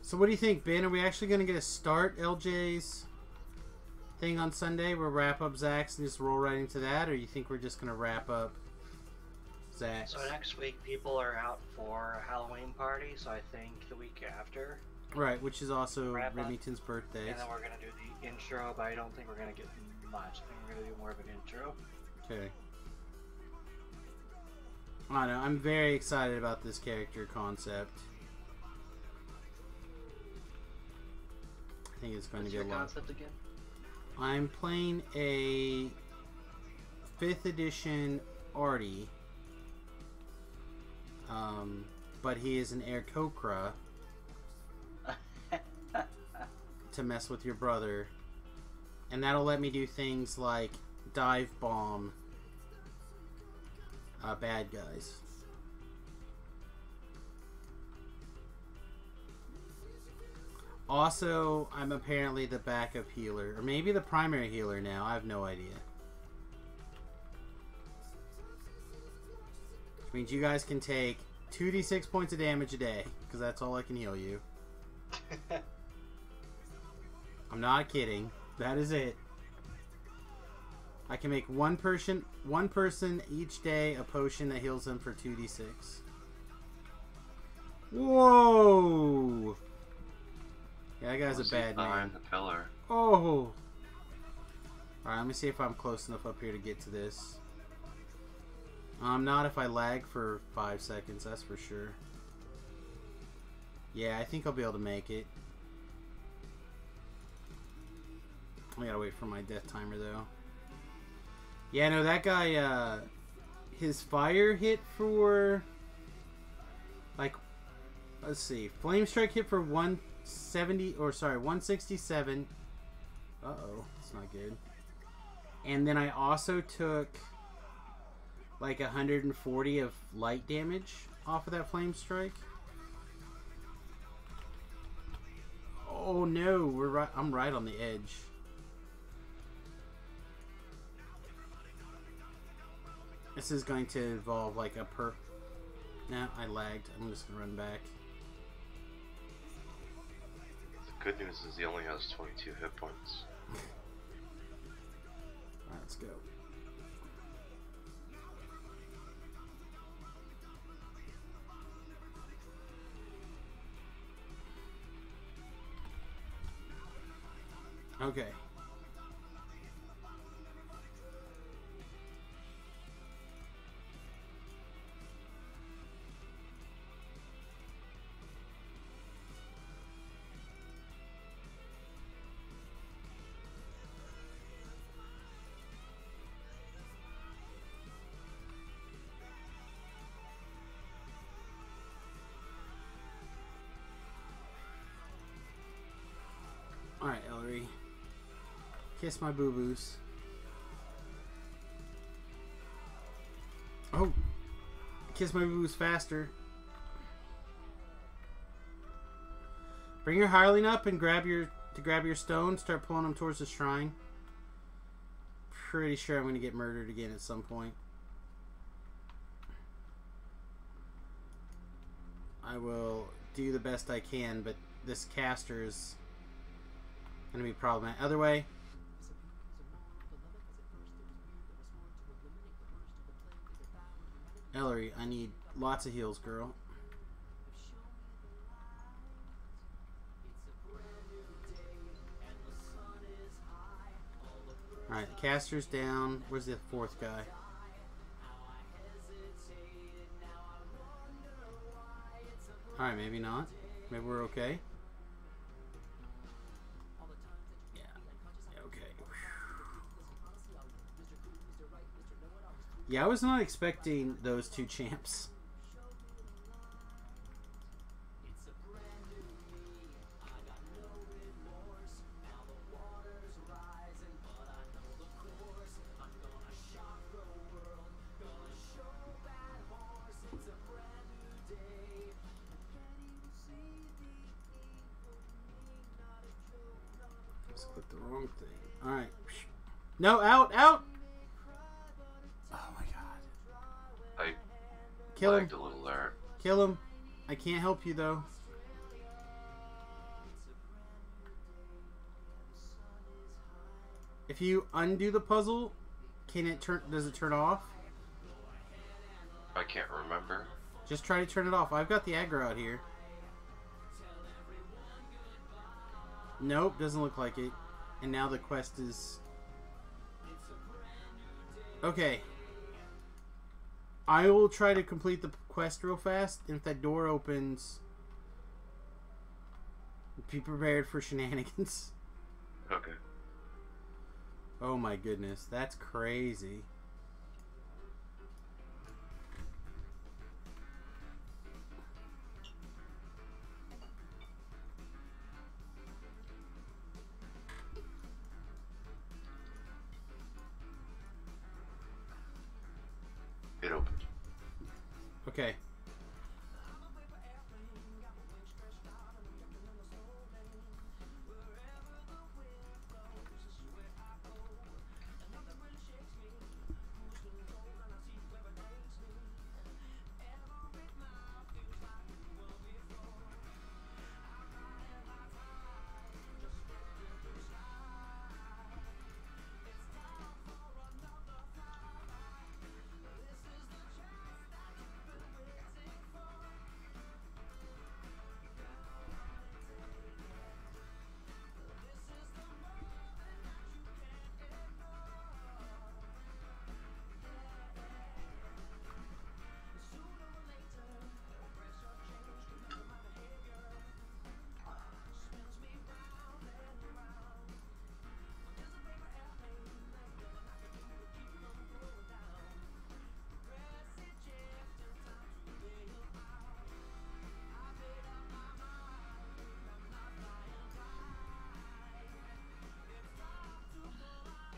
Speaker 2: So what do you think, Ben? Are we actually going to get a start LJ's thing on Sunday? We'll wrap up Zach's and just roll right into that? Or you think we're just going to wrap up Zach's?
Speaker 5: So next week people are out for a Halloween party, so I think the week after.
Speaker 2: Right, which is also
Speaker 5: Wrap up.
Speaker 2: Remington's birthday.
Speaker 5: And then we're going to do the intro, but I don't think we're going to get much. I think we're going to do more of an intro.
Speaker 2: Okay. I know, I'm very excited about this character concept. I think it's going
Speaker 5: What's
Speaker 2: to
Speaker 5: your
Speaker 2: be a lot.
Speaker 5: concept again?
Speaker 2: I'm playing a 5th edition Artie. But he is an Aarakocra to mess with your brother. And that'll let me do things like dive bomb bad guys. Also, I'm apparently the backup healer. Or maybe the primary healer now. I have no idea. Which means you guys can take 2d6 points of damage a day. Because that's all I can heal you. I'm not kidding. That is it. I can make one person each day a potion that heals them for 2d6. Whoa! Yeah, that guy's a bad man.
Speaker 4: Behind the pillar.
Speaker 2: Oh! Alright, let me see if I'm close enough up here to get to this. I'm not if I lag for 5 seconds, that's for sure. Yeah, I think I'll be able to make it. I gotta wait for my death timer though. Yeah, no, that guy, his fire hit for, like, let's see, Flame Strike hit for 167. Uh-oh, that's not good. And then I also took, like, 140 of light damage off of that Flame Strike. Oh no, I'm right on the edge. This is going to involve like a No, I lagged. I'm just gonna run back.
Speaker 4: The good news is he only has 22 hit points.
Speaker 2: Alright, let's go. Okay. Alright, Ellery. Kiss my boo-boos. Oh! Kiss my boo-boos faster. Bring your hireling up and grab your stone. Start pulling them towards the shrine. Pretty sure I'm going to get murdered again at some point. I will do the best I can, but this caster is going to be problematic. Other way. Ellery, I need lots of heals, girl. Alright, the caster's down. Where's the fourth guy? Alright, maybe not. Maybe we're okay. Yeah, I was not expecting those two champs. Just click the wrong thing. Alright. No, out, out! Oh my god.
Speaker 4: I
Speaker 2: Kill him.
Speaker 4: lagged a little there.
Speaker 2: Kill him. I can't help you though. If you undo the puzzle, can it turn? Does it turn off?
Speaker 4: I can't remember.
Speaker 2: Just try to turn it off. I've got the aggro out here. Nope, doesn't look like it. And now the quest is... Okay. I will try to complete the quest real fast. And if that door opens, be prepared for shenanigans.
Speaker 4: Okay.
Speaker 2: Oh my goodness, that's crazy.
Speaker 4: It opened.
Speaker 2: Okay.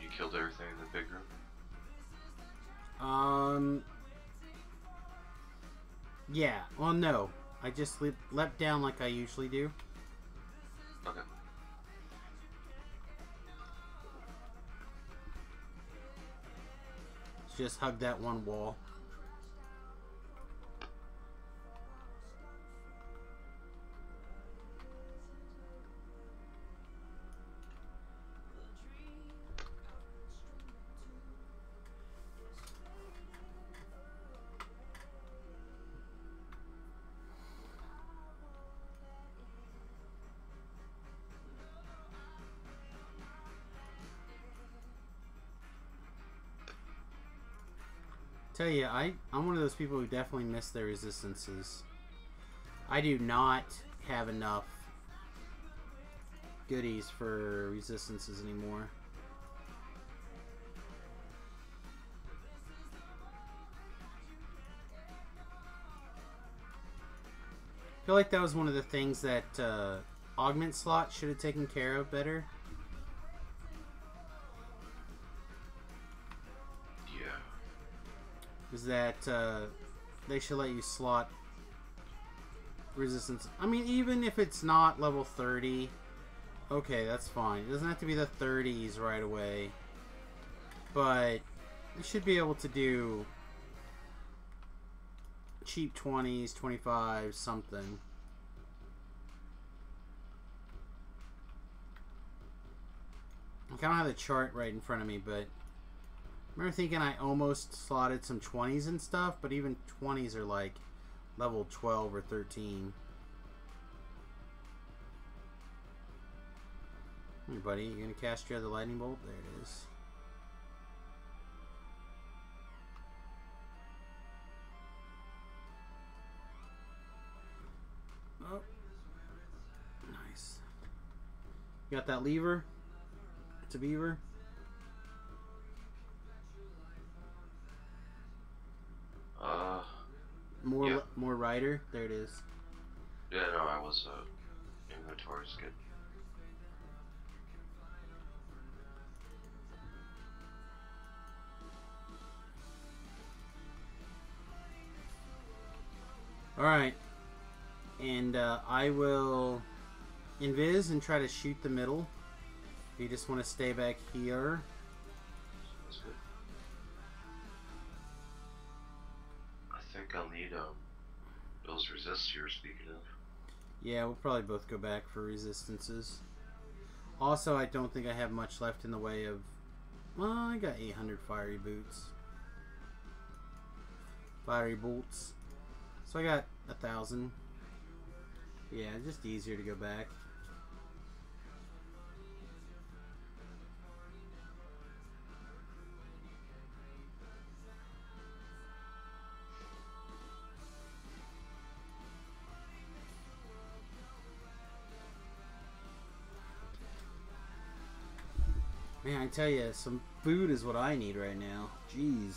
Speaker 4: You killed everything in the big room?
Speaker 2: Yeah. Well, no. I just leapt down like I usually do.
Speaker 4: Okay.
Speaker 2: Just hug that one wall. Tell you, I'm one of those people who definitely miss their resistances. I do not have enough goodies for resistances anymore. I feel like that was one of the things that augment slot should have taken care of better. Is that they should let you slot resistance. I mean, even if it's not level 30, okay, that's fine. It doesn't have to be the 30s right away. But you should be able to do cheap 20s, 25s, something. I don't have the chart right in front of me, but I remember thinking I almost slotted some 20s and stuff, but even 20s are like level 12 or 13. Hey buddy, you gonna cast your other lightning bolt? There it is. Oh. Nice. You got that lever? It's a beaver. more
Speaker 4: Yeah.
Speaker 2: more rider. There it is.
Speaker 4: Yeah, no, I was, inventory's good.
Speaker 2: All right, and I will invis and try to shoot the middle. You just want to stay back here.
Speaker 4: That's good. I think I'll need, those resists you're speaking of.
Speaker 2: Yeah, we'll probably both go back for resistances. Also, I don't think I have much left in the way of... Well, I got 800 fiery boots. Fiery bolts. So I got 1,000. Yeah, just easier to go back. Man, I tell you, some food is what I need right now. Jeez.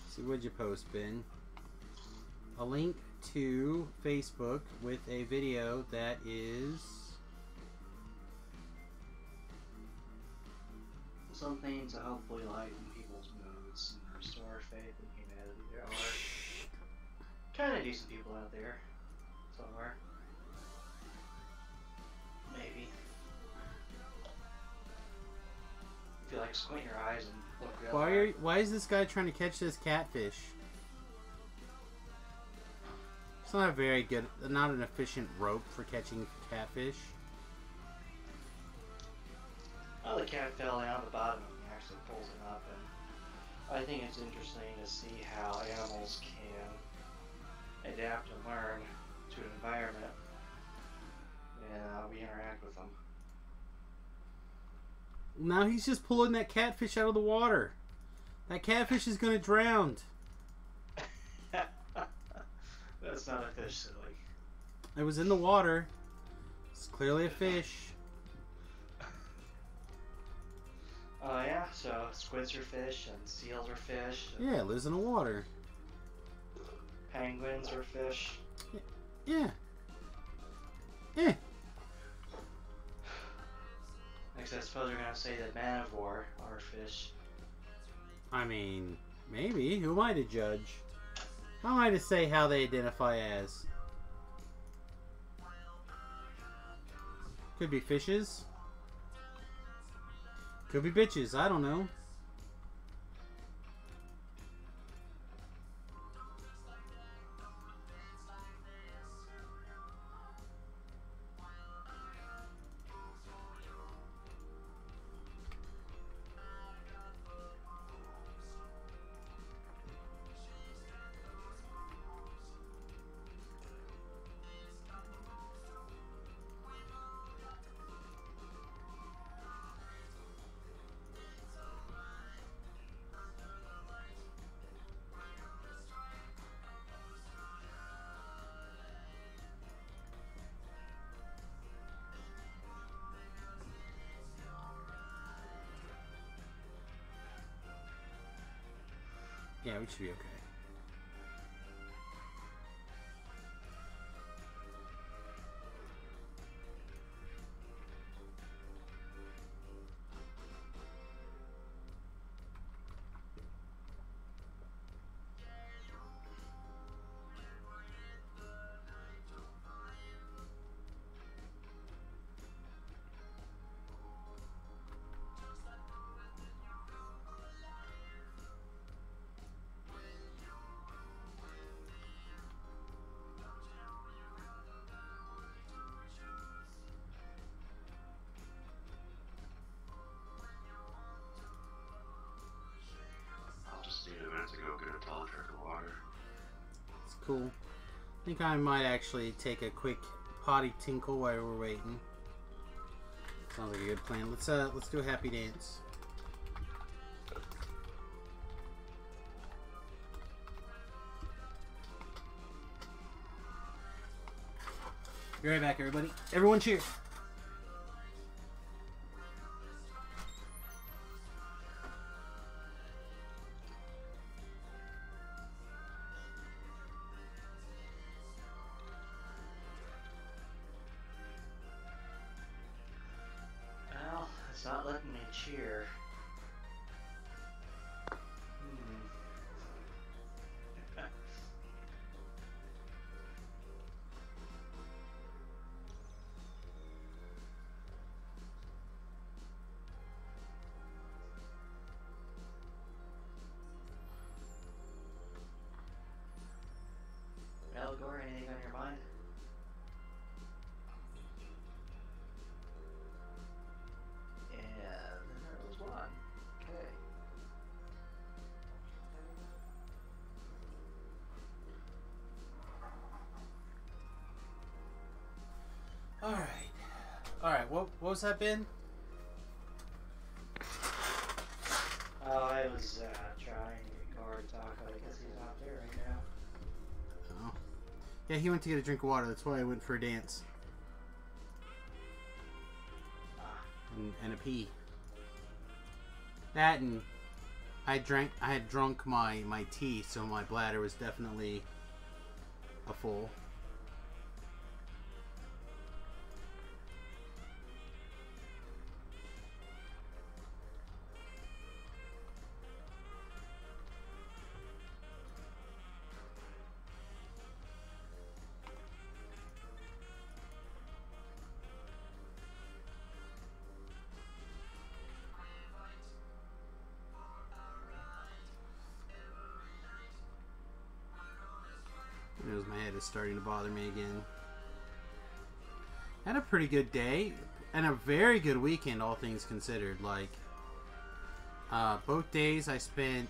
Speaker 2: See, what'd you post, Ben? A link to Facebook with a video that is...
Speaker 5: Something to hopefully lighten people's moods and restore faith in humanity. There are kind of decent people out there somewhere. Maybe. If you like squint your eyes and look real
Speaker 2: Why is this guy trying to catch this catfish? It's not a very good, not an efficient rope for catching catfish.
Speaker 5: Oh, the cat fell down at the bottom and he actually pulls it up, and I think it's interesting to see how animals can adapt and learn to an environment and we interact with them.
Speaker 2: Now he's just pulling that catfish out of the water. That catfish is gonna drown.
Speaker 5: That's not a fish, silly.
Speaker 2: It was in the water. It's clearly a fish.
Speaker 5: Oh yeah, so squids are fish and seals are fish. And
Speaker 2: Yeah, it lives in the water.
Speaker 5: penguins are fish.
Speaker 2: Yeah. Yeah.
Speaker 5: Next, I suppose we're gonna say that manivore are fish.
Speaker 2: I mean, maybe. Who am I to judge? How am I to say how they identify as? Could be fishes. Could be bitches. I don't know. Yeah, we should be okay.
Speaker 4: I'll just need a minute to go get a tall drink of water.
Speaker 2: It's cool. think I might actually take a quick potty tinkle while we're waiting. Sounds like a good plan. Let's do a happy dance. Be right back, everybody. Everyone cheer.
Speaker 5: Well, it's not letting me cheer. Elgor, anything on your mind? And there was one. Okay.
Speaker 2: Alright, what was that, Ben?
Speaker 5: Oh, I was trying to get Gar to talk, but I guess he's not there right now.
Speaker 2: Oh. Yeah, he went to get a drink of water. That's why I went for a dance. And a pee. That and I had drunk my tea, so my bladder was definitely a full. My head is starting to bother me again. Had a pretty good day and a very good weekend, all things considered. Like, both days I spent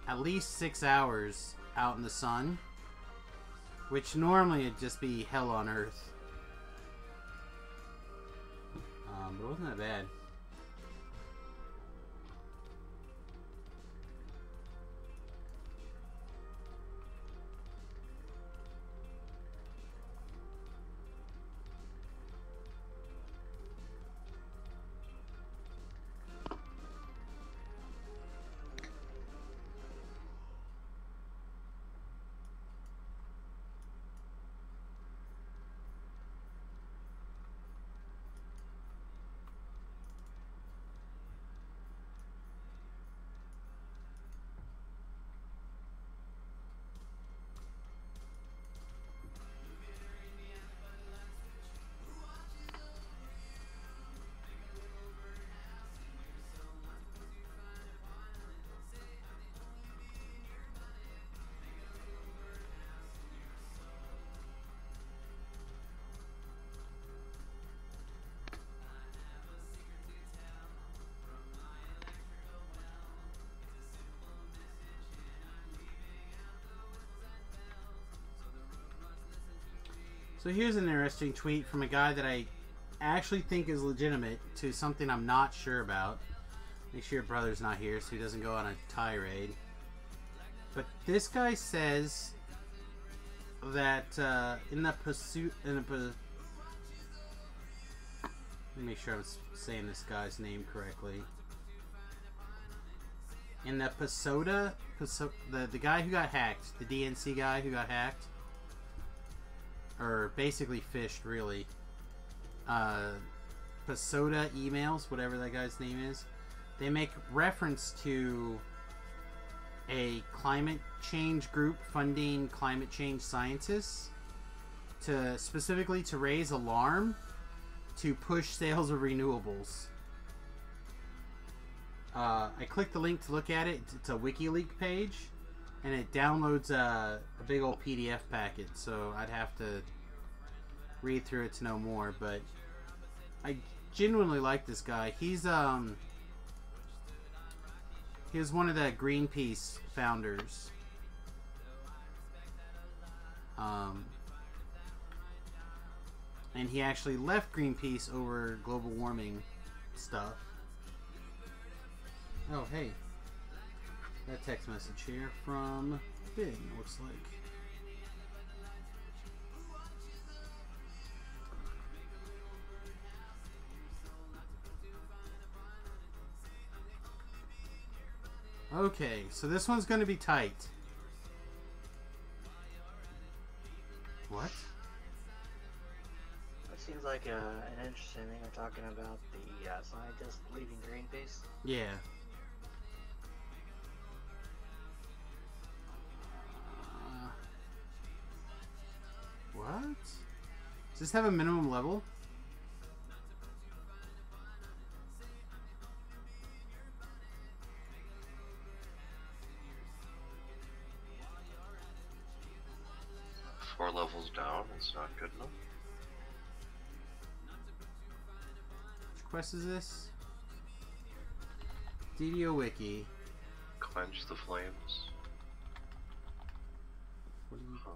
Speaker 2: at least 6 hours out in the sun, which normally would just be hell on earth. But it wasn't that bad. So here's an interesting tweet from a guy that I actually think is legitimate to something I'm not sure about. Make sure your brother's not here so he doesn't go on a tirade. But this guy says that in the pursuit... let me make sure I'm saying this guy's name correctly. In the the guy who got hacked, the DNC guy who got hacked, or basically fished, really. Pasoda emails, whatever that guy's name is. They make reference to a climate change group funding climate change scientists specifically to raise alarm to push sales of renewables. I clicked the link to look at it. It's a WikiLeaks page, and it downloads a big old PDF packet, so I'd have to read through it to know more, but I genuinely like this guy. He was one of the Greenpeace founders. And he actually left Greenpeace over global warming stuff. Oh, hey. That text message here from Finn, looks like. Okay, so this one's going to be tight. What?
Speaker 5: It seems like an interesting thing. They're talking about the scientists leaving Greenpeace.
Speaker 2: Yeah. What? Does this have a minimum level?
Speaker 4: Four levels down, it's not good enough.
Speaker 2: Which quest is this? DDO Wiki.
Speaker 4: Quench the flames.
Speaker 2: What do you...
Speaker 4: Huh.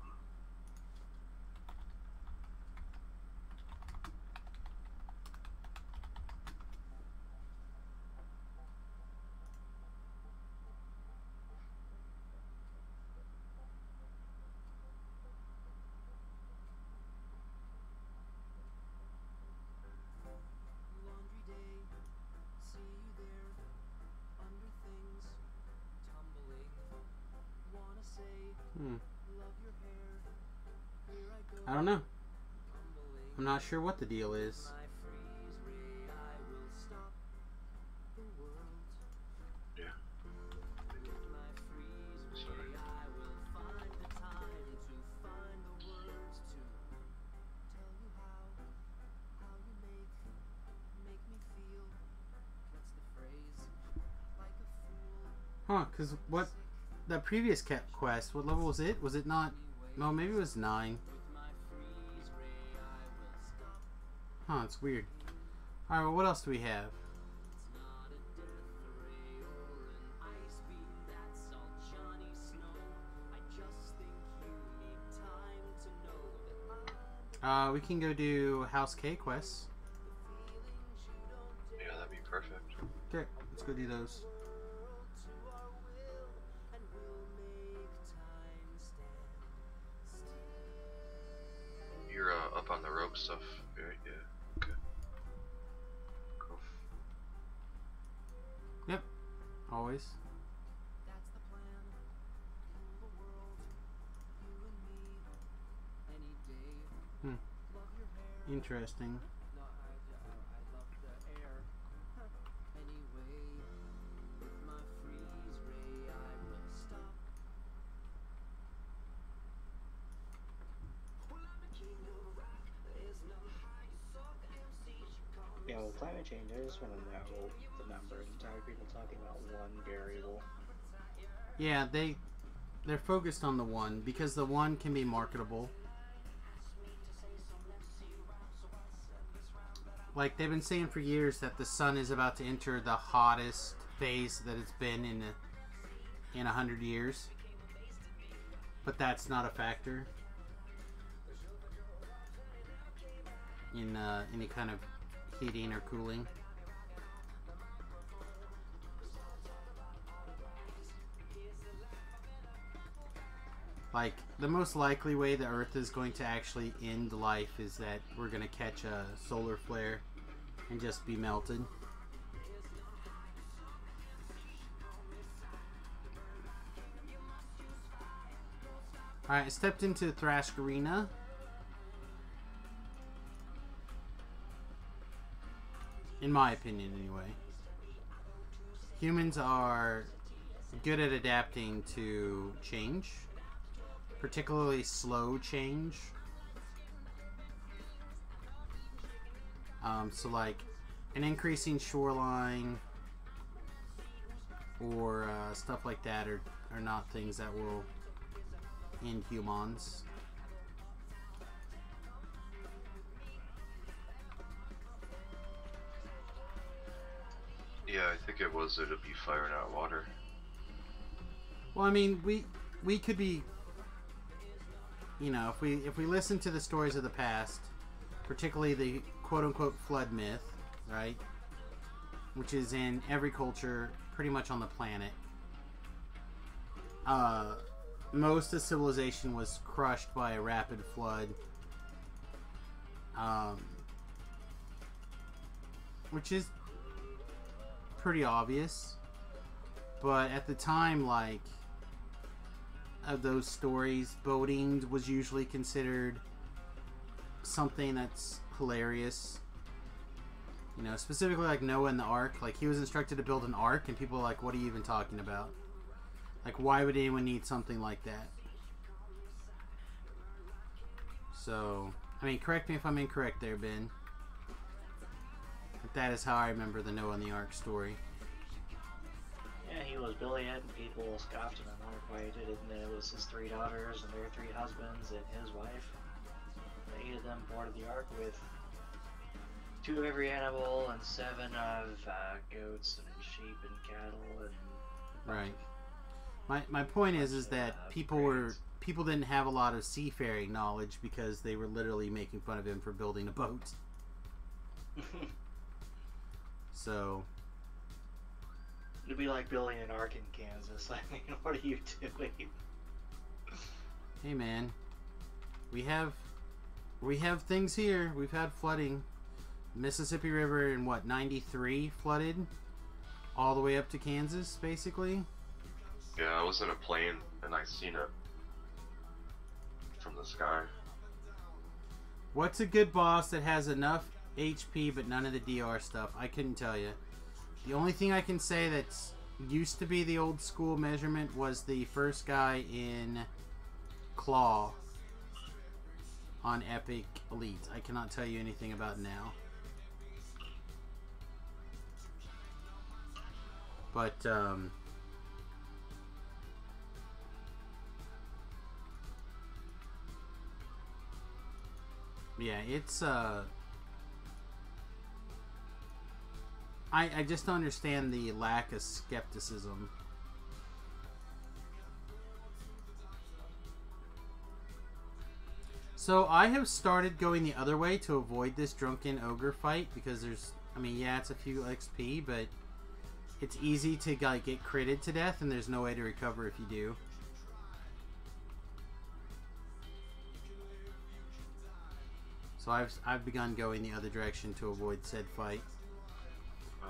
Speaker 6: Laundry day, see you there, under things, tumbling. Wanna say, love your hair, here I go,
Speaker 2: I don't know.
Speaker 6: tumbling.
Speaker 2: I'm not sure what the deal is.
Speaker 6: My freeze ray, I will stop the world.
Speaker 4: Yeah.
Speaker 6: With my freeze
Speaker 4: Sorry.
Speaker 6: ray, I will find the time to find the words to tell you how you make me feel. What's the phrase? Like a fool.
Speaker 2: Huh, because what... The previous quest, what level was it? Was it not... No, maybe it was 9.
Speaker 6: With my freeze ray, I will stop.
Speaker 2: Huh, it's weird. Alright, well, what else do we have?
Speaker 6: It's not a death ray or an ice beam. That's all Johnny Snow. I just think you need time to know that I'm
Speaker 2: We can go do House K quests.
Speaker 6: the feelings you don't
Speaker 4: Yeah, that'd be perfect.
Speaker 2: Okay, let's go do those.
Speaker 6: world to our will, and we'll make time stand still.
Speaker 4: You're up on the rogue stuff, right? Yeah. Okay. Cool.
Speaker 2: Yep, always.
Speaker 6: That's the plan. Rule the world, you and me, any day. Love your hair.
Speaker 2: Interesting.
Speaker 6: No, I love the air. Anyway, with my freeze ray, I will stop. Well, I'm the king of rock. There's no high suck MCs you call me.
Speaker 5: Yeah, with climate change, I just want to know the numbers. I'm tired of people talking about one variable.
Speaker 2: Yeah, they're focused on the one because the one can be marketable. Like they've been saying for years that the sun is about to enter the hottest phase that it's been in 100 years, but that's not a factor in any kind of heating or cooling. Like, the most likely way the Earth is going to actually end life is that we're going to catch a solar flare and just be melted. Alright, I stepped into Thrash Arena. In my opinion, anyway. Humans are good at adapting to change. Particularly slow change. So like an increasing shoreline or stuff like that are not things that will end humans.
Speaker 4: Yeah, I think it was it'd be fire, not water.
Speaker 2: Well, I mean, we could be you know, if we listen to the stories of the past, particularly the quote-unquote flood myth, right, which is in every culture pretty much on the planet, most of civilization was crushed by a rapid flood, which is pretty obvious, but at the time, like, of those stories, boating was usually considered something that's hilarious. You know, specifically like Noah and the Ark. Like, he was instructed to build an ark, and people are like, what are you even talking about? Like, why would anyone need something like that? So, I mean, correct me if I'm incorrect there, Ben. But that is how I remember the Noah and the Ark story.
Speaker 5: Yeah, he was building it, and people scoffed him and wondered why he did it, and then it was his 3 daughters and their 3 husbands and his wife. The 8 of them boarded the ark with 2 of every animal and 7 of goats and sheep and cattle and...
Speaker 2: Right. My point is that people didn't have a lot of seafaring knowledge because they were literally making fun of him for building a boat. So...
Speaker 5: It'd be like building an ark in Kansas. I mean, what are you doing?
Speaker 2: Hey man, we have things here. We've had flooding. Mississippi River in what, 93 flooded all the way up to Kansas, basically.
Speaker 4: Yeah, I was in a plane and I seen it from the sky.
Speaker 2: What's a good boss that has enough HP but none of the DR stuff? I couldn't tell you. The only thing I can say that's used to be the old school measurement was the first guy in Claw on Epic Elite. I cannot tell you anything about now. But, yeah, it's, I just don't understand the lack of skepticism. So I have started going the other way to avoid this drunken ogre fight because there's, I mean, yeah, it's a few XP, but it's easy to like get critted to death and there's no way to recover if you do. So I've begun going the other direction to avoid said fight.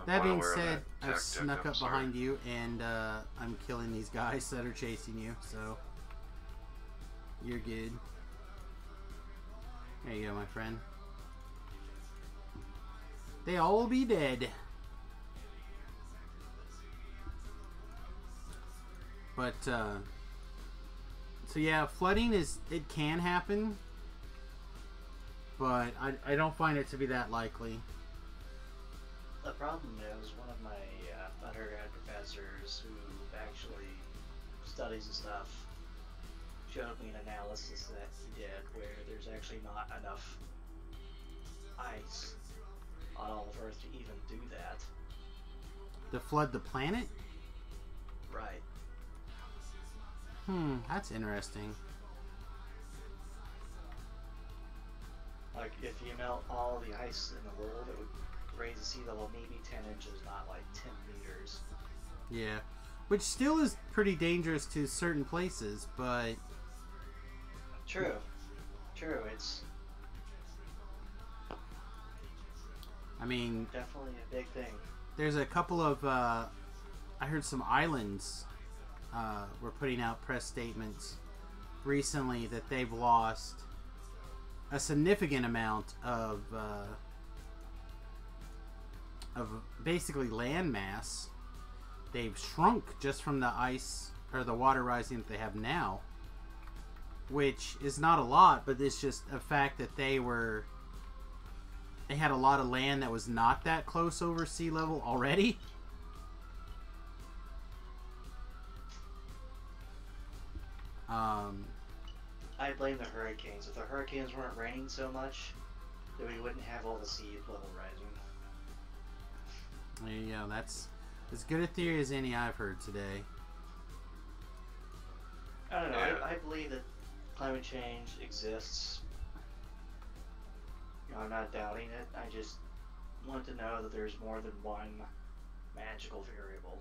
Speaker 2: That being said, I've snuck up behind you and I'm killing these guys that are chasing you, so you're good. There you go, my friend. They all be dead. But, so yeah, flooding it can happen, but I don't find it to be that likely.
Speaker 5: The problem is one of my undergrad professors who actually studies the stuff showed me an analysis that he did where there's actually not enough ice on all of Earth to even do that.
Speaker 2: To flood the planet?
Speaker 5: Right.
Speaker 2: That's interesting.
Speaker 5: Like, if you melt all the ice in the world, it would raise the sea level maybe 10 inches, not like 10 meters.
Speaker 2: Yeah. Which still is pretty dangerous to certain places, but...
Speaker 5: True. True, it's...
Speaker 2: I mean...
Speaker 5: definitely a big thing.
Speaker 2: There's a couple of, I heard some islands were putting out press statements recently that they've lost a significant amount of basically land mass. They've shrunk just from the ice or the water rising that they have now, which is not a lot, but it's just a fact that they had a lot of land that was not that close over sea level already.
Speaker 5: I blame the hurricanes. If the hurricanes weren't raining so much, then we wouldn't have all the sea level rising.
Speaker 2: There you go. That's as good a theory as any I've heard today.
Speaker 5: I don't know. I believe that climate change exists. You know, I'm not doubting it. I just want to know that there's more than one magical variable.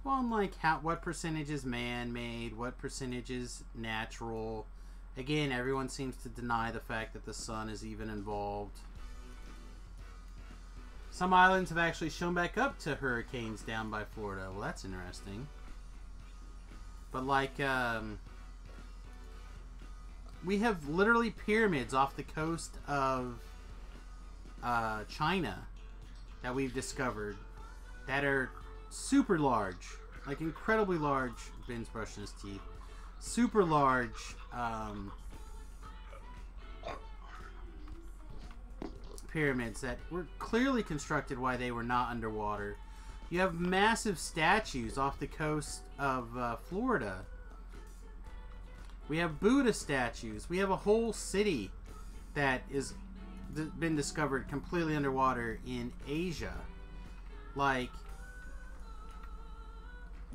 Speaker 2: Well, and like what percentage is man-made, what percentage is natural. Again, everyone seems to deny the fact that the sun is even involved. Some islands have actually shown back up to hurricanes down by Florida. Well, that's interesting. But like, we have literally pyramids off the coast of China that we've discovered that are super large, like incredibly large. Ben's brushing his teeth. Super large pyramids that were clearly constructed while they were not underwater. You have massive statues off the coast of Florida. We have Buddha statues. We have a whole city that is been discovered completely underwater in Asia. Like,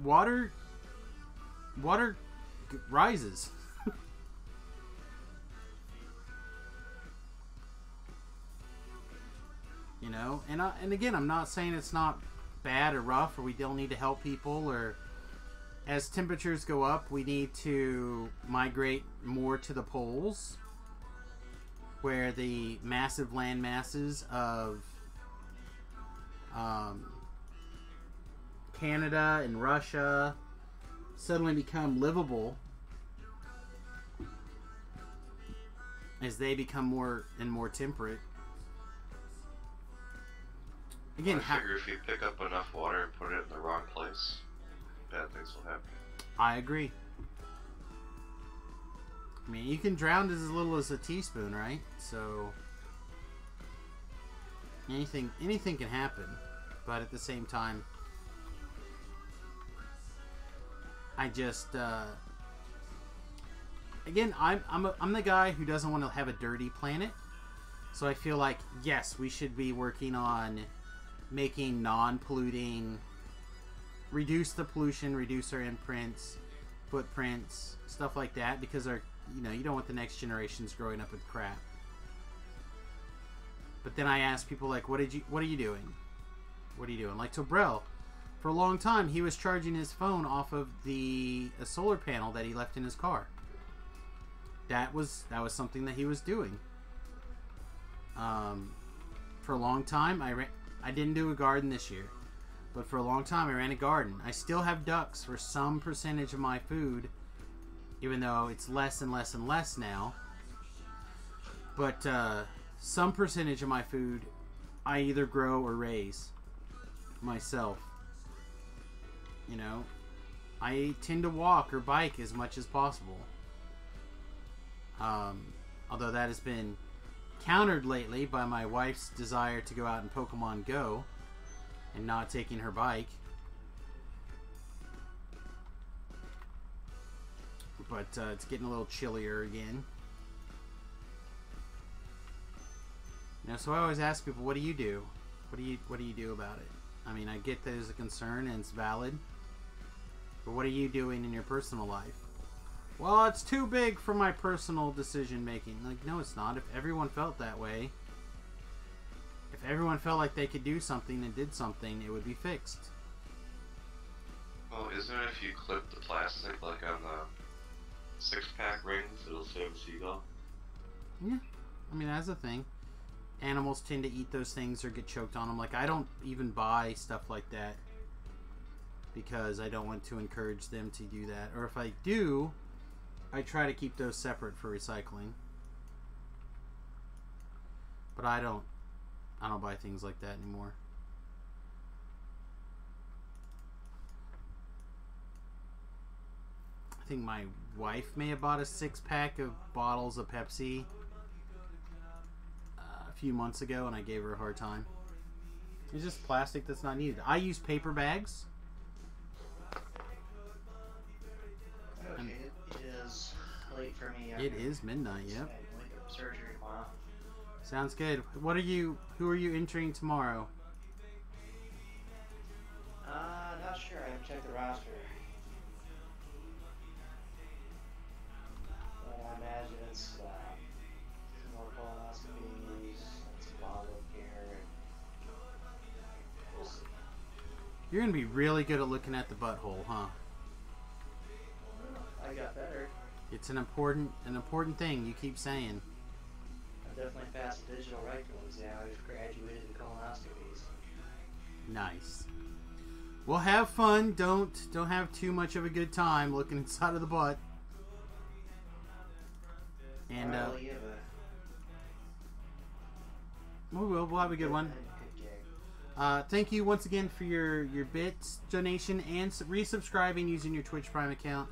Speaker 2: water rises. You know, and again, I'm not saying it's not bad or rough, or we don't need to help people, or as temperatures go up, we need to migrate more to the poles, where the massive land masses of Canada and Russia suddenly become livable as they become more and more temperate. Again,
Speaker 4: I figure if you pick up enough water and put it in the wrong place, bad things will happen.
Speaker 2: I agree. I mean, you can drown as little as a teaspoon, right? So anything can happen. But at the same time, I just again, I'm the guy who doesn't want to have a dirty planet. So I feel like, yes, we should be working on making non-polluting, reduce the pollution, reduce our footprints, stuff like that, because you don't want the next generations growing up with crap. But then I ask people, like, what are you doing? What are you doing? Like Tobrell, for a long time, he was charging his phone off of a solar panel that he left in his car. That was something that he was doing. For a long time, I didn't do a garden this year, but for a long time I ran a garden. I still have ducks for some percentage of my food, even though it's less and less and less now. But some percentage of my food I either grow or raise myself. You know, I tend to walk or bike as much as possible. Although that has been countered lately by my wife's desire to go out and Pokemon Go and not taking her bike. But it's getting a little chillier again. You know, so I always ask people, what do you do? What do you do about it? I mean, I get that it's a concern and it's valid, but what are you doing in your personal life? Well, it's too big for my personal decision making. Like, no, it's not. If everyone felt that way, if everyone felt like they could do something and did something, it would be fixed.
Speaker 4: Well, isn't it if you clip the plastic, like on the 6-pack rings, it'll save a seagull?
Speaker 2: Yeah, I mean, that's a thing. Animals tend to eat those things or get choked on them. Like, I don't even buy stuff like that because I don't want to encourage them to do that. Or if I do, I try to keep those separate for recycling. But I don't buy things like that anymore. I think my wife may have bought a 6-pack of bottles of Pepsi a few months ago, and I gave her a hard time. It's just plastic that's not needed. I use paper bags.
Speaker 5: Okay, it is late for me.
Speaker 2: It is midnight, yep.
Speaker 5: Surgery tomorrow.
Speaker 2: Sounds good. Who are you entering tomorrow?
Speaker 5: Not sure. I haven't checked the roster.
Speaker 2: You're gonna be really good at looking at the butthole, huh?
Speaker 5: I got better.
Speaker 2: It's an important thing you keep saying.
Speaker 5: I definitely passed the digital rectal exam. I've graduated in colonoscopies.
Speaker 2: Nice. Well, have fun. Don't have too much of a good time looking inside of the butt. And
Speaker 5: Alright, you have
Speaker 2: we'll have a good one.
Speaker 5: good gig.
Speaker 2: Thank you once again for your bits donation and resubscribing using your Twitch Prime account.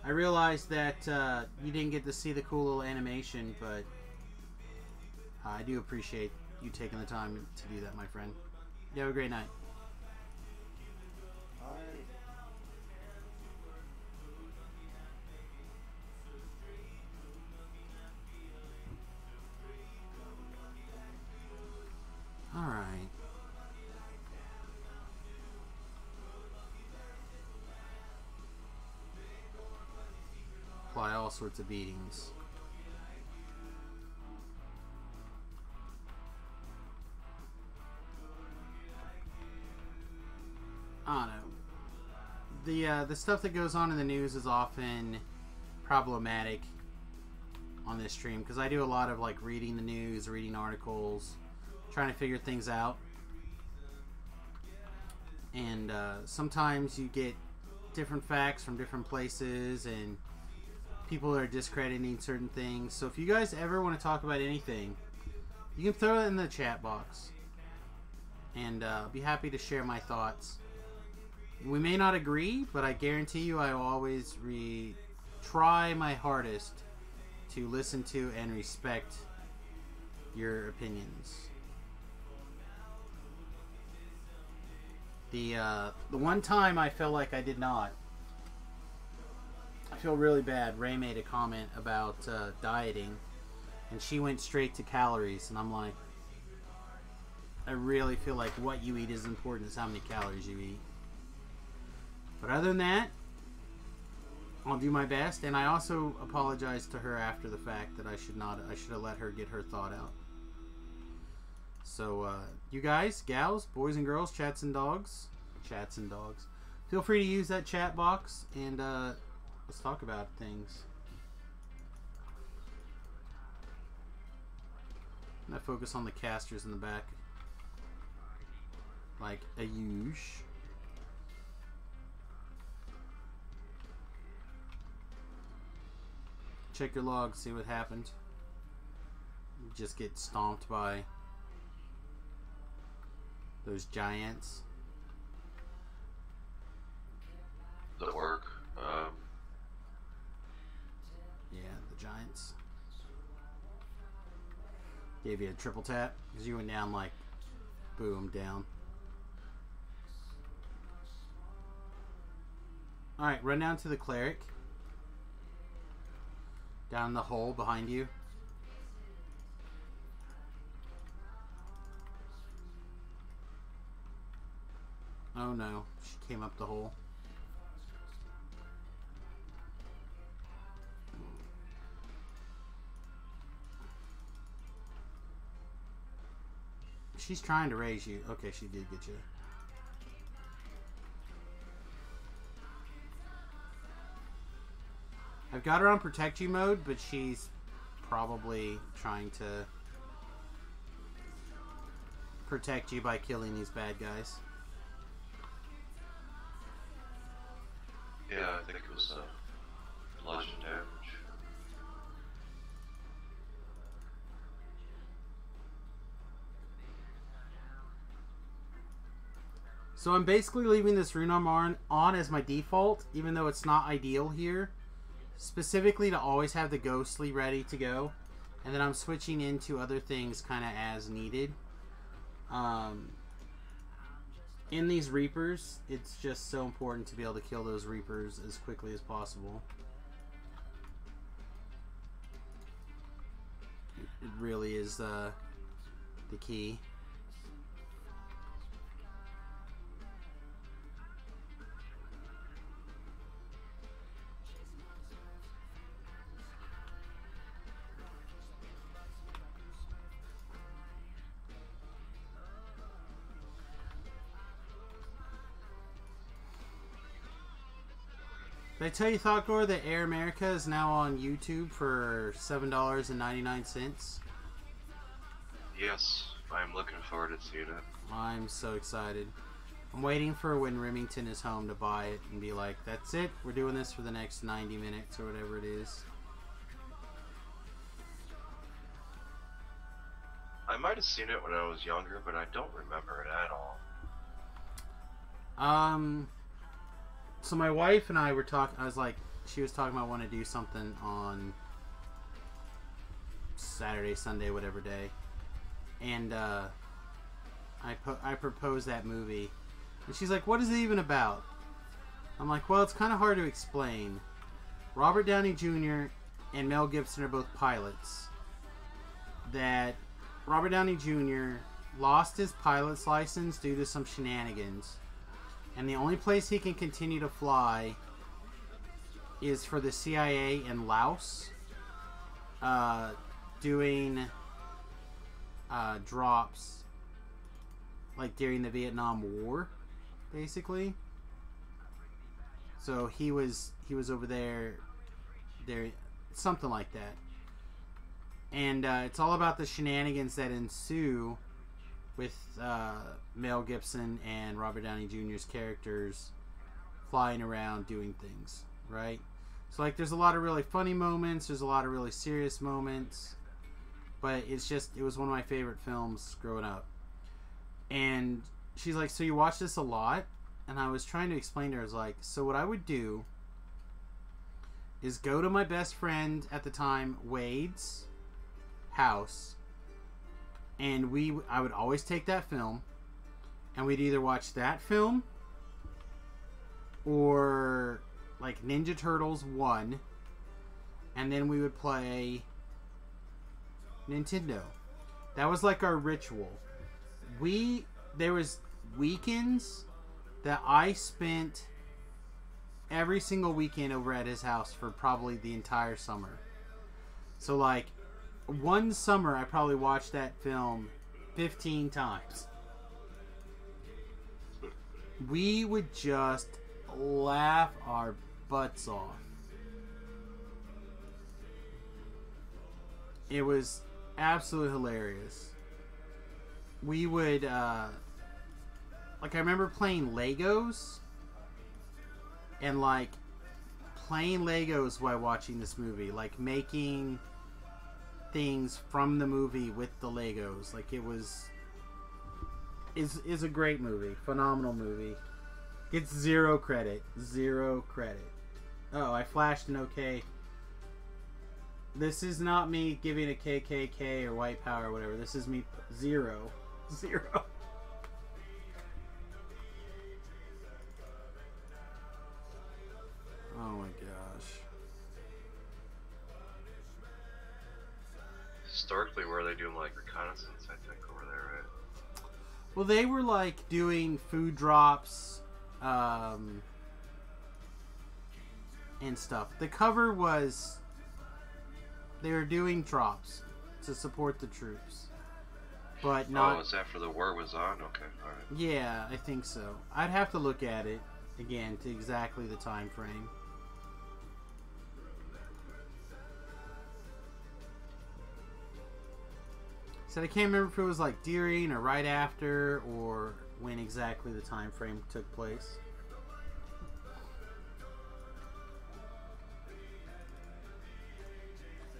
Speaker 2: I realized that you didn't get to see the cool little animation, but I do appreciate you taking the time to do that, my friend. You have a great night.
Speaker 5: Alright.
Speaker 2: All right. Apply all sorts of beatings. I don't know. The stuff that goes on in the news is often problematic on this stream because I do a lot of like reading the news, reading articles, trying to figure things out. And sometimes you get different facts from different places and people are discrediting certain things. So if you guys ever want to talk about anything, you can throw it in the chat box. And I'll be happy to share my thoughts. We may not agree, but I guarantee you I will always try my hardest to listen to and respect your opinions. The one time I felt like I did not, I feel really bad. Ray made a comment about dieting, and she went straight to calories, and I'm like, I really feel like what you eat is important as how many calories you eat. But other than that, I'll do my best, and I also apologized to her after the fact that I should have let her get her thought out. So, you guys, gals, boys and girls, chats and dogs, feel free to use that chat box, and let's talk about things. I'm gonna focus on the casters in the back, like a usual. Check your logs, see what happened. You just get stomped by those giants.
Speaker 4: The orc.
Speaker 2: Yeah, the giants. Gave you a triple tap because you went down like, boom, down. Alright, run down to the cleric. Down the hole behind you. Oh no, she came up the hole. She's trying to raise you. Okay, she did get you. I've got her on protect you mode, but she's probably trying to protect you by killing these bad guys.
Speaker 4: Yeah, I think it was bludgeon damage.
Speaker 2: So I'm basically leaving this rune armor on as my default, even though it's not ideal here. Specifically to always have the ghostly ready to go. And then I'm switching into other things kind of as needed. In these Reapers, it's just so important to be able to kill those Reapers as quickly as possible. It really is the key. Did I tell you, Thoughtgore, that Air America is now on YouTube for $7.99?
Speaker 4: Yes, I'm looking forward to seeing it.
Speaker 2: I'm so excited. I'm waiting for when Remington is home to buy it and be like, that's it, we're doing this for the next 90 minutes or whatever it is.
Speaker 4: I might have seen it when I was younger, but I don't remember it at all.
Speaker 2: So my wife and I were talking, she was talking about wanting to do something on Saturday, Sunday, whatever day. And, I proposed that movie. And she's like, what is it even about? I'm like, well, it's kind of hard to explain. Robert Downey Jr. and Mel Gibson are both pilots. That Robert Downey Jr. lost his pilot's license due to some shenanigans. And the only place he can continue to fly is for the CIA in Laos. Doing drops like during the Vietnam War, basically. So he was over there, something like that. And it's all about the shenanigans that ensue with Mel Gibson and Robert Downey Jr.'s characters flying around doing things, right? So like there's a lot of really funny moments, there's a lot of really serious moments, but it was one of my favorite films growing up. And she's like, so you watch this a lot? And I was trying to explain to her, I was like, so what I would do is go to my best friend at the time, Wade's house, and I would always take that film, and we'd either watch that film or like Ninja Turtles 1, and then we would play Nintendo. That was like our ritual. There was weekends that I spent every single weekend over at his house for probably the entire summer. So like one summer I probably watched that film 15 times. We would just laugh our butts off. It was absolutely hilarious. We would like I remember playing Legos and like playing Legos while watching this movie, like making things from the movie with the Legos. Like is a great movie, phenomenal movie. Gets zero credit. Oh, I flashed an okay. This is not me giving a KKK or white power or whatever. This is me zero. Oh my gosh.
Speaker 4: Historically, were they doing like reconnaissance, I think, over there, right?
Speaker 2: Well, they were like doing food drops and stuff. The cover was they were doing drops to support the troops. But not.
Speaker 4: Oh, it's after the war was on? Okay, alright.
Speaker 2: Yeah, I think so. I'd have to look at it again to exactly the time frame. So I can't remember if it was like during or right after or when exactly the time frame took place.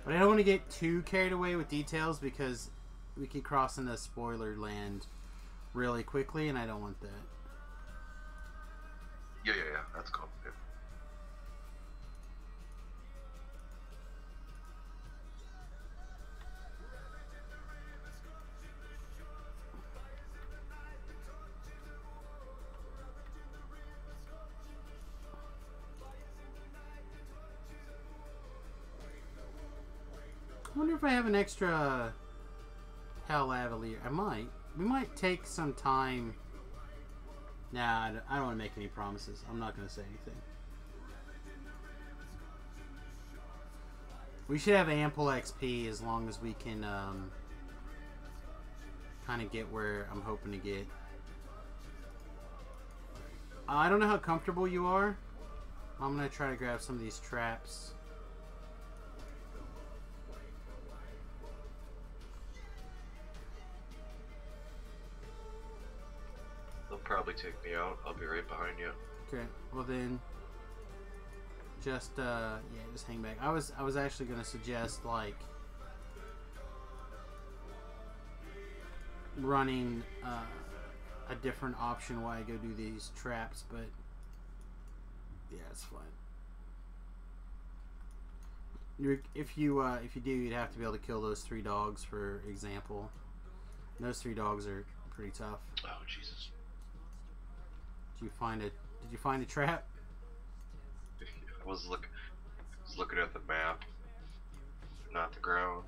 Speaker 2: But I don't want to get too carried away with details because we could cross into spoiler land really quickly, and I don't want that.
Speaker 4: Yeah, that's cool. Yeah.
Speaker 2: I wonder if I have an extra Hell Lavalier. I might. We might take some time. Nah, I don't want to make any promises. I'm not going to say anything. We should have ample XP as long as we can kind of get where I'm hoping to get. I don't know how comfortable you are I'm gonna try to grab some of these traps.
Speaker 4: They'll probably take me out. I'll be right behind you.
Speaker 2: Okay, well then, just yeah, just hang back. I was actually gonna suggest like running a different option while I go do these traps, but yeah, it's fine. If you do, you'd have to be able to kill those 3 dogs, for example. And those 3 dogs are pretty tough.
Speaker 4: Oh Jesus!
Speaker 2: Did you find a trap?
Speaker 4: I was looking at the map, not the ground.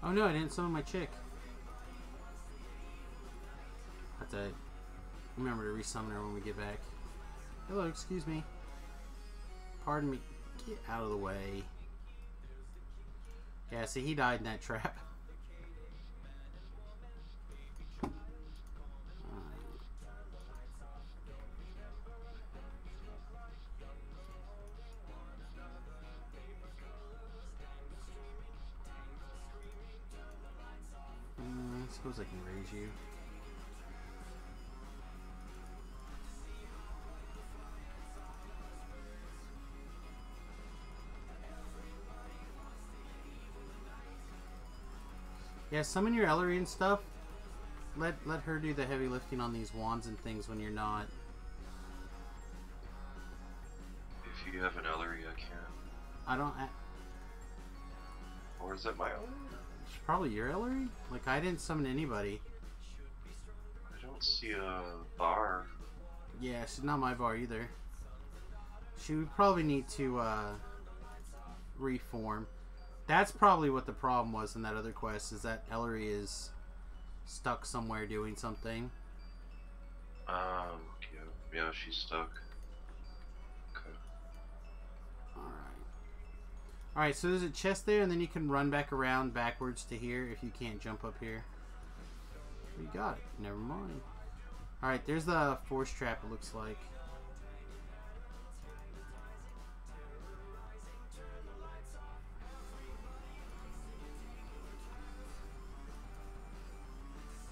Speaker 2: Oh no, I didn't summon my chick. I have to remember to resummon her when we get back. Hello, excuse me. Pardon me. Get out of the way. Yeah, see, he died in that trap. I suppose I can raise you. Yeah, summon your Ellery and stuff. Let her do the heavy lifting on these wands and things when you're not.
Speaker 4: If you have an Ellery, I can't.
Speaker 2: I don't.
Speaker 4: Or is it my own?
Speaker 2: It's probably your Ellery. Like, I didn't summon anybody.
Speaker 4: I don't see a bar.
Speaker 2: Yeah, she's not my bar either. She would probably need to reform. That's probably what the problem was in that other quest, is that Ellery is stuck somewhere doing something.
Speaker 4: Yeah, she's stuck. Okay.
Speaker 2: Alright, so there's a chest there, and then you can run back around backwards to here if you can't jump up here. You got it. Never mind. Alright, there's the force trap, it looks like.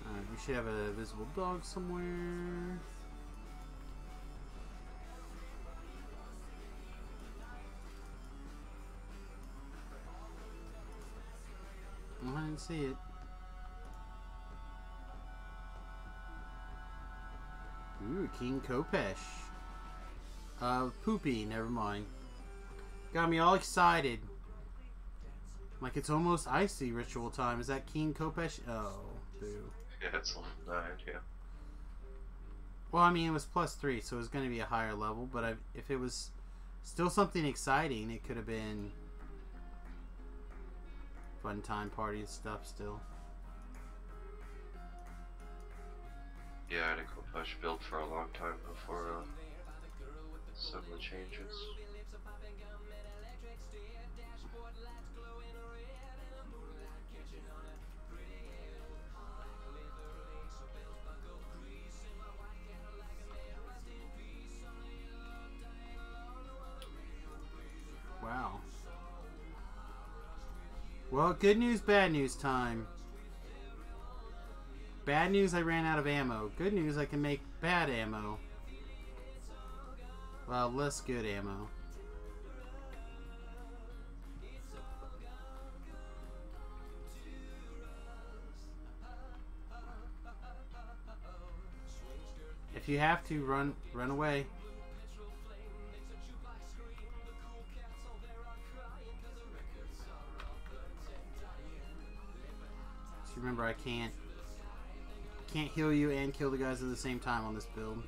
Speaker 2: Alright, we should have a visible dog somewhere. Oh, I didn't see it. Ooh, King Kopesh. Poopy, never mind. Got me all excited. Like it's almost icy ritual time. Is that King Kopesh? Oh, boo.
Speaker 4: Yeah, it's level 9, yeah.
Speaker 2: Well, I mean, it was +3, so it was going to be a higher level, but if it was still something exciting, it could have been fun time party and stuff still.
Speaker 4: Yeah, I had a Kopesh build for a long time before some of the changes.
Speaker 2: Wow. Well, good news, bad news time. Bad news, I ran out of ammo. Good news, I can make bad ammo. Well, less good ammo. If you have to, run away. Just remember, I can't heal you and kill the guys at the same time on this build.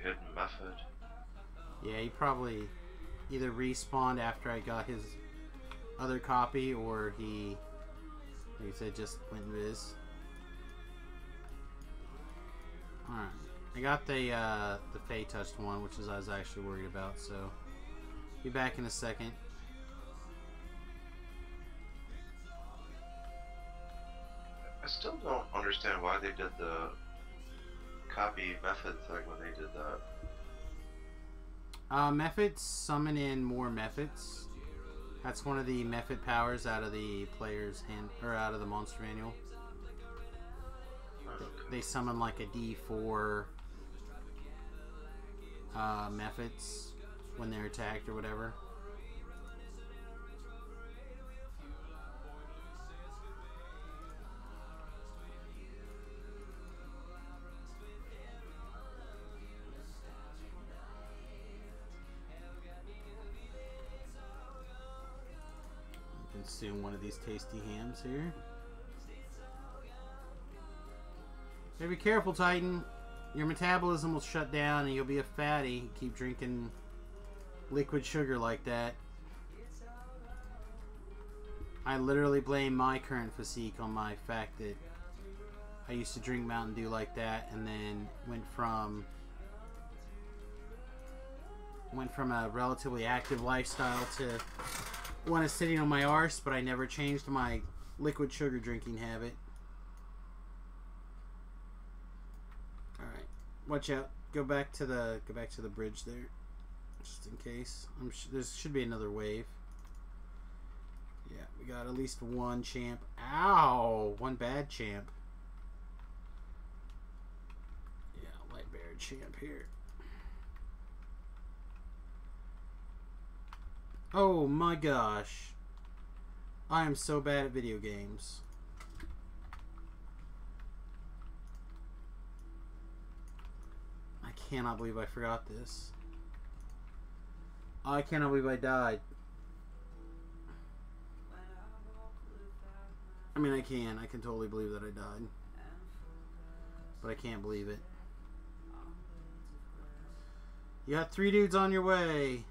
Speaker 4: hidden method.
Speaker 2: Yeah, he probably either respawned after I got his other copy, or he, like I said, just went invis. Alright. I got the Fey touched one, which is I was actually worried about, so be back in a second.
Speaker 4: I still don't understand why they did the copy method thing when they did that.
Speaker 2: Methods summon in more methods. That's one of the method powers out of the player's hand, or out of the monster manual. They summon like a D4 methods when they're attacked or whatever. Consume one of these tasty hams here. Gotta be careful, Titan. Your metabolism will shut down and you'll be a fatty. Keep drinking liquid sugar like that. I literally blame my current physique on my fact that I used to drink Mountain Dew like that, and then went from a relatively active lifestyle to one is sitting on my arse, but I never changed my liquid sugar drinking habit. Alright. Watch out. Go back to the bridge there. Just in case. There should be another wave. Yeah, we got at least one champ. Ow! One bad champ. Yeah, light bear champ here. Oh my gosh. I am so bad at video games. I cannot believe I forgot this. I cannot believe I died. I mean, I can totally believe that I died. But I can't believe it. You got 3 dudes on your way.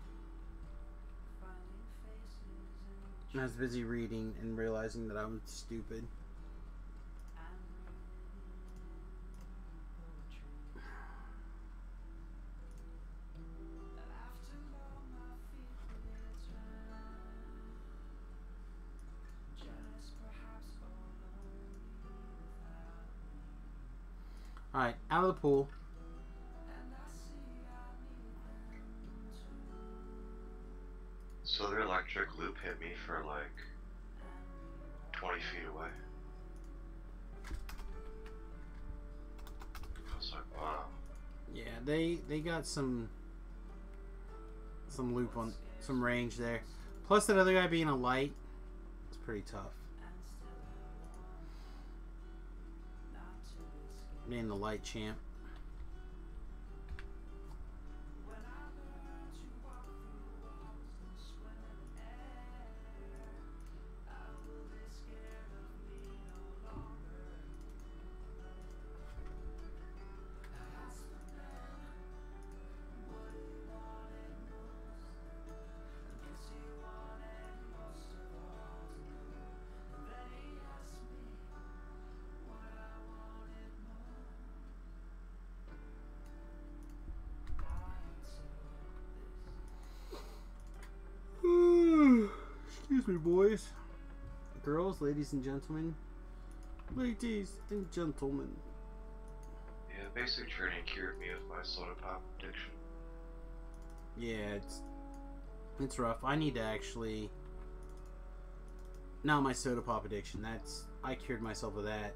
Speaker 2: I was busy reading and realizing that I'm stupid. Alright, out of the pool.
Speaker 4: So their electric loop hit me for like 20 feet away. I was like, wow.
Speaker 2: Yeah, they got some loop on, some range there. Plus that other guy being a light, it's pretty tough. Being the light champ. Excuse me, boys. Girls, ladies and gentlemen. Ladies and gentlemen.
Speaker 4: Yeah, basic training cured me of my soda pop addiction.
Speaker 2: Yeah, it's rough. I need to actually... Not my soda pop addiction. I cured myself of that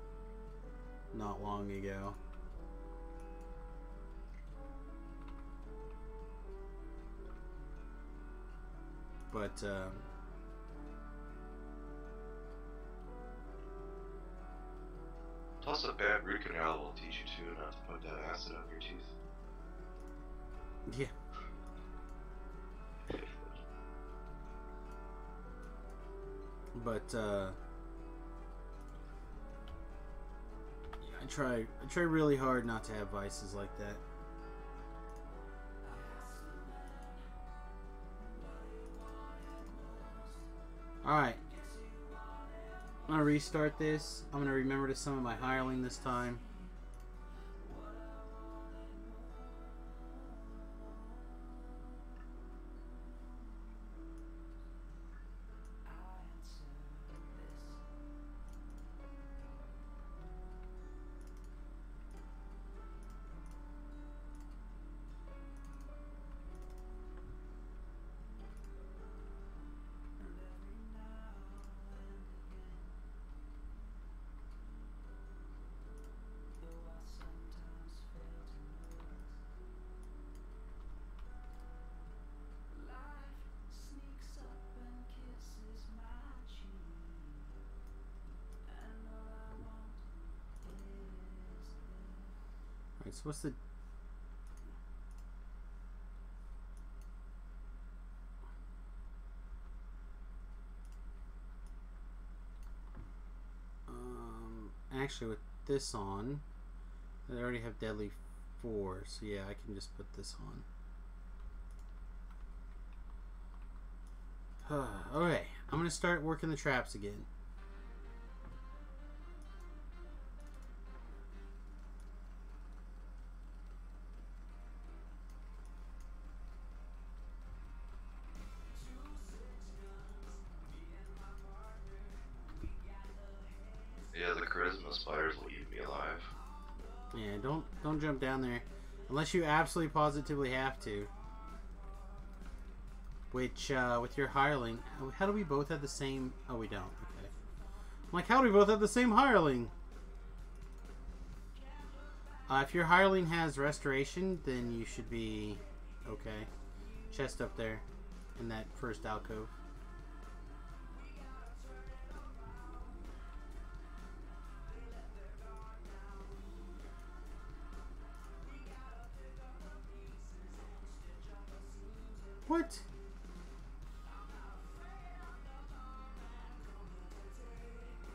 Speaker 2: not long ago. But,
Speaker 4: Plus, a bad root canal will teach you to not to put that acid on your teeth.
Speaker 2: yeah. But, I try really hard not to have vices like that. Alright. I'm gonna restart this. I'm gonna remember to summon my hireling this time. Alright, so what's the... Actually, with this on, I already have Deadly 4, so yeah, I can just put this on. Okay, I'm going to start working the traps again.
Speaker 4: Yeah, the charisma spiders will eat me alive.
Speaker 2: Yeah, don't jump down there unless you absolutely positively have to. Which with your hireling, how do we both have the same? Oh, we don't. Okay. I'm like, how do we both have the same hireling? If your hireling has restoration, then you should be okay. Chest up there in that first alcove. What?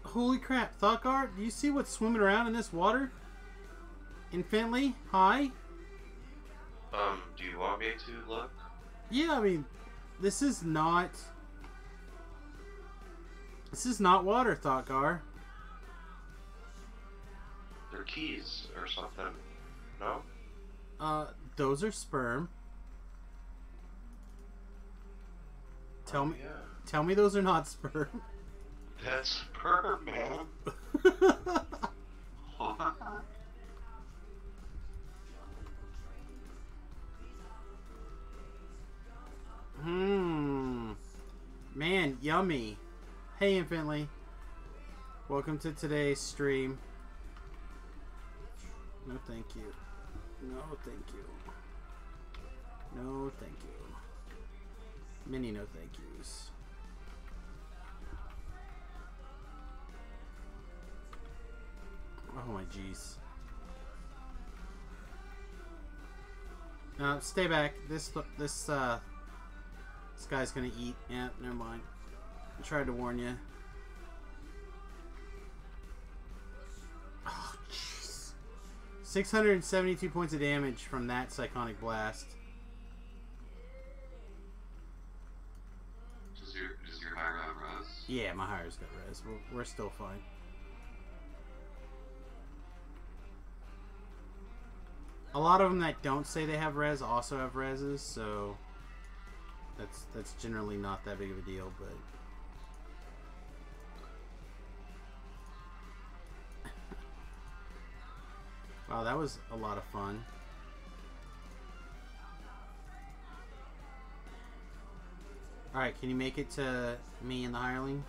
Speaker 2: Holy crap, Thought, do you see what's swimming around in this water? Infinitely? Hi?
Speaker 4: Do you want me to look?
Speaker 2: Yeah, I mean, this is not water, Thoughtgar.
Speaker 4: They're keys or something. No?
Speaker 2: Those are sperm. Tell me those are not sperm.
Speaker 4: That's sperm, man.
Speaker 2: Man, yummy. Hey, Infinitely. Welcome to today's stream. No, thank you. No, thank you. No, thank you. Many no thank yous. Oh my jeez. Stay back. This guy's gonna eat. Yeah, never mind. I tried to warn you. Oh jeez. 672 points of damage from that Psychonic Blast.
Speaker 4: Does your hire have res?
Speaker 2: Yeah, my hire's got res. We're still fine. A lot of them that don't say they have res also have reses, so that's generally not that big of a deal, but wow, that was a lot of fun. Alright, can you make it to me and the hireling?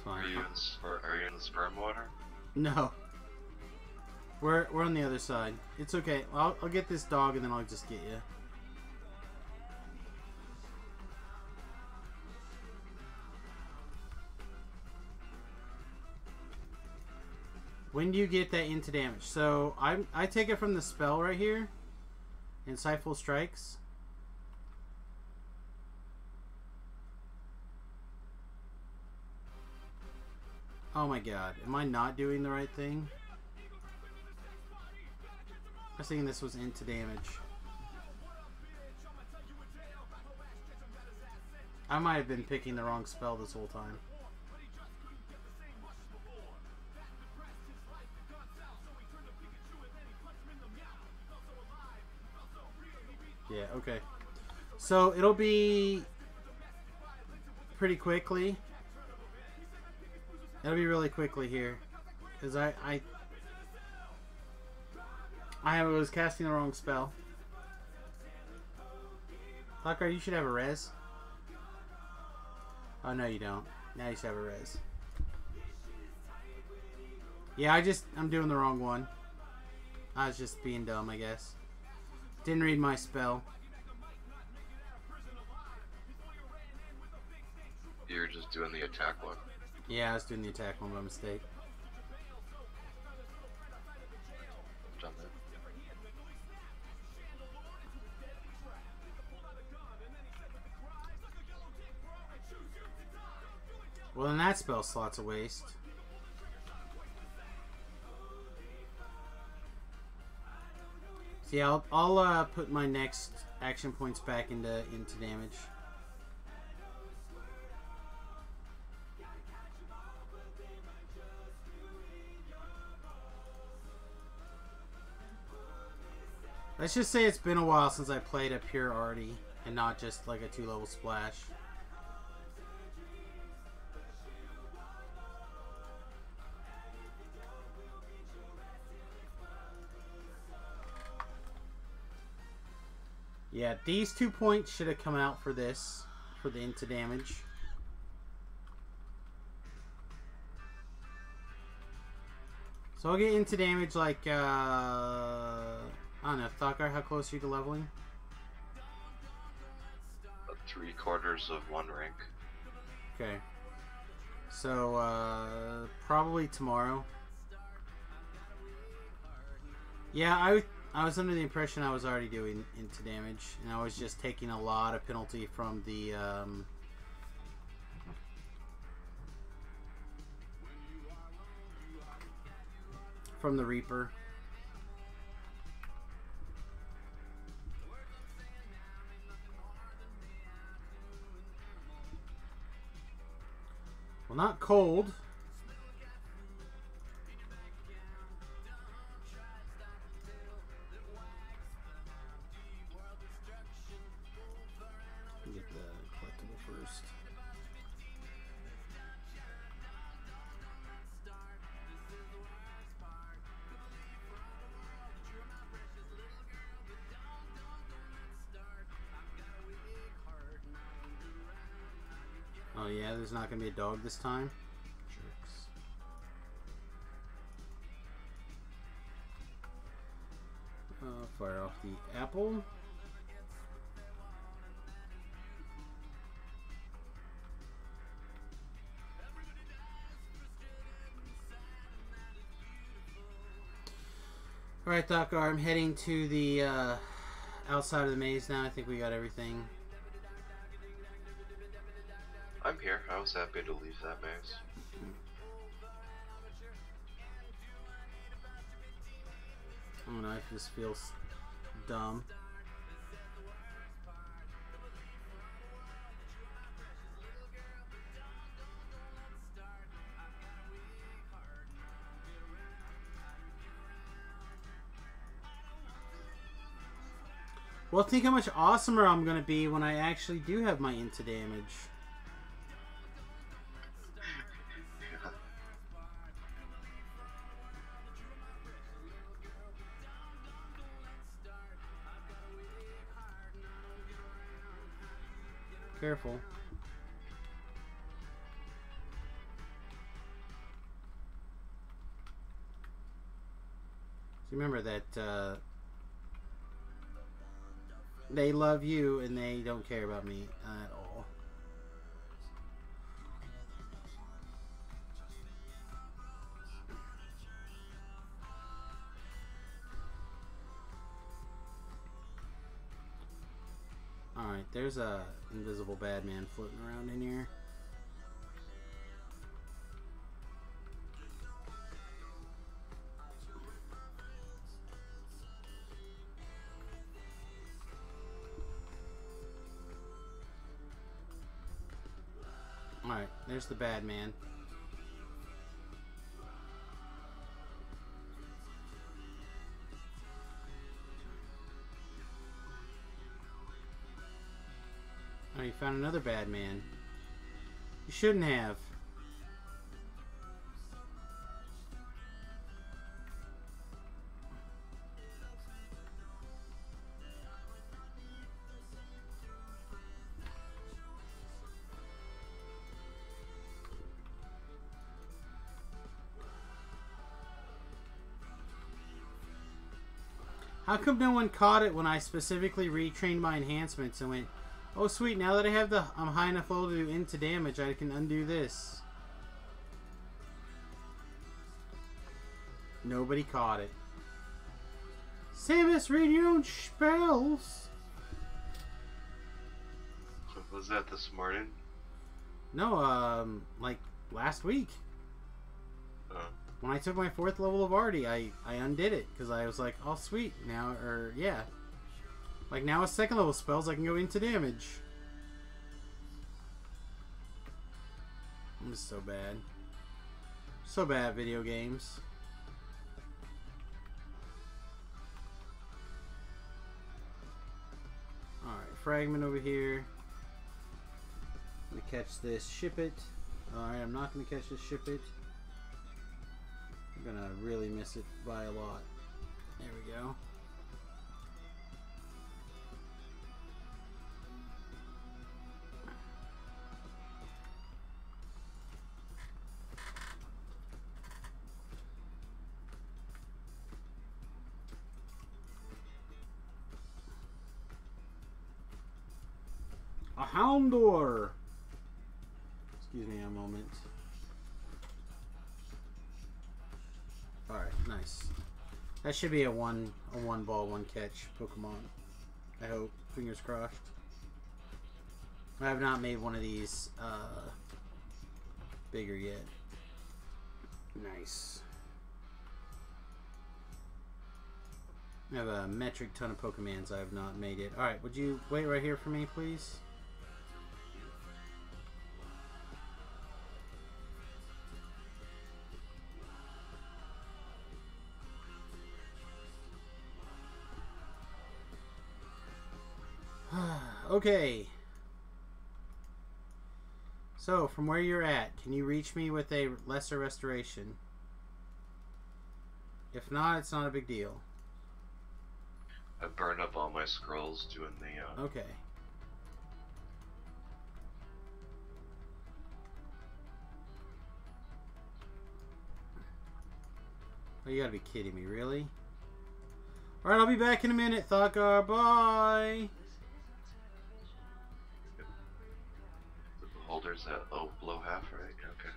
Speaker 4: Are you in the sperm water?
Speaker 2: No. We're on the other side. It's okay. I'll get this dog and then I'll just get you. When do you get that into damage? So I take it from the spell right here. Insightful strikes. Oh my god. Am I not doing the right thing? I was thinking this was into damage. I might have been picking the wrong spell this whole time. Yeah, okay. So it'll be pretty quickly. It'll be really quickly here. Because I was casting the wrong spell. Tucker, you should have a res. Oh, no, you don't. Now you should have a res. Yeah, I'm doing the wrong one. I was just being dumb, I guess. Didn't read my spell.
Speaker 4: You're just doing the attack one.
Speaker 2: Yeah, I was doing the attack one by mistake.
Speaker 4: Done that.
Speaker 2: Well, then that spell slot's a waste. So yeah, I'll put my next action points back into damage. Let's just say it's been a while since I played a pure arty and not just like a 2-level splash. Yeah, these 2 points should have come out for this, for the into damage. So I'll get into damage like, I don't know, Thakar, how close are you to leveling?
Speaker 4: 3/4 of 1 rank.
Speaker 2: Okay. So, probably tomorrow. Yeah, I was under the impression I was already doing into damage, and I was just taking a lot of penalty from the, Reaper. Well, not cold. Get the collectible first. Oh yeah, there's not gonna be a dog this time. Jerks. Fire off the apple. Alright, Thakar, I'm heading to the outside of the maze now. I think we got everything.
Speaker 4: I'm here. I was happy to leave that maze.
Speaker 2: I don't know if this feels dumb. Well, think how much awesomer I'm going to be when I actually do have my into damage. Careful. So remember that they love you and they don't care about me at all. there's a invisible bad man floating around in here. Alright, there's the bad man. Oh, you found another bad man. You shouldn't have. How come no one caught it when I specifically retrained my enhancements and went, oh sweet, now that I have the I'm high enough level to do into damage, I can undo this. Nobody caught it. Samus, read your own spells.
Speaker 4: Was that this morning?
Speaker 2: No, like last week. When I took my 4th level of Artie, I undid it because I was like, oh sweet, now, or yeah. Like now with 2nd level spells, I can go into damage. I'm just so bad. So bad at video games. Alright, fragment over here. I'm gonna catch this, ship it. Alright, I'm not gonna catch this, ship it. I'm gonna really miss it by a lot. There we go. A Houndor! Excuse me a moment. Alright, nice. That should be a one ball, one catch Pokemon. I hope. Fingers crossed. I have not made one of these bigger yet. Nice. I have a metric ton of Pokemons I have not made yet. Alright, would you wait right here for me, please? Okay. So, from where you're at, can you reach me with a lesser restoration? If not, it's not a big deal.
Speaker 4: I burned up all my scrolls doing the,
Speaker 2: Okay. Oh, you gotta be kidding me, really? Alright, I'll be back in a minute, Thakar. Bye!
Speaker 4: the beholders at below half, right? Okay.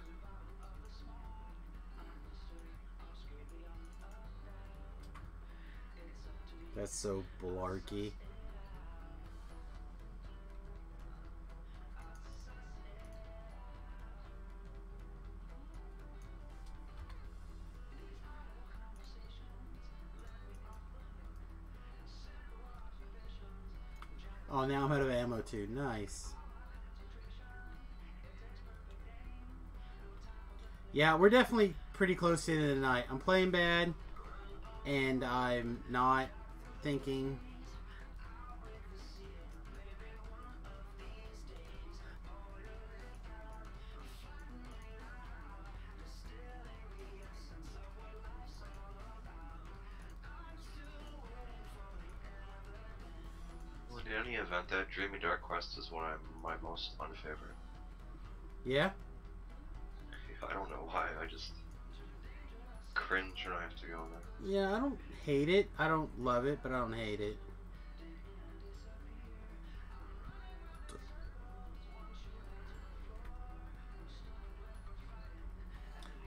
Speaker 2: That's so blarky. Oh, now I'm out of ammo too. Nice. Yeah, we're definitely pretty close to the end of the night. I'm playing bad, and I'm not thinking.
Speaker 4: Well, in any event, that Dreamy Dark Quest is one of my most unfavorite.
Speaker 2: Yeah?
Speaker 4: I don't know why, I just cringe when I have to go there.
Speaker 2: Yeah, I don't hate it. I don't love it, but I don't hate it.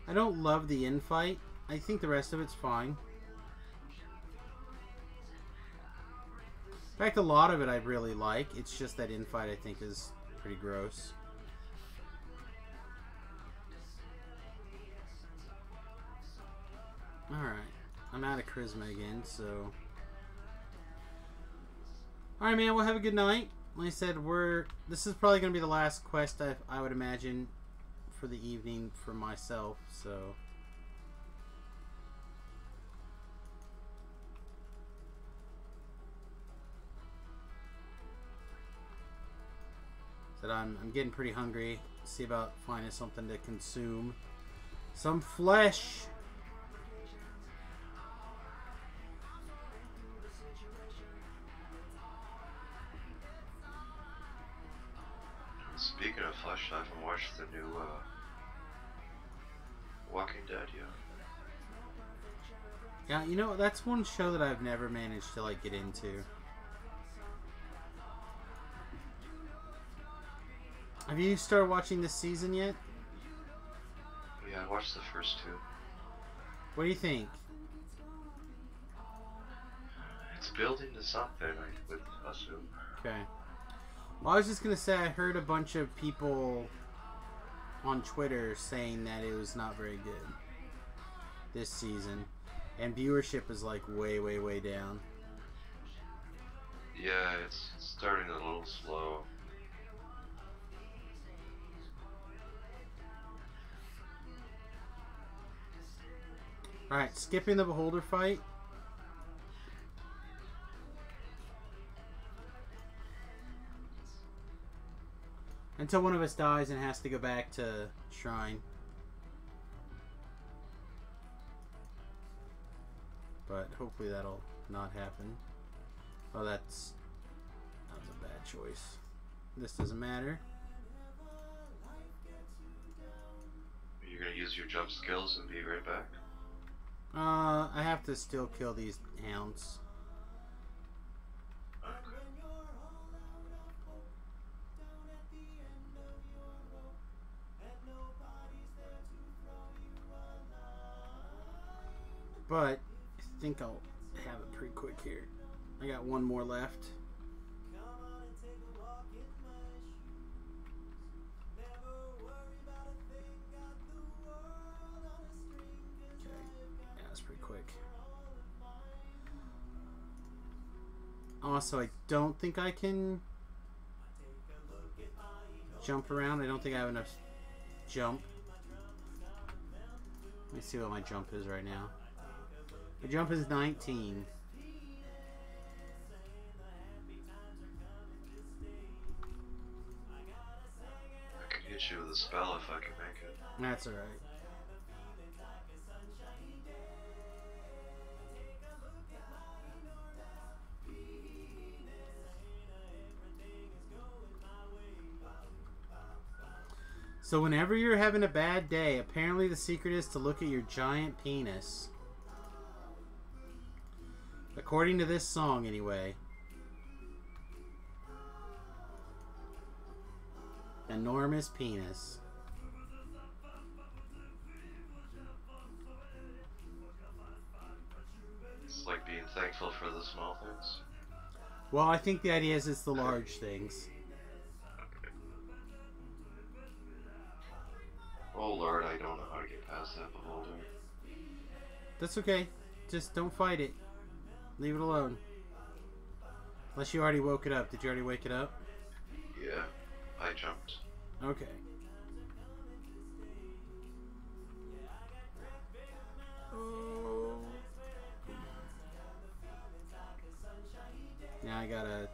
Speaker 2: I don't love the infight. I think the rest of it's fine. fact, a lot of it I really like. It's just that infight I think is pretty gross. Alright. I'm out of charisma again, so... Alright, man. Well, have a good night. Like I said, this is probably going to be the last quest I would imagine for the evening for myself, so... That I'm getting pretty hungry. See about finding something to consume. Some flesh.
Speaker 4: Speaking of flesh, I haven't watched the new Walking Dead yet.
Speaker 2: Yeah, you know, that's one show that I've never managed to like get into. Have you started watching this season yet?
Speaker 4: Yeah, I watched the first two.
Speaker 2: What do you think?
Speaker 4: It's building to something, I would assume.
Speaker 2: Okay. Well, I was just gonna say I heard a bunch of people on Twitter saying that it was not very good this season, and viewership is like way, way, way down.
Speaker 4: Yeah, it's starting a little slow.
Speaker 2: Alright, skipping the Beholder fight. Until one of us dies and has to go back to Shrine. But hopefully that'll not happen. Oh, that was a bad choice. This doesn't matter.
Speaker 4: You're gonna use your jump skills and be right back?
Speaker 2: I have to still kill these hounds. But I think I'll have it pretty quick here. I got one more left. Also, I don't think I can jump around. I don't think I have enough jump. Let me see what my jump is right now. My jump is 19.
Speaker 4: I can hit you with a spell if I can make it.
Speaker 2: That's alright. So whenever you're having a bad day, apparently the secret is to look at your giant penis. According to this song, anyway. Enormous penis.
Speaker 4: It's like being thankful for the small things.
Speaker 2: Well, I think the idea is it's the large things.
Speaker 4: Oh Lord, I don't know how to get past that beholder.
Speaker 2: That's okay. Just don't fight it. Leave it alone. Unless you already woke it up. Did you already wake it up?
Speaker 4: Yeah, I jumped.
Speaker 2: Okay. Oh. Now I gotta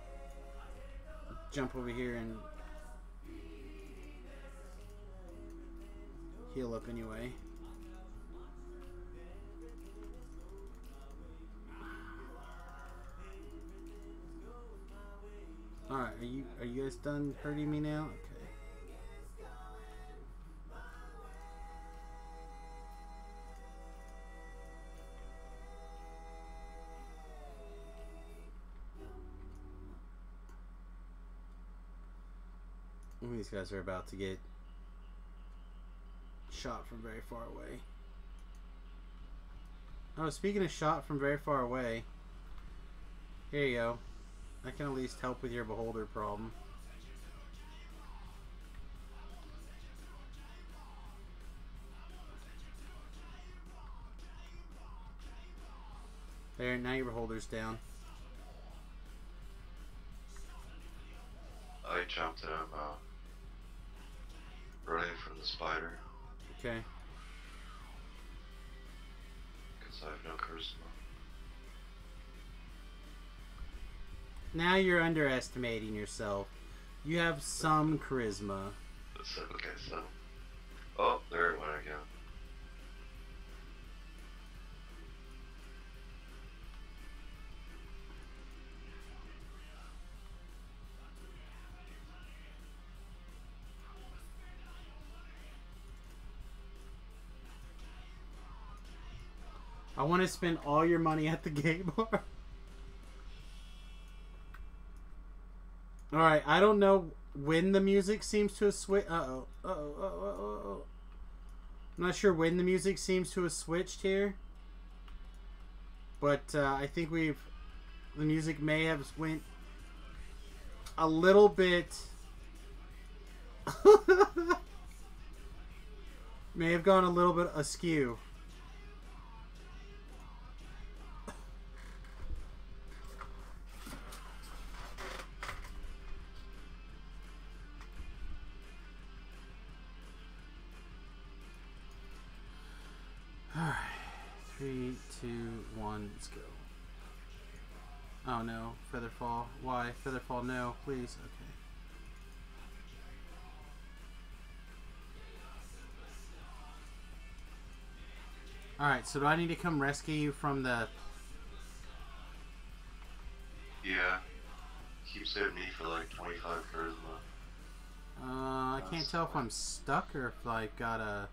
Speaker 2: jump over here and heal up anyway. Alright, are you guys done hurting me now? Okay. These guys are about to get shot from very far away. Oh, speaking of shot from very far away, here you go. I can at least help with your beholder problem. There, now your beholder's down.
Speaker 4: I jumped and I'm running from the spider
Speaker 2: Okay.
Speaker 4: because I have no charisma.
Speaker 2: Now you're underestimating yourself. You have some charisma.
Speaker 4: So, okay, so. Oh, there it went again.
Speaker 2: I want to spend all your money at the gay bar. Alright, I don't know when the music seems to have switched. Uh-oh. Uh-oh. Uh-oh. I'm not sure when the music seems to have switched here. But I think the music may have went a little bit... may have gone a little bit askew. Alright, 3, 2, 1, let's go. Oh no, Featherfall. Why? Featherfall, no, please. Okay. Alright, so do I need to come rescue you from the...
Speaker 4: Yeah. Keeps hitting me for like 25 charisma.
Speaker 2: I can't tell if I'm stuck or if I got a...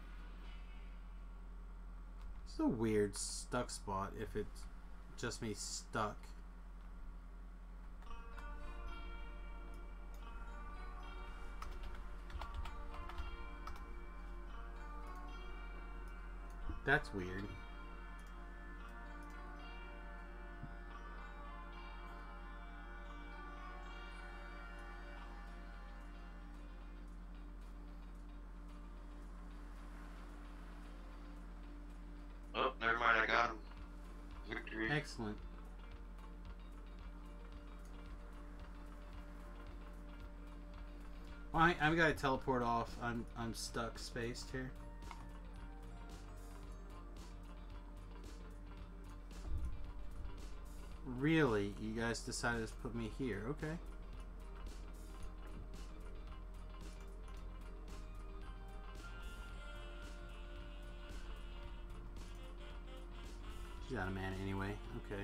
Speaker 2: It's a weird stuck spot if it's just me stuck. That's weird.
Speaker 4: Oh, never mind, I got him. Victory.
Speaker 2: Excellent. Well, I've got to teleport off. I'm stuck spaced here. Really? You guys decided to put me here. Okay. She's out of mana anyway. Okay.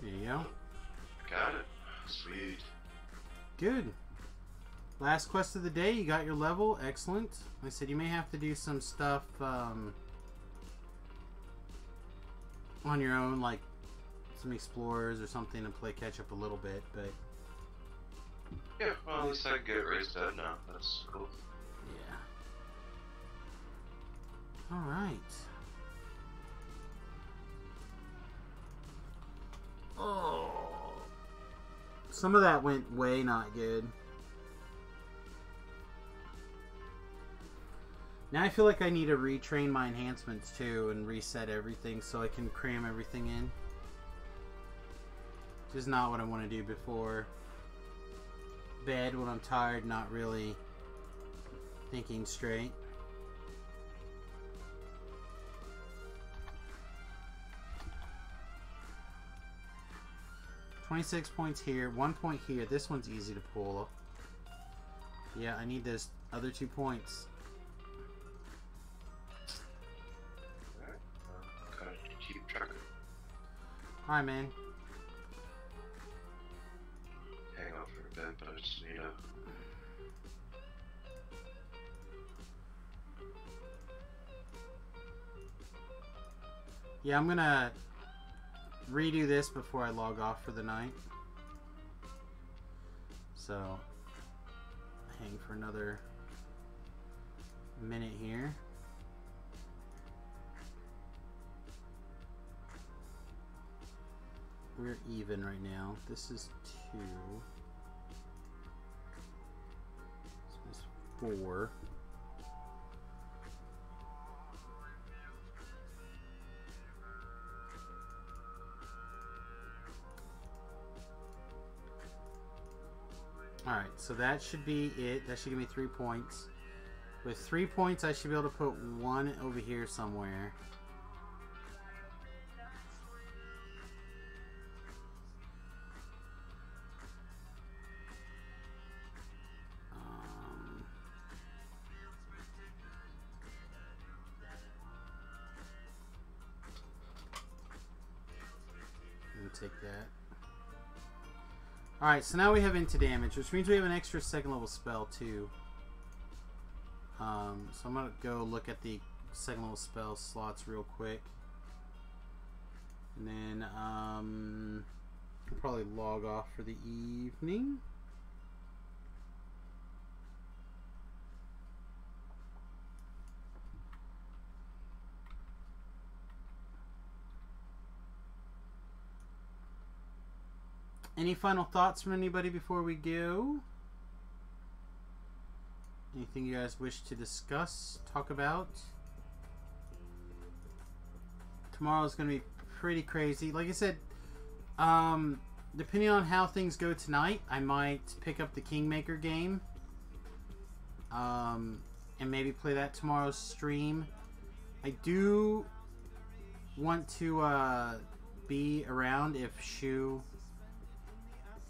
Speaker 2: There you go.
Speaker 4: Got it. Sweet.
Speaker 2: Good. Last quest of the day. You got your level. Excellent. Like I said, you may have to do some stuff on your own, like some explorers or something, to play catch up a little bit. But
Speaker 4: Yeah, well, at least I can get raised dead now. That's cool.
Speaker 2: yeah. All right. Oh, some of that went way not good. Now I feel like I need to retrain my enhancements too and reset everything so I can cram everything in. Which is not what I want to do before bed when I'm tired, not really thinking straight. 26 points here, 1 point here. This one's easy to pull. Yeah, I need those other 2 points.
Speaker 4: Alright, gotta keep track.
Speaker 2: Alright, man.
Speaker 4: Hang out for a bit, but I just need to.
Speaker 2: Yeah, I'm gonna redo this before I log off for the night. So, hang for another minute here. We're even right now. This is 2. This is 4. Alright, so that should be it. That should give me 3 points. With 3 points, I should be able to put 1 over here somewhere. Let me take that. Alright, so now we have into damage, which means we have an extra 2nd level spell too. So I'm going to go look at the 2nd level spell slots real quick. And then I'll probably log off for the evening. Any final thoughts from anybody before we go? Anything you guys wish to discuss, talk about? Tomorrow's going to be pretty crazy. Like I said, depending on how things go tonight, I might pick up the Kingmaker game. And maybe play that tomorrow's stream. I do want to be around if Shu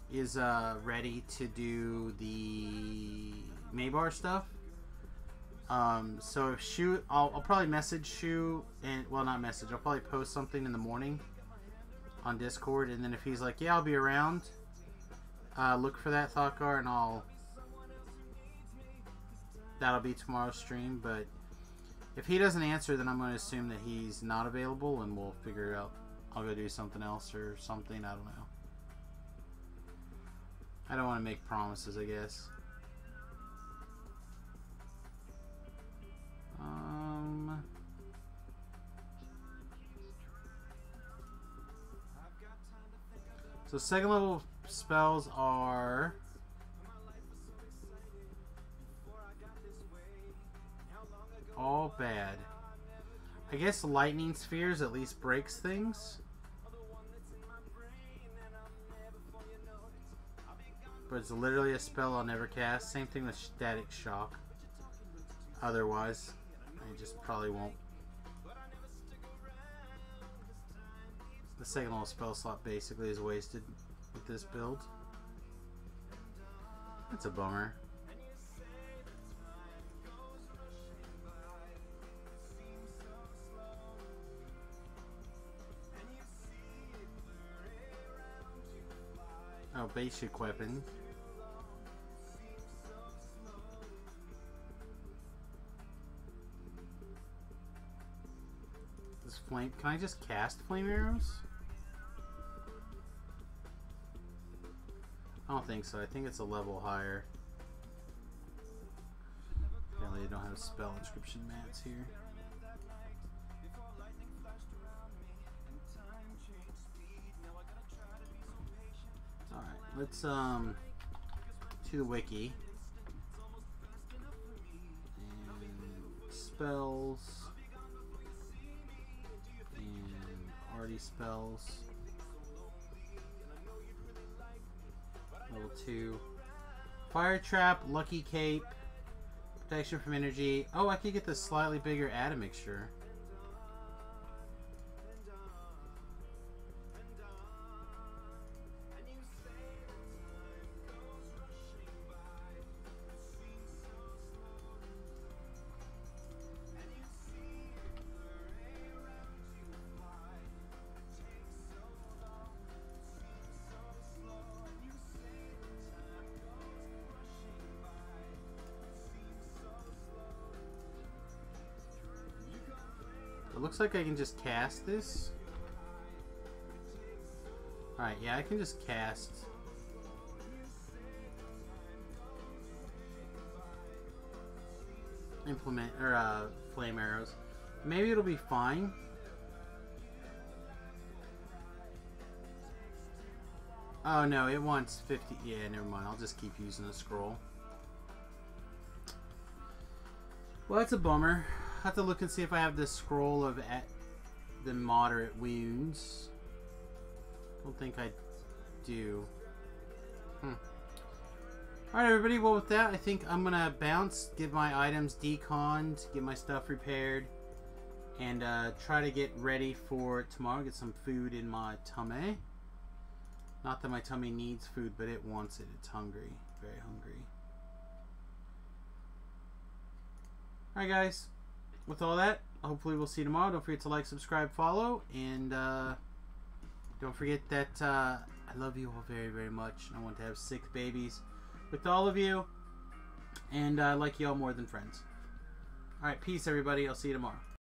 Speaker 2: is ready to do the Maybar stuff. So if Shu, I'll probably message Shu, and well, not message, I'll probably post something in the morning on Discord, and then if he's like, yeah, I'll be around, look for that Thought-Gar, and that'll be tomorrow's stream. But if he doesn't answer, then I'm going to assume that he's not available, and we'll figure out, I'll go do something else or something, I don't know. I don't want to make promises, I guess. So 2nd level spells are all bad. I guess lightning spheres at least breaks things. But it's literally a spell I'll never cast. Same thing with static shock. Otherwise, I just probably won't. The 2nd level spell slot basically is wasted with this build. That's a bummer. Oh, basic weapon. This flame. Can I just cast flame arrows? I don't think so. I think it's a level higher. Apparently, I don't have spell inscription mats here. Alright, let's to the wiki. And spells. And already spells. Level 2. Fire Trap, Lucky Cape, Protection from Energy. Oh, I could get the slightly bigger admixture. It looks like I can just cast this. Alright, yeah, I can just cast. Implement, or flame arrows. Maybe it'll be fine. Oh no, it wants 50. Yeah, never mind. I'll just keep using the scroll. Well, that's a bummer. I'll have to look and see if I have this scroll of the moderate wounds. Don't think I do. Alright, everybody. Well, with that, I think I'm going to bounce, get my items deconned, get my stuff repaired, and try to get ready for tomorrow. Get some food in my tummy. Not that my tummy needs food, but it wants it. It's hungry. Very hungry. Alright, guys. With all that, hopefully we'll see you tomorrow. Don't forget to like, subscribe, follow, and don't forget that I love you all very, very much. I want to have 6 babies with all of you, and I like you all more than friends. Alright, peace, everybody. I'll see you tomorrow.